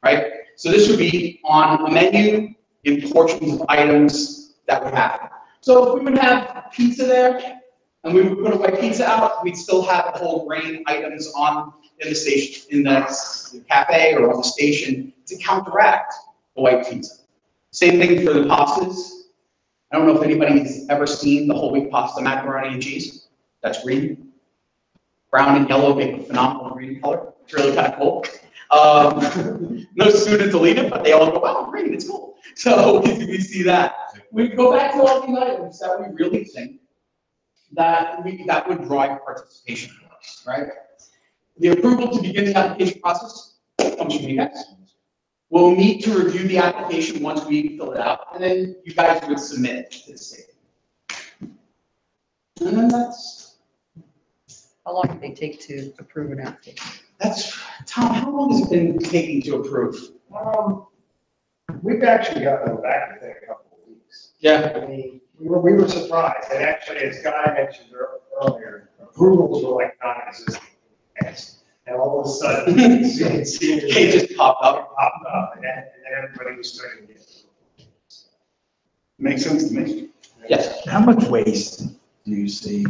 right? So this would be on a menu in portions of items that would happen. So if we would have pizza there, and we would put a white pizza out, we'd still have whole grain items in the station, in the cafe or on the station to counteract the white pizza. Same thing for the pastas. I don't know if anybody's ever seen the whole wheat pasta macaroni and cheese. That's green. Brown and yellow make a phenomenal green color. It's really kind of cool. No student to lead it, but they all go, wow, great, it's cool. So we see that. We go back to all these items that we really think that would drive participation for us, right? The approval to begin the application process comes from you guys. We'll meet to review the application once we fill it out, and then you guys would submit it to the state. And then How long do they take to approve an application? Tom, how long has it been taking to approve? We've actually gotten them back within a couple of weeks. Yeah. I mean, we were surprised, and actually, as Guy mentioned earlier, approvals were like non-existent. And all of a sudden, It just popped up. And then everybody was starting to get. Makes sense to me. Yes. How much waste do you see?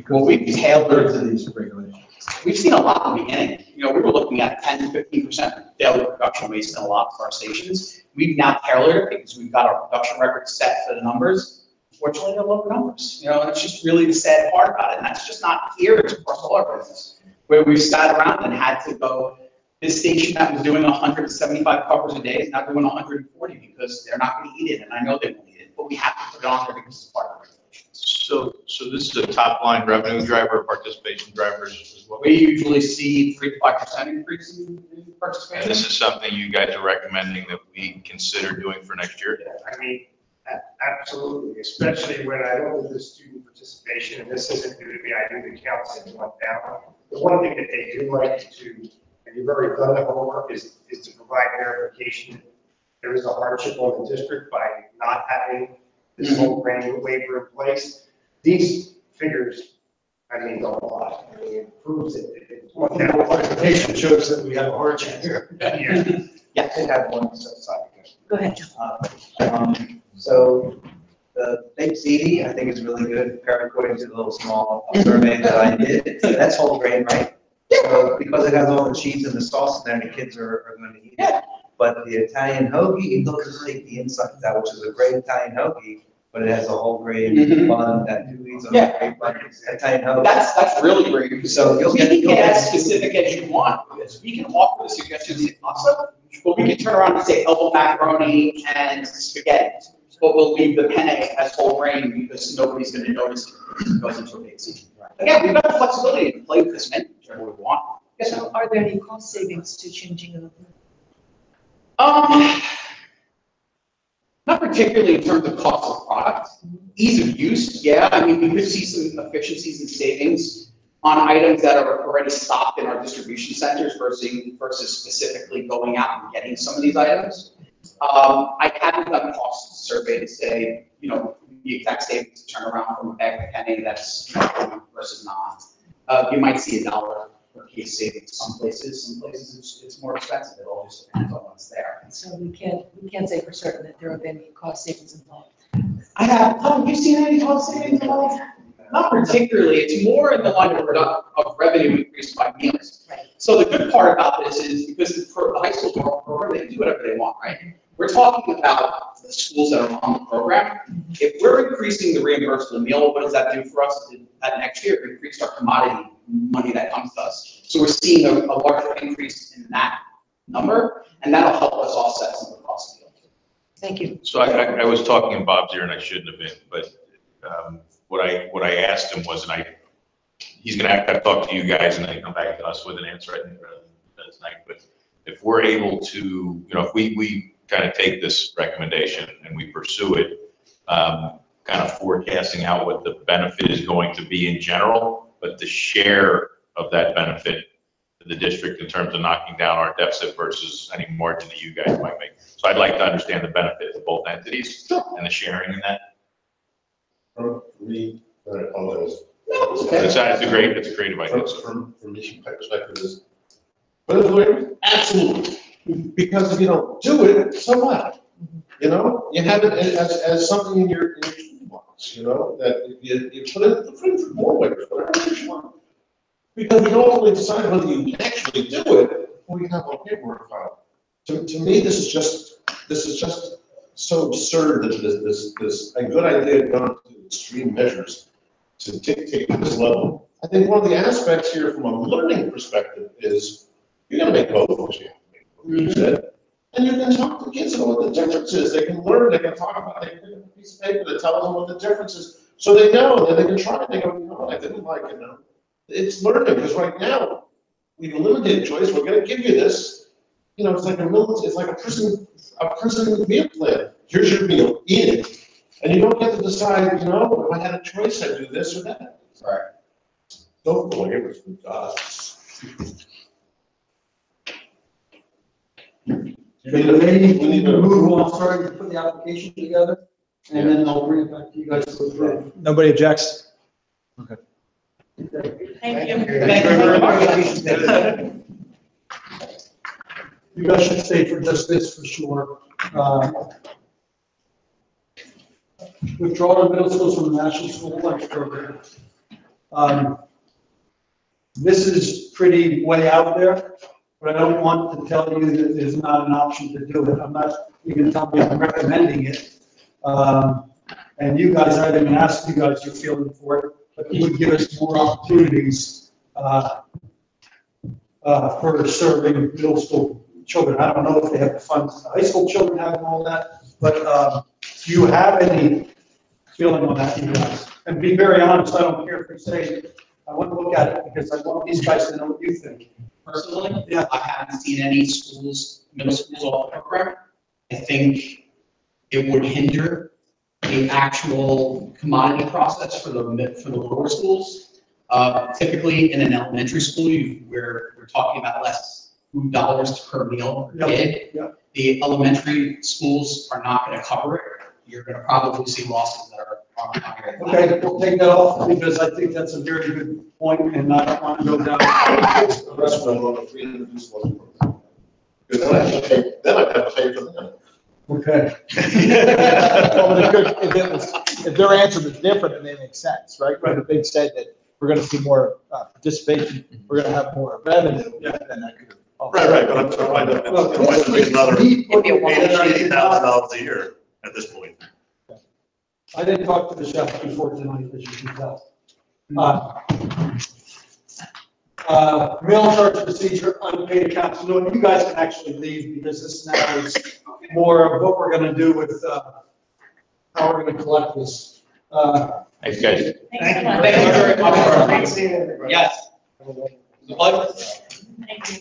Well, we've tailored to these regulations. We've seen a lot in the beginning. You know, we were looking at 10 to 15% daily production waste in a lot of our stations. We've now tailored it because we've got our production records set for the numbers. Fortunately, they're lower numbers. You know, and it's just really the sad part about it. And that's just not here, it's across all our business. Where we've sat around and had to go, this station that was doing 175 covers a day is now doing 140 because they're not going to eat it. And I know they won't eat it, but we have to put it on there because it's part of the regulations. So this is a top line revenue driver, participation drivers is what We usually see 3 to 5% increase in participation. and this is something you guys are recommending that we consider doing for next year? I mean, absolutely, especially when I look at the student participation, and this isn't new to me, I do the counts and went down. The one thing that they do like to, and you've already done the homework, is to provide verification that there is a hardship on the district by not having this whole granular waiver in place. These figures, I mean, don't lie. I mean, it proves it. Now, clarification shows that we have a hardship here. I did have one side. Go ahead, John. So the Big CD, I think is really good, according to the little small survey that I did. That's whole grain, right? So because it has all the cheese and the sauce in there, the kids are going to eat it. But the Italian hoagie, it doesn't take the insides out, which is a great Italian hoagie, but it has a whole grain bun that eats on a great bun. Italian hoagie. That's really great. So We can get as specific as you want, because we can offer the suggestions in pasta, but we can turn around and say elbow macaroni and spaghetti. But we'll leave the penne as whole grain because nobody's gonna notice it goes into a big season. Again, we've got the flexibility to play with this menu, whichever we want. Yes, ma'am? Are there any cost savings to changing it? Not particularly in terms of cost of product. Ease of use, yeah, I mean, we could see some efficiencies and savings on items that are already stocked in our distribution centers versus specifically going out and getting some of these items. I haven't done a cost survey to say, you know, the exact savings to turn around from a bag of penny that's versus not. You might see $1 per case savings some places it's more expensive, it all just depends on what's there. So we can't say for certain that there have been any cost savings involved. Tom, have you seen any cost savings involved? Not particularly, it's more in the line of revenue increase by meals. Right. So the good part about this is because the high school program, they can do whatever they want, right? We're talking about the schools that are on the program. If we're increasing the reimbursable meal, what does that do for us? That next year, it increased our commodity money that comes to us. So we're seeing a larger increase in that number, and that'll help us offset some of the cost of meal. Thank you. So I was talking in Bob's ear and I shouldn't have been, but what I asked him was, he's gonna have to talk to you guys and then come back to us with an answer, I think, rather than tonight. But if we're able to, you know, if we kind of take this recommendation and we pursue it, kind of forecasting out what the benefit is going to be in general, but the share of that benefit to the district in terms of knocking down our deficit versus any margin that you guys might make. So I'd like to understand the benefit of both entities and the sharing in that. For me, I apologize. It's a creative idea. From me, my perspective is, but it's weird. Absolutely. Because if you don't do it, so what? You know, you have it as something in your toolbox, you know, that you put it for more waivers, whatever you want. Because you don't ultimately decide whether you can actually do it before you have a paperwork file. To me, this is just so absurd that this a good idea done to extreme measures to dictate this level. I think one of the aspects here from a learning perspective is you're going to make both of you. you said. And you can talk to kids about what the difference is. They can learn, they can talk about it. They can get a piece of paper that tells them what the difference is. So they know, and then they can try it. They go, you know what, I didn't like it now. It's learning, because right now, we've eliminated choice. We're gonna give you this. You know, it's like it's like a prison meal plan. Here's your meal, eat it. And you don't get to decide, you know, if I had a choice, I'd do this or that. Right. Don't go away with God. We need to move on, starting to put the application together, and then I'll bring it back to you guys to go through. Nobody objects? Okay. Thank you. Thank you very much. You guys should stay for just this for sure. Withdrawal of middle schools from the National School Lunch Program. This is pretty way out there, but I don't want to tell you that there's not an option to do it. I'm not even telling you I'm recommending it. And you guys, I haven't even asked you guys your feeling for it, but it would give us more opportunities for serving middle school children. I don't know if they have the funds, high school children have and all that, but do you have any feeling on that, you guys? And be very honest, I don't care if you say, I want to look at it because I want these guys to know what you think. Personally, Yeah. I haven't seen any schools, middle schools off the program. I think it would hinder the actual commodity process for the lower schools. Typically, in an elementary school, we're talking about less food dollars per meal per kid. Yep. The elementary schools are not going to cover it. You're going to probably see losses that are higher than that. Okay, we'll take that off because I think that's a very good point and I don't want to go down. The rest of them on the 300 use one program. Because then I have to pay for them. Okay. Well, but if their answer was different, then it makes sense, right? Right. If they said that we're gonna see more participation, we're gonna have more revenue, then that could. Right, but I'm trying to, another $80,000 a year at this point. I didn't talk to the chef before tonight, as you can tell. Meal charge procedure, unpaid accounts. You know, you guys can actually leave because this now is more of what we're gonna do with, how we're gonna collect this. Thanks, guys. Thanks so much. Thank you very much. Great seeing everybody. Yes. The pleasure. Thank you.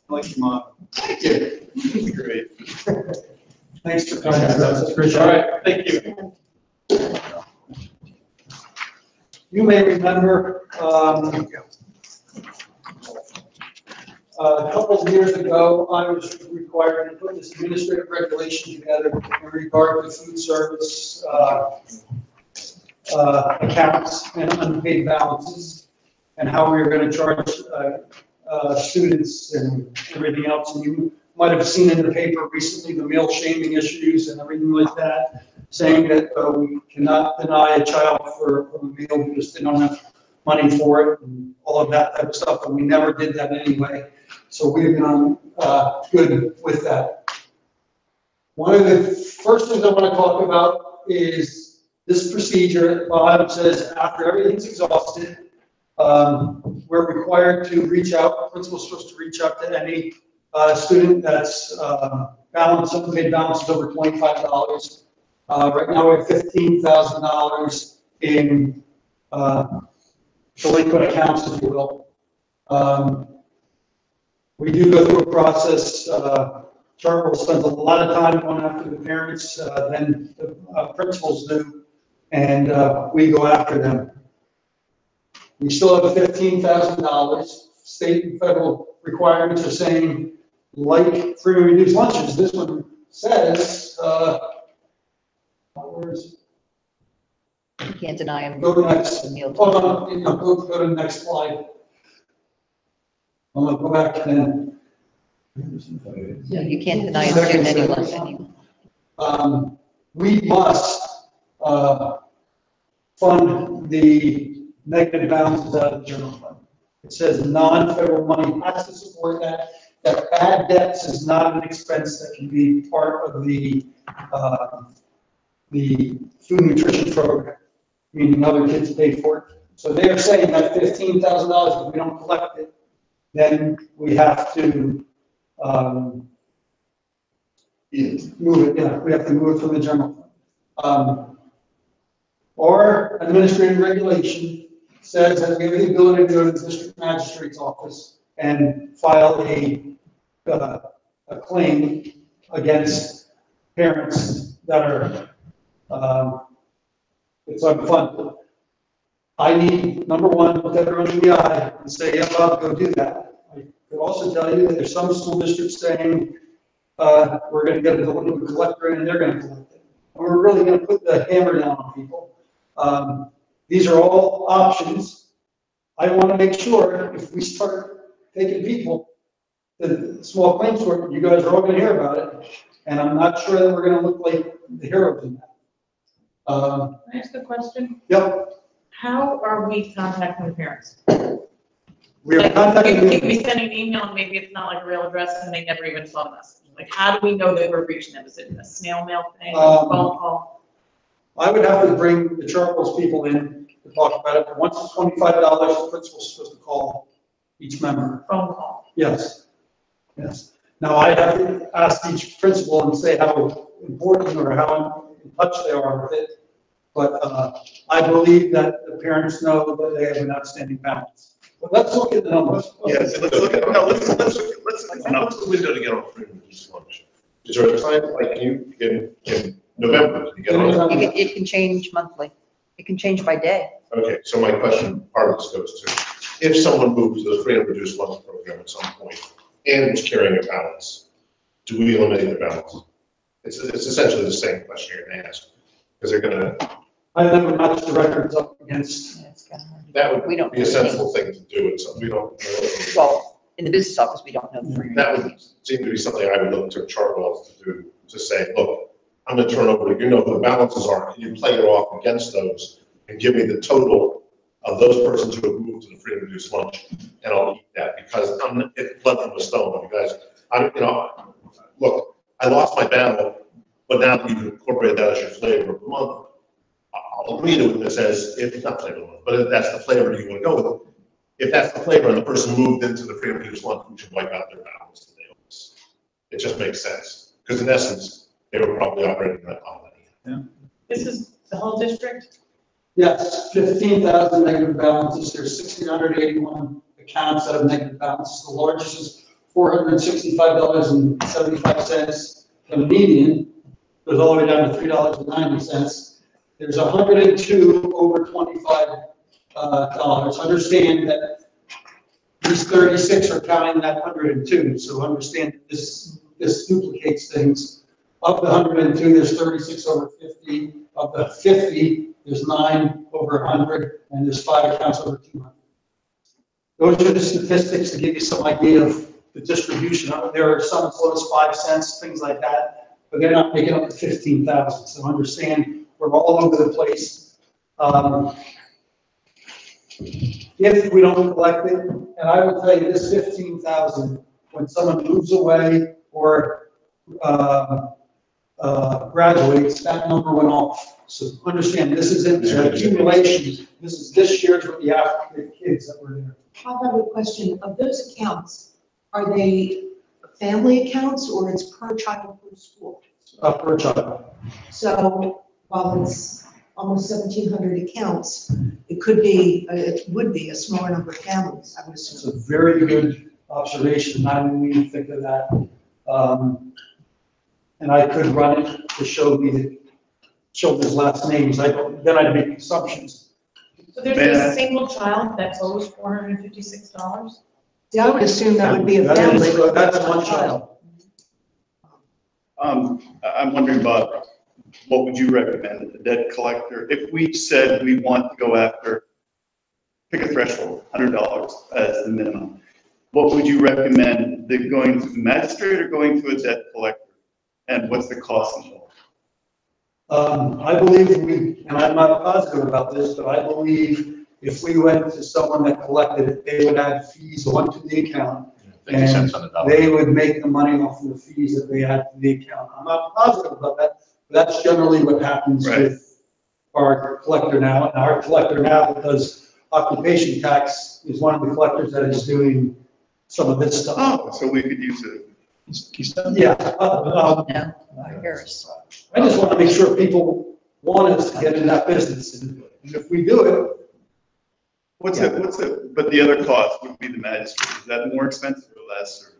Like your mom. Thank you. Great. Thanks for coming. That's appreciated. All right, thank you. You may remember, a couple of years ago, I was required to put this administrative regulation together in regard to food service, accounts and unpaid balances, and how we were going to charge, students and everything else. And you might have seen in the paper recently the meal shaming issues and everything like that, saying that we cannot deny a child for a meal because they don't have money for it and all of that type of stuff, but we never did that anyway. So we've been good with that. One of the first things I want to talk about is this procedure at the bottom says after everything's exhausted, we're required to reach out, the principal's supposed to reach out to any student that's unpaid balance is over $25. Right now we have $15,000 in delinquent accounts, if you will. We do go through a process. Chartwell spends a lot of time going after the parents than the principals do, and we go after them. We still have $15,000. State and federal requirements are saying, like free and reduced lunches, this one says, where is it? You can't deny them. Go to the next, the meal. hold on, go to the next slide. I'm gonna go back then. Yeah, you can't deny a student any lunch anymore. We must fund the negative balances out of the general fund. It says non-federal money has to support that. That bad debts is not an expense that can be part of the food nutrition program, meaning other kids pay for it. So they're saying that $15,000, if we don't collect it, then we have to Move it, yeah, we have to move it from the general fund. Our administrative regulation says that we have the ability to go to the district magistrate's office and file a claim against parents that are, it's unfunded. I need, number one, look at her under the eye and say, yeah, Bob, go do that. I could also tell you that there's some school districts saying, we're gonna get a delinquent collector and they're gonna collect it. And we're really gonna put the hammer down on people. These are all options. I wanna make sure if we start taking people to the small claims court, you guys are all gonna hear about it. And I'm not sure that we're gonna look like the heroes in that. Can I ask a question? Yep, How are we contacting the parents? we are Like, contacting you could them. be sending an email and maybe it's not like a real address and they never even saw the message. Like, how do we know that we're reaching them? Is it a snail mail thing, phone call? I would have to bring the Chartwell's people in to talk about it. Once it's $25, the principal's supposed to call each member. Phone call. Yes, yes. Now, I have to ask each principal and say how important or how in touch they are with it. But I believe that the parents know that they have an outstanding balance. But let's look at the numbers. Yes, let's look at, no, let's look at the window to get on free and reduced lunch. Is there a time, like you, in November, to get on? It can change monthly. It can change by day. Okay, so my question, part of this goes to, if someone moves to the free and reduced lunch program at some point and is carrying a balance, do we eliminate the balance? It's essentially the same question you're gonna ask, because they're gonna, I never matched the records up against. that would We don't be a sensible thing to do, and so we don't. Well, in the business office, we don't know. That would seem to be something I would look to Chartwell to do, to say, look, I'm gonna turn over, you know who the balances are, can you play it off against those and give me the total of those persons who have moved to the free and reduced lunch, and I'll eat that, because it's blood from a stone, you guys, look, I lost my battle, but now that you've incorporated that as your flavor of the month, I'll agree to it that says, if not flavor of the month, but if that's the flavor you wanna go with, if that's the flavor and the person moved into the free and reduced lunch, we should wipe out their balance that they owe us. It just makes sense, because in essence, they were probably operating that money. This is the whole district? Yes, 15,000 negative balances. There's 1,681 accounts that have negative balances. The largest is $465.75. The median goes all the way down to $3.90. There's 102 over $25. Understand that these 36 are counting that 102. So understand that this duplicates things. Of the 102, there's 36 over 50. Of the 50, there's 9 over 100, and there's 5 accounts over 200. Those are the statistics to give you some idea of the distribution. There are some as low as 5 cents, things like that, but they're not making up to 15,000. So understand we're all over the place. If we don't collect it, and I will tell you this 15,000, when someone moves away or graduates, that number went off. So understand, this isn't accumulation. This is this year's with the African kids that were there. How about a question, of those accounts, are they family accounts or it's per child per school? Per child. So while it's almost 1,700 accounts, it could be, it would be a smaller number of families, I would It's assume. a very good observation. I didn't even think of that. And I could run it to show me the children's last names. Then I'd make assumptions. So there's a single child that's owes $456? Yeah, I would assume that would be a That is- family. That's one child. I'm wondering, Bob, what would you recommend, a debt collector, if we said we want to go after, pick a threshold, $100 as the minimum, what would you recommend, that going to the magistrate or going to a debt collector? And what's the cost involved? I believe and I'm not positive about this, but I believe if we went to someone that collected it, they would add fees onto the account. 50 cents on the dollar. They would make the money off of the fees that they add to the account. I'm not positive about that, but that's generally what happens with our collector now. And our collector now, because occupation tax is one of the collectors that is doing some of this stuff. Oh, so we could use Keystone? Yeah, No, Harris. I just want to make sure people want us to get in that business, and if we do it, What's it, but the other cost would be the magistrate. Is that more expensive or less, or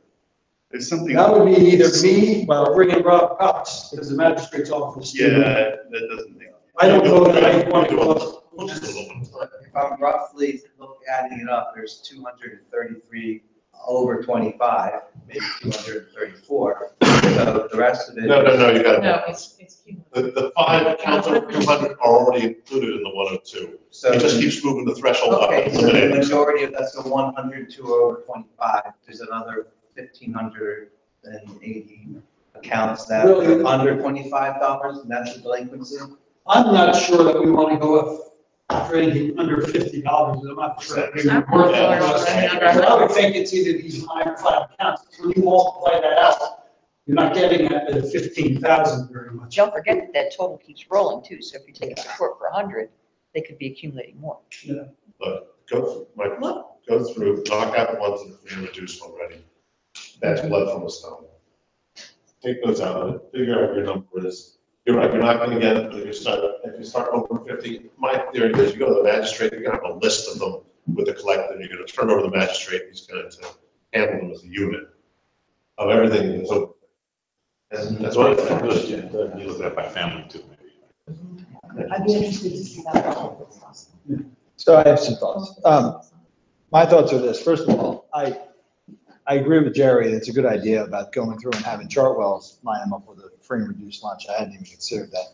there's something? that would be either me or bringing Rob Cox, because the magistrate's office. Yeah, that doesn't make. I don't know that I want to go. If I'm roughly adding it up, there's 233 over 25, maybe 234. So the rest of it. No, you got No, it. it's The five, Council 200 are already included in the 102. So It just keeps moving the threshold up. okay, and so the eliminating. majority of that's the 102 over 25. There's another 1,580 accounts that Really? are under $25, and that's the delinquency. I'm not sure that we want to go with anything under $50. I'm not sure that we would work on it. I would think it's either these higher five accounts, when you multiply that out, you're not getting at the 15,000 very much. Don't forget that that total keeps rolling too, so if you take a report for 100, they could be accumulating more. But go through, knock out the ones that have been reduced already. That's blood from a stone. Take those out, figure out what your number is. You're right, you're not gonna get it, but if you start over 50, my theory is you go to the magistrate, you're gonna have a list of them with the collector, and you're gonna turn over to the magistrate, he's going to handle them as a unit of everything that's open. And that's what it's good, yeah. You look at it by family too, maybe. I'd be interested to see that. So I have some thoughts. My thoughts are this. First of all, I agree with Jerry. It's a good idea about going through and having Chartwell's line them up with a free and reduced lunch. I hadn't even considered that.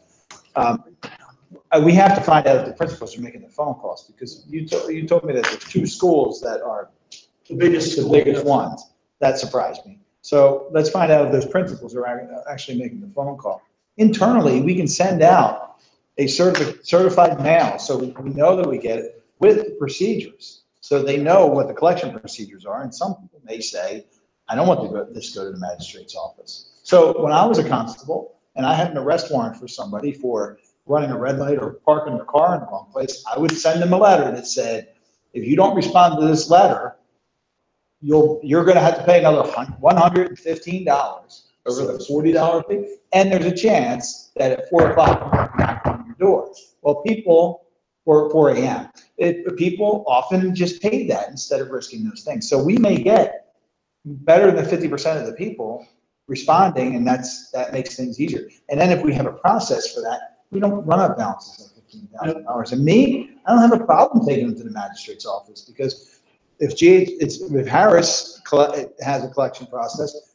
We have to find out if the principals are making the phone calls, because you told me that there's two schools that are The biggest. the biggest ones. That surprised me. So let's find out if those principals are actually making the phone call. Internally, we can send out a certified mail, so we know that we get it with the procedures. So they know what the collection procedures are, and some people may say, I don't want this to go to the magistrate's office. So when I was a constable, and I had an arrest warrant for somebody for running a red light or parking their car in the wrong place, I would send them a letter that said, if you don't respond to this letter, you're gonna have to pay another $115 over the $40 fee, and there's a chance that at 4 o'clock, I'm knocking on your door. Well, people, or 4 a.m., people often just pay that instead of risking those things. So we may get better than 50% of the people responding, and that makes things easier. And then if we have a process for that, we don't run up balances of $15,000. And me, I don't have a problem taking them to the magistrate's office, because if Harris has a collection process,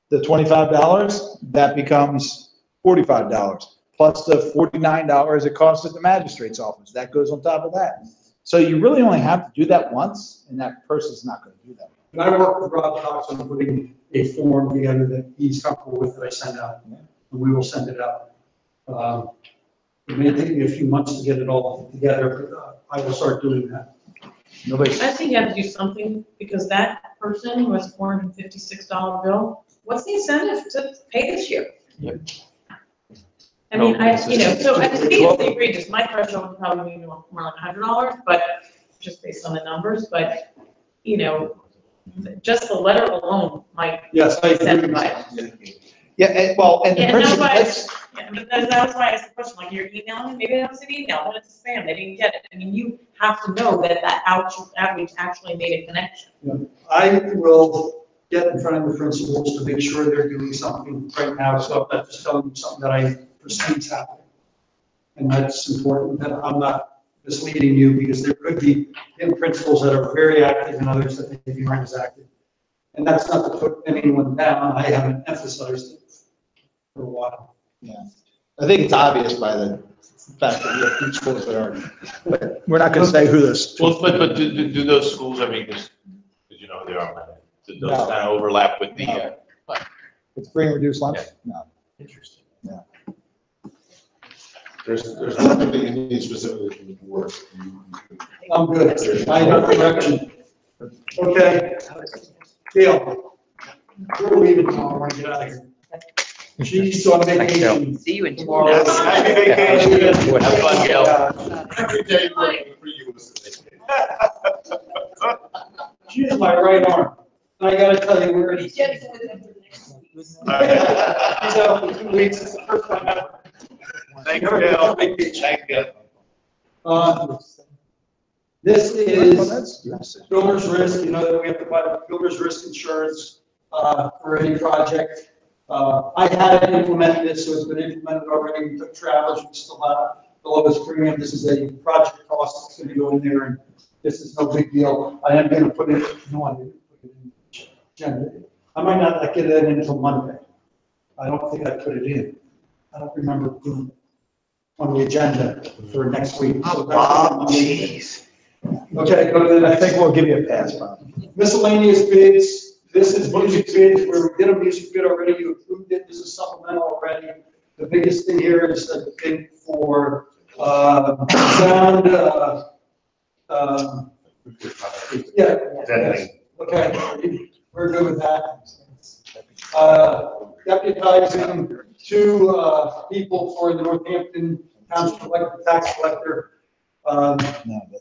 the $25, that becomes $45, plus the $49 it costs at the magistrate's office. That goes on top of that. So you really only have to do that once, and that person's not going to do that. And I work with Rob Cox on putting a form together that he's comfortable with, that I send out, and we will send it out. It may take me a few months to get it all together, but I will start doing that. I think you have to do something, because that person who has a $456 bill, what's the incentive to pay this year? Yep. I mean, so I think it's egregious. My threshold would probably be more like $100, but just based on the numbers, but, just the letter alone might. Yes, I agree. incentivize. Yeah, and the Yeah, that's principal, why, let's- that's why I asked the question, like, you're emailing, maybe that was an email, but it's spam, they didn't get it. I mean, you have to know that outreach actually made a connection. I will get in front of the principals to make sure they're doing something right now, so I'm not just telling them something that I perceive is happening. And that's important, that I'm not misleading you, because there could be principals that are very active and others that maybe aren't as active. And that's not to put anyone down, I haven't emphasized it for a while. yeah, I think it's obvious by the fact that we have two schools that are, but we're not going to say who those. Well, but do those schools, I mean, because they are, do those No. kind of overlap with the, No. It's free and reduced lunch? No. interesting. There's nothing that you need specifically from the board. I'm good, I have direction. Okay, Gail, we're leaving tomorrow, we're gonna get out of here. She's on vacation. See you in 2 tomorrow. weeks. Happy vacation. Have fun, Gail. Every day working for you is a vacation. She is my right arm. And I gotta tell you, we're. Jen's with them for the next week. He's out for 2 weeks, it's the first time ever. Thank you, Eric, Bill. vacation. Thank you. This is builder's risk, you know that we have to buy builder's risk insurance, for any project. I had implemented this, so it's been implemented already, we took Travelers, we still have the lowest premium, this is a project cost, that's gonna go in there, and this is no big deal. I am gonna put it, no, I didn't put it in the agenda. I might not get it in until Monday. I don't think I put it in. I don't remember putting it on the agenda for next week. Jeez. Okay, go to the I next. think we'll give you a pass, Bob. Miscellaneous bids, this is music bids, where we did a music bid already, you approved it, this is supplemental already. The biggest thing here is a bid for, sound, yeah. Okay, we're good with that. Deputizing two, people for the Northampton Township elected tax collector.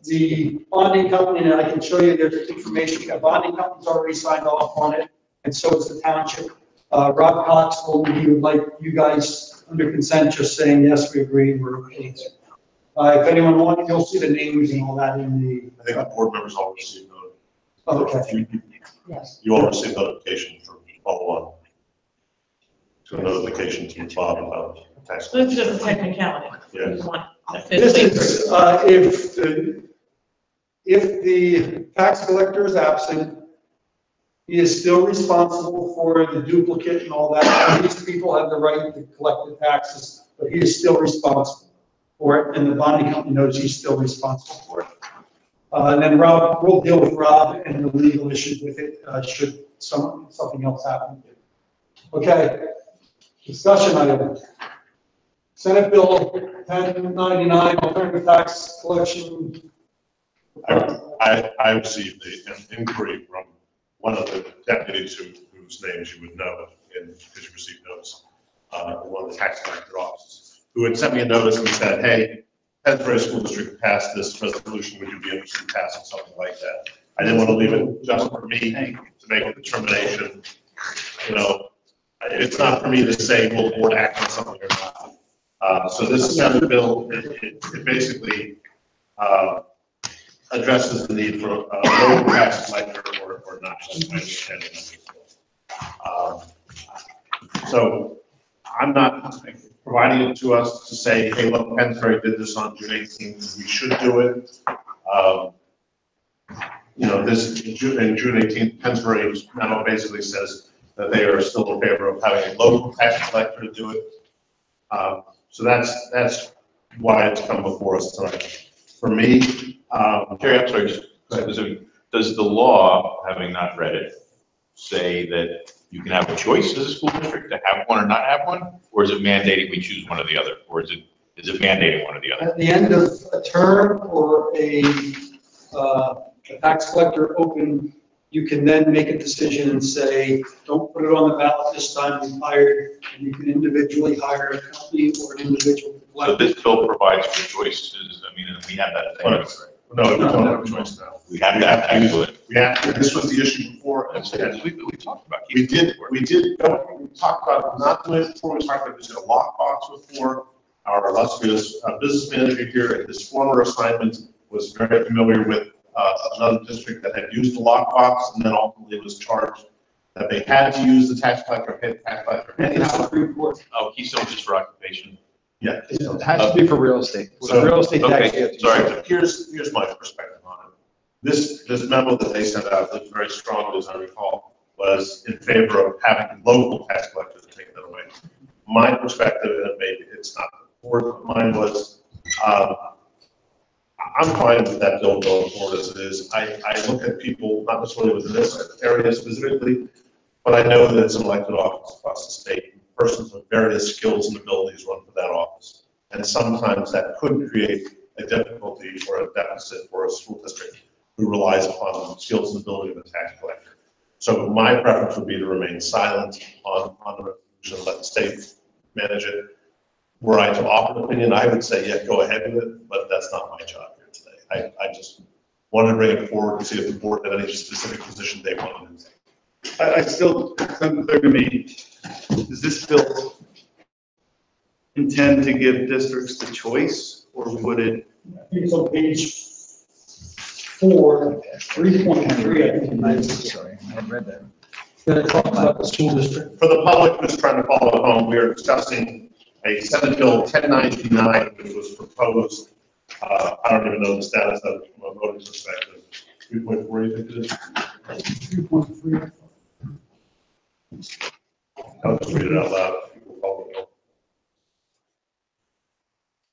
The bonding company, and I can show you there's information, the bonding company's already signed off on it, and so is the township. Rob Cox told me he would like you guys under consent, just saying, yes, we agree, we're okay. If anyone wants, you'll see the names and all that in the. I think the board members all received notice. Okay. Yes. You all received notification from follow on. To a notification to Bob about tax. So it's just a technicality. Yeah. You want This officially. is, if the tax collector is absent, he is still responsible for the duplicate and all that. These people have the right to collect the taxes, but he is still responsible for it, and the bonding company knows he's still responsible for it. And then Rob, we'll deal with Rob and the legal issues with it, should something else happen. Okay, discussion item. Senate Bill 1099, alternative tax collection. I received an inquiry from one of the deputies whose names you would know, because you received notice, one of the tax collector offices, who had sent me a notice and said, hey, Pennsbury School District passed this resolution, would you be interested in passing something like that? I didn't want to leave it just for me to make a determination. You know, it's not for me to say, will the board act on something or not. So this Senate bill, it basically addresses the need for a local tax collector or not. So I'm not providing it to us to say, hey, look, Pennsbury did this on June 18th, we should do it. You know, this in June 18th, Pennsbury's memo basically says that they are still in favor of having a local tax collector to do it. So that's why it's come before us tonight. For me, Terry, I'm sorry, just specifically, does the law, having not read it, say that you can have a choice as a school district to have one or not have one? Or is it mandating we choose one or the other? Or is it mandating one or the other? At the end of a term or a tax collector open, you can then make a decision and say, don't put it on the ballot this time, we hired, and you can individually hire a company or an individual So collector. this bill provides for choices, I mean, we have that thing. no, we don't have a choice now. We have to use it. This was the issue before. We talked about. We talked about not doing it before, we talked about using a lockbox before. Our illustrious business manager here at his former assignment was very familiar with another district that had used the lockbox and then ultimately was charged that they had to use the tax collector, pay the tax collector. Oh, Keystone just for occupation. Yeah. It has to be for real estate. So- Real estate tax. Okay, sorry. Here's my perspective on it. This memo that they sent out, that was very strongly, as I recall, was in favor of having local tax collectors take that away. My perspective, and maybe it's not the board, but mine was, I'm fine with that bill going forward as it is. I look at people, not necessarily within this area specifically, but I know that it's an elected office across the state. Persons with various skills and abilities run for that office. And sometimes that could create a difficulty or a deficit for a school district who relies upon the skills and ability of a tax collector. So my preference would be to remain silent on the resolution, let the state manage it. Were I to offer an opinion, I would say, yeah, go ahead with it, but that's not my job here today. I just wanted to bring it forward and see if the board had any specific position they wanted to take. I still, it's unclear to me, does this bill intend to give districts the choice, or would it? I think it's on page 4, 3.3, I think it is. Sorry, I had read that. That it talks about the school district. For the public who's trying to follow at home, we are discussing a Senate Bill 1099, which was proposed. I don't even know the status of it from a voting perspective. 3.4, you think it is? 3.3. I'll just read it out loud. People follow along.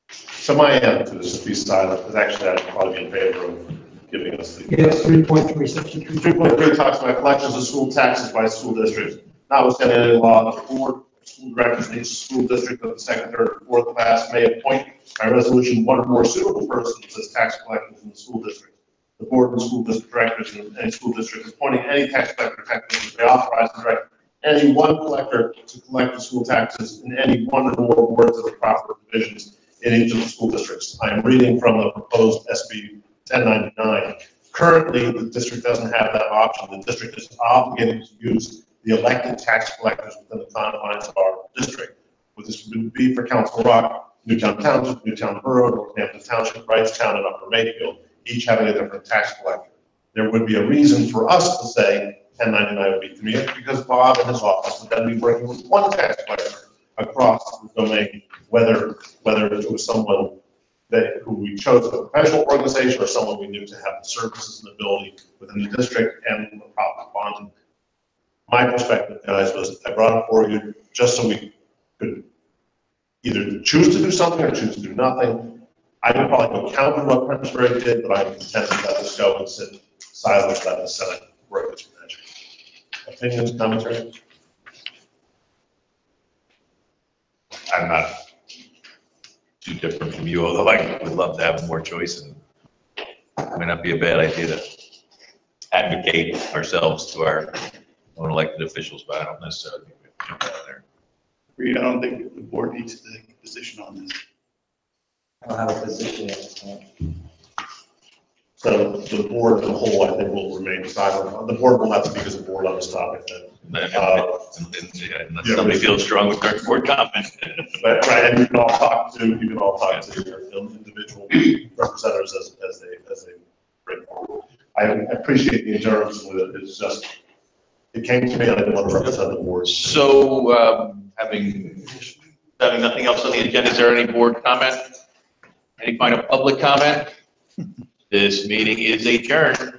So my answer to this, to be silent, is actually I'd probably be in favor of giving us the. Yes, 3.3, section 3. 3.3 talks about collections of school taxes by school districts. Notwithstanding any law, the board, school directors in each school district of the second, third, or fourth class may appoint by resolution one or more suitable persons as tax collectors in the school district. The board and school district directors in any school district appointing any tax collector or tax collector may authorize and direct any one collector to collect the school taxes in any one or more boards of the proper divisions in each of the school districts. I am reading from the proposed SB 1099. Currently, the district doesn't have that option. The district is obligated to use the elected tax collectors within the confines of our district. What this would be for Council Rock, Newtown Township, Newtown Borough, Northampton Township, Wrightstown, and Upper Mayfield, each having a different tax collector. There would be a reason for us to say 1099 would be convenient because Bob and his office would then be working with one tax collector across the domain, whether it was someone who we chose as a professional organization or someone we knew to have the services and ability within the district and the proper bonding. My perspective, guys, was I brought it for you just so we could either choose to do something or choose to do nothing. I would probably go counter what Prensbury did, but I'm content to let this go and sit silent about the Senate work its magic. Opinions, commentary? I'm not too different from you, although I would love to have more choice, and it might not be a bad idea to advocate ourselves to our own elected officials, but I don't necessarily think we have to jump out there. I don't think the board needs to take a position on this. I don't have a position at this point. So the board as a whole, I think, will remain silent. The board will have to speak as a board on this topic then. Unless somebody feels strong with their board comment. But, right, and you can all talk to your individual representatives as they bring forward. I appreciate the endurance with it. It's just, it came to me and I didn't want to represent the board. So, having nothing else on the agenda, is there any board comment? Any final public comment? This meeting is adjourned.